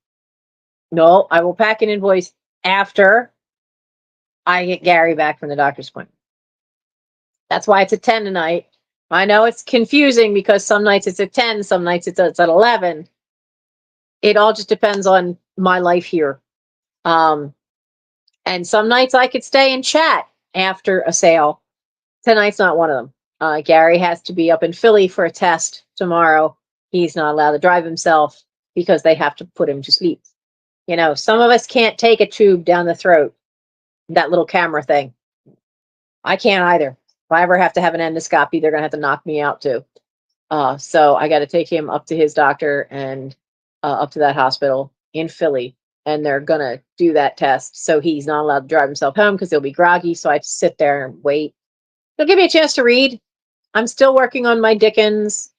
Speaker 1: I will pack an invoice after I get Gary back from the doctor's appointment. That's why it's at 10 tonight. I know it's confusing because some nights it's at 10, some nights it's at 11. It all just depends on my life here. And some nights I could stay and chat after a sale. Tonight's not one of them. Gary has to be up in Philly for a test tomorrow. He's not allowed to drive himself because they have to put him to sleep. You know, some of us can't take a tube down the throat, that little camera thing. I can't either. If I ever have to have an endoscopy, they're going to have to knock me out too. So I got to take him up to his doctor and up to that hospital in Philly. And they're going to do that test. So he's not allowed to drive himself home because he'll be groggy. So I have to sit there and wait. It'll give me a chance to read. I'm still working on my Dickens.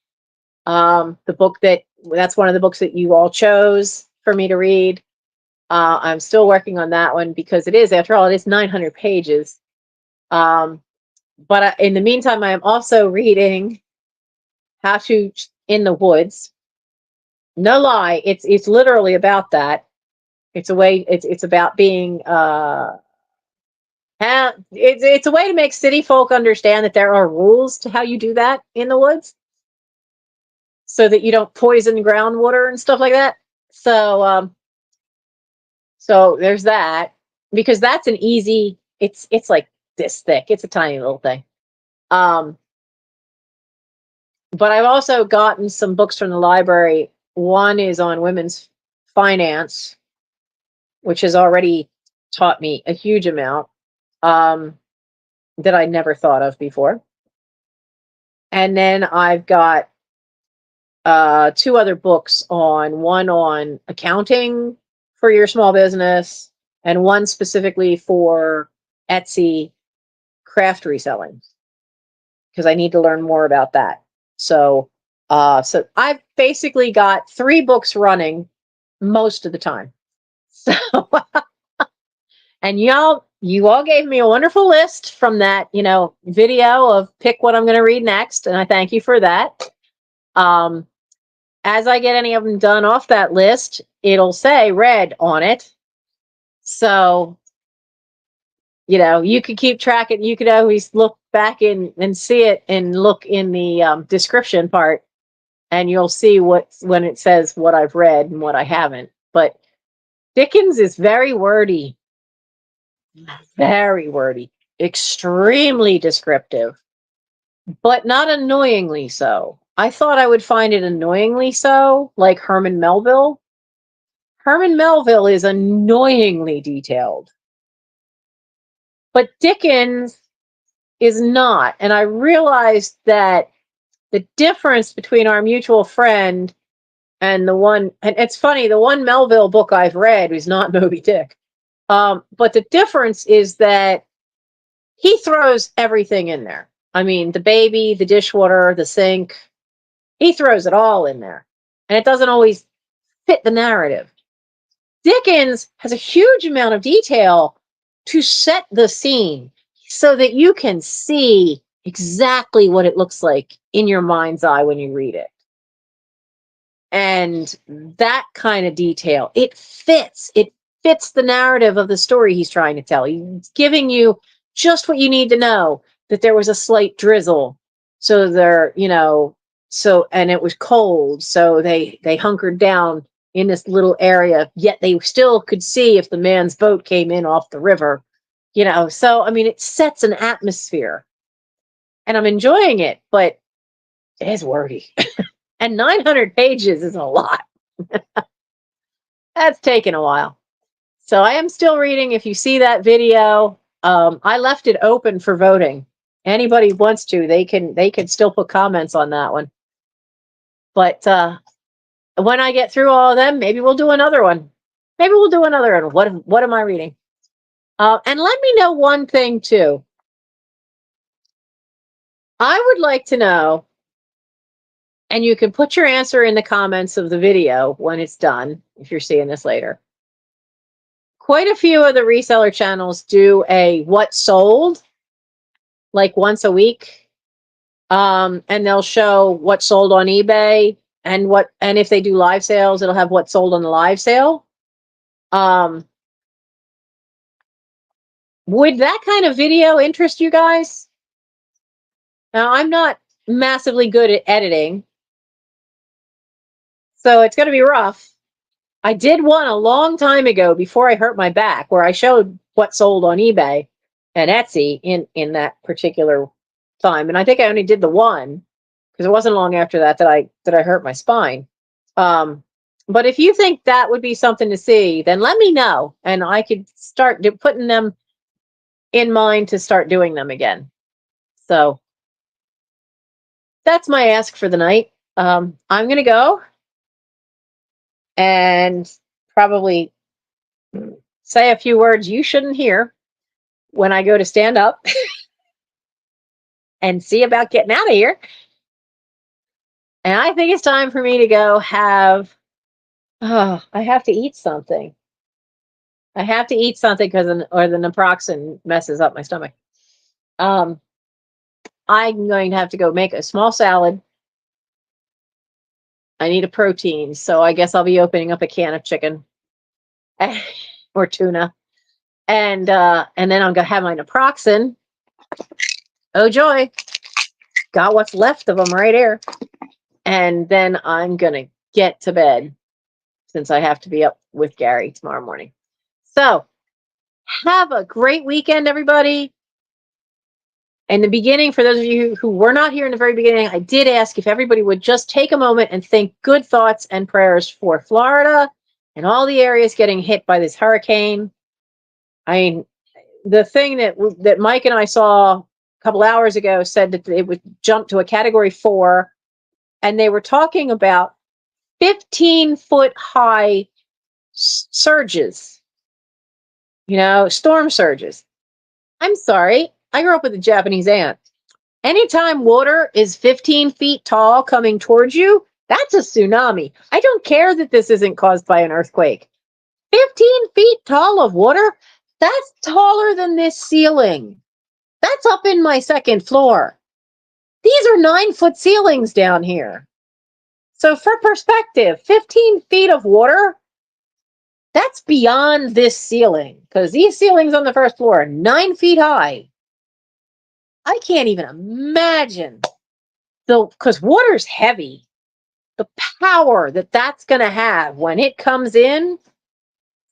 Speaker 1: The book that's one of the books that you all chose for me to read. I'm still working on that one because it is, after all, it is 900 pages. But in the meantime, I am also reading How to in the Woods. No lie, it's literally about that. It's a way. It's about being. It's a way to make city folk understand that there are rules to how you do that in the woods, so that you don't poison groundwater and stuff like that. So there's that, because that's an easy. It's like this thick. It's a tiny little thing. But I've also gotten some books from the library. One is on women's finance, which has already taught me a huge amount that I never thought of before. And then I've got 2 other books one on accounting for your small business, and one specifically for Etsy craft reselling, because I need to learn more about that. So I've basically got 3 books running most of the time. So, and you all gave me a wonderful list from that, video of pick what I'm going to read next. And I thank you for that. As I get any of them done off that list, it'll say read on it. So, you could keep track and you could always look back in and see it and look in the description part, and you'll see when it says what I've read and what I haven't. But Dickens is very wordy, extremely descriptive, but not annoyingly so. I thought I would find it annoyingly so, like Herman Melville. Herman Melville is annoyingly detailed, but Dickens is not. And I realized that the difference between our mutual friend and it's funny, the one Melville book I've read was not Moby Dick. But the difference is that he throws everything in there. I mean, the baby, the dishwater, the sink, he throws it all in there. And it doesn't always fit the narrative. Dickens has a huge amount of detail to set the scene so that you can see exactly what it looks like in your mind's eye when you read it. And that kind of detail, it fits the narrative of the story he's trying to tell. He's giving you just what you need to know, that there was a slight drizzle. So and it was cold. So they hunkered down in this little area, yet they still could see if the man's boat came in off the river, So, I mean, it sets an atmosphere and I'm enjoying it, but it is wordy. And 900 pages is a lot. That's taken a while. So I am still reading. If you see that video, I left it open for voting. Anybody wants to, they can still put comments on that one. But when I get through all of them, maybe we'll do another one. What am I reading? And let me know one thing too. I would like to know, and you can put your answer in the comments of the video when it's done, if you're seeing this later. Quite a few of the reseller channels do a what sold, like once a week. And they'll show what sold on eBay and if they do live sales, it'll have what sold on the live sale. Would that kind of video interest you guys? Now, I'm not massively good at editing, so it's going to be rough. I did one a long time ago before I hurt my back where I showed what sold on eBay and Etsy in that particular time. And I think I only did the one because it wasn't long after that I hurt my spine. But if you think that would be something to see, then let me know and I could start putting them in mind to start doing them again. So that's my ask for the night. I'm going to go and probably say a few words you shouldn't hear when I go to stand up and see about getting out of here. And I think it's time for me to go I have to eat something. Or the naproxen messes up my stomach. I'm going to have to go make a small salad. I need a protein, so I guess I'll be opening up a can of chicken or tuna. And then I'm going to have my naproxen. Oh, joy. Got what's left of them right here. And then I'm going to get to bed since I have to be up with Gary tomorrow morning. So have a great weekend, everybody. In the beginning, for those of you who were not here in the very beginning, I did ask if everybody would just take a moment and think good thoughts and prayers for Florida and all the areas getting hit by this hurricane. I mean, the thing that Mike and I saw a couple hours ago said that it would jump to a category 4, and they were talking about 15-foot high surges, storm surges. I'm sorry. I grew up with a Japanese aunt. Anytime water is 15 feet tall coming towards you, that's a tsunami. I don't care that this isn't caused by an earthquake. 15 feet tall of water? That's taller than this ceiling. That's up in my second floor. These are 9-foot ceilings down here. So for perspective, 15 feet of water, that's beyond this ceiling, because these ceilings on the first floor are 9 feet high. I can't even imagine, though, because water's heavy. The power that that's going to have when it comes in,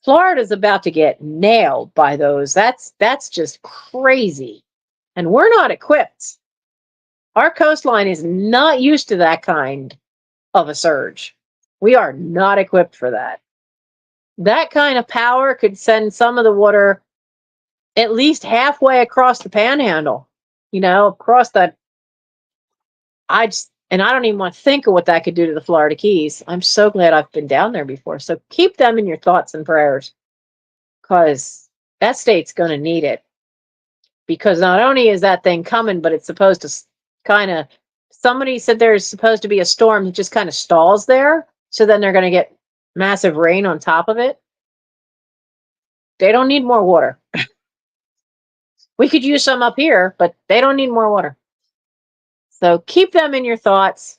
Speaker 1: Florida's about to get nailed by those. That's just crazy. And we're not equipped. Our coastline is not used to that kind of a surge. We are not equipped for that. That kind of power could send some of the water at least halfway across the panhandle, across that. And I don't even want to think of what that could do to the Florida Keys. I'm so glad I've been down there before. So keep them in your thoughts and prayers, because that state's going to need it. Because not only is that thing coming, but it's supposed to kind of, somebody said there's supposed to be a storm that just kind of stalls there. So then they're going to get massive rain on top of it. They don't need more water. We could use some up here, but they don't need more water. So keep them in your thoughts,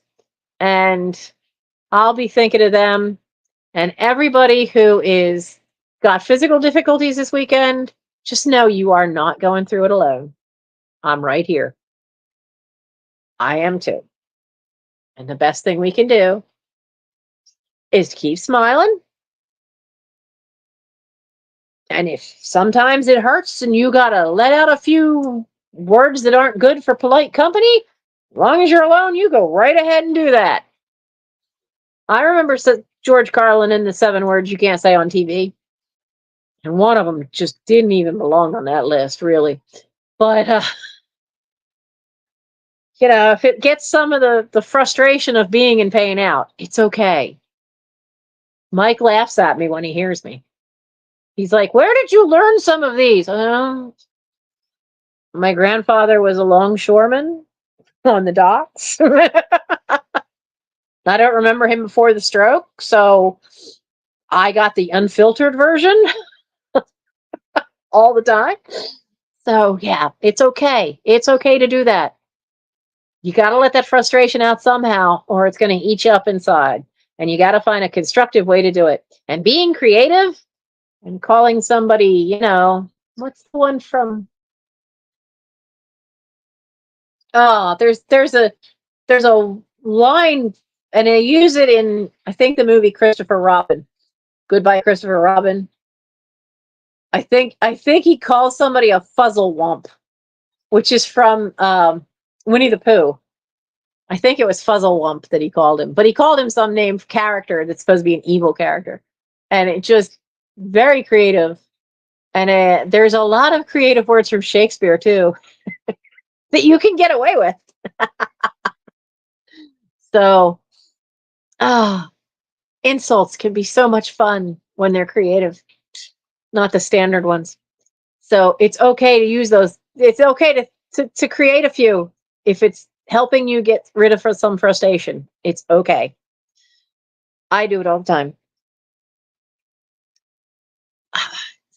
Speaker 1: and I'll be thinking of them. And everybody who is got physical difficulties this weekend, just know you are not going through it alone. I'm right here. I am too. And the best thing we can do is keep smiling. And if sometimes it hurts and you got to let out a few words that aren't good for polite company, as long as you're alone, you go right ahead and do that. I remember George Carlin in the 7 words you can't say on TV. And one of them just didn't even belong on that list, really. But, if it gets some of the frustration of being in pain out, it's okay. Mike laughs at me when he hears me. He's like, where did you learn some of these? My grandfather was a longshoreman on the docks. I don't remember him before the stroke, so I got the unfiltered version all the time. So yeah, it's okay. It's okay to do that. You got to let that frustration out somehow, or it's going to eat you up inside. And you got to find a constructive way to do it. And being creative and calling somebody, what's the one from? Oh, there's a line, and they use it in, I think, the movie Christopher Robin. Goodbye, Christopher Robin. I think he calls somebody a fuzzlewump, which is from Winnie the Pooh. I think it was Fuzzlewump that he called him, but he called him some named character that's supposed to be an evil character, and it just very creative. And there's a lot of creative words from Shakespeare too that you can get away with. So, insults can be so much fun when they're creative, not the standard ones. So it's okay to use those. It's okay to create a few if it's helping you get rid of some frustration. It's okay. I do it all the time.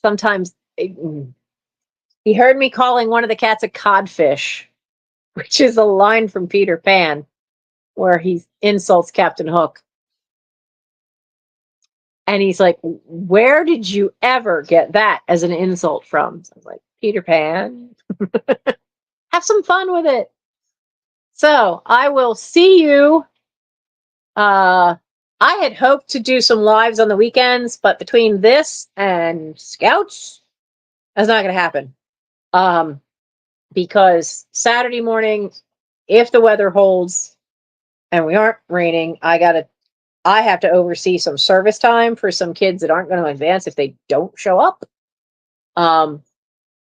Speaker 1: Sometimes he heard me calling one of the cats a codfish, which is a line from Peter Pan where he insults Captain Hook. And he's like, where did you ever get that as an insult from? So I was like, Peter Pan. Have some fun with it. So I will see you. I had hoped to do some lives on the weekends, but between this and Scouts, that's not going to happen. Because Saturday morning, if the weather holds and we aren't raining, I have to oversee some service time for some kids that aren't going to advance if they don't show up.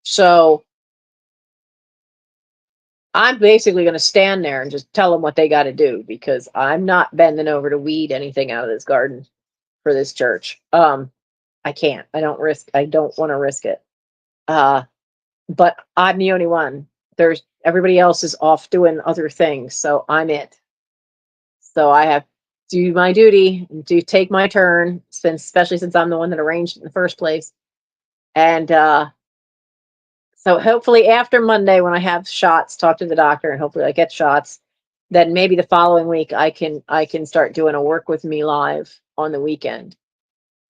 Speaker 1: So I'm basically going to stand there and just tell them what they got to do, because I'm not bending over to weed anything out of this garden for this church. I can't. I don't want to risk it. But I'm the only one. Everybody else is off doing other things, so I'm it. So I have to do my duty, to take my turn, especially since I'm the one that arranged it in the first place. And so hopefully after Monday, when I have shots, talk to the doctor, and hopefully I get shots. then maybe the following week I can start doing a work with me live on the weekend.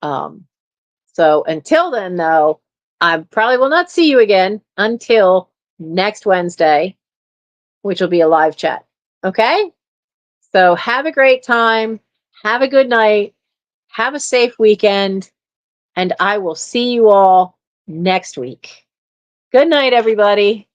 Speaker 1: So until then, though, I probably will not see you again until next Wednesday, which will be a live chat. Okay? So have a great time. Have a good night. Have a safe weekend. And I will see you all next week. Good night, everybody.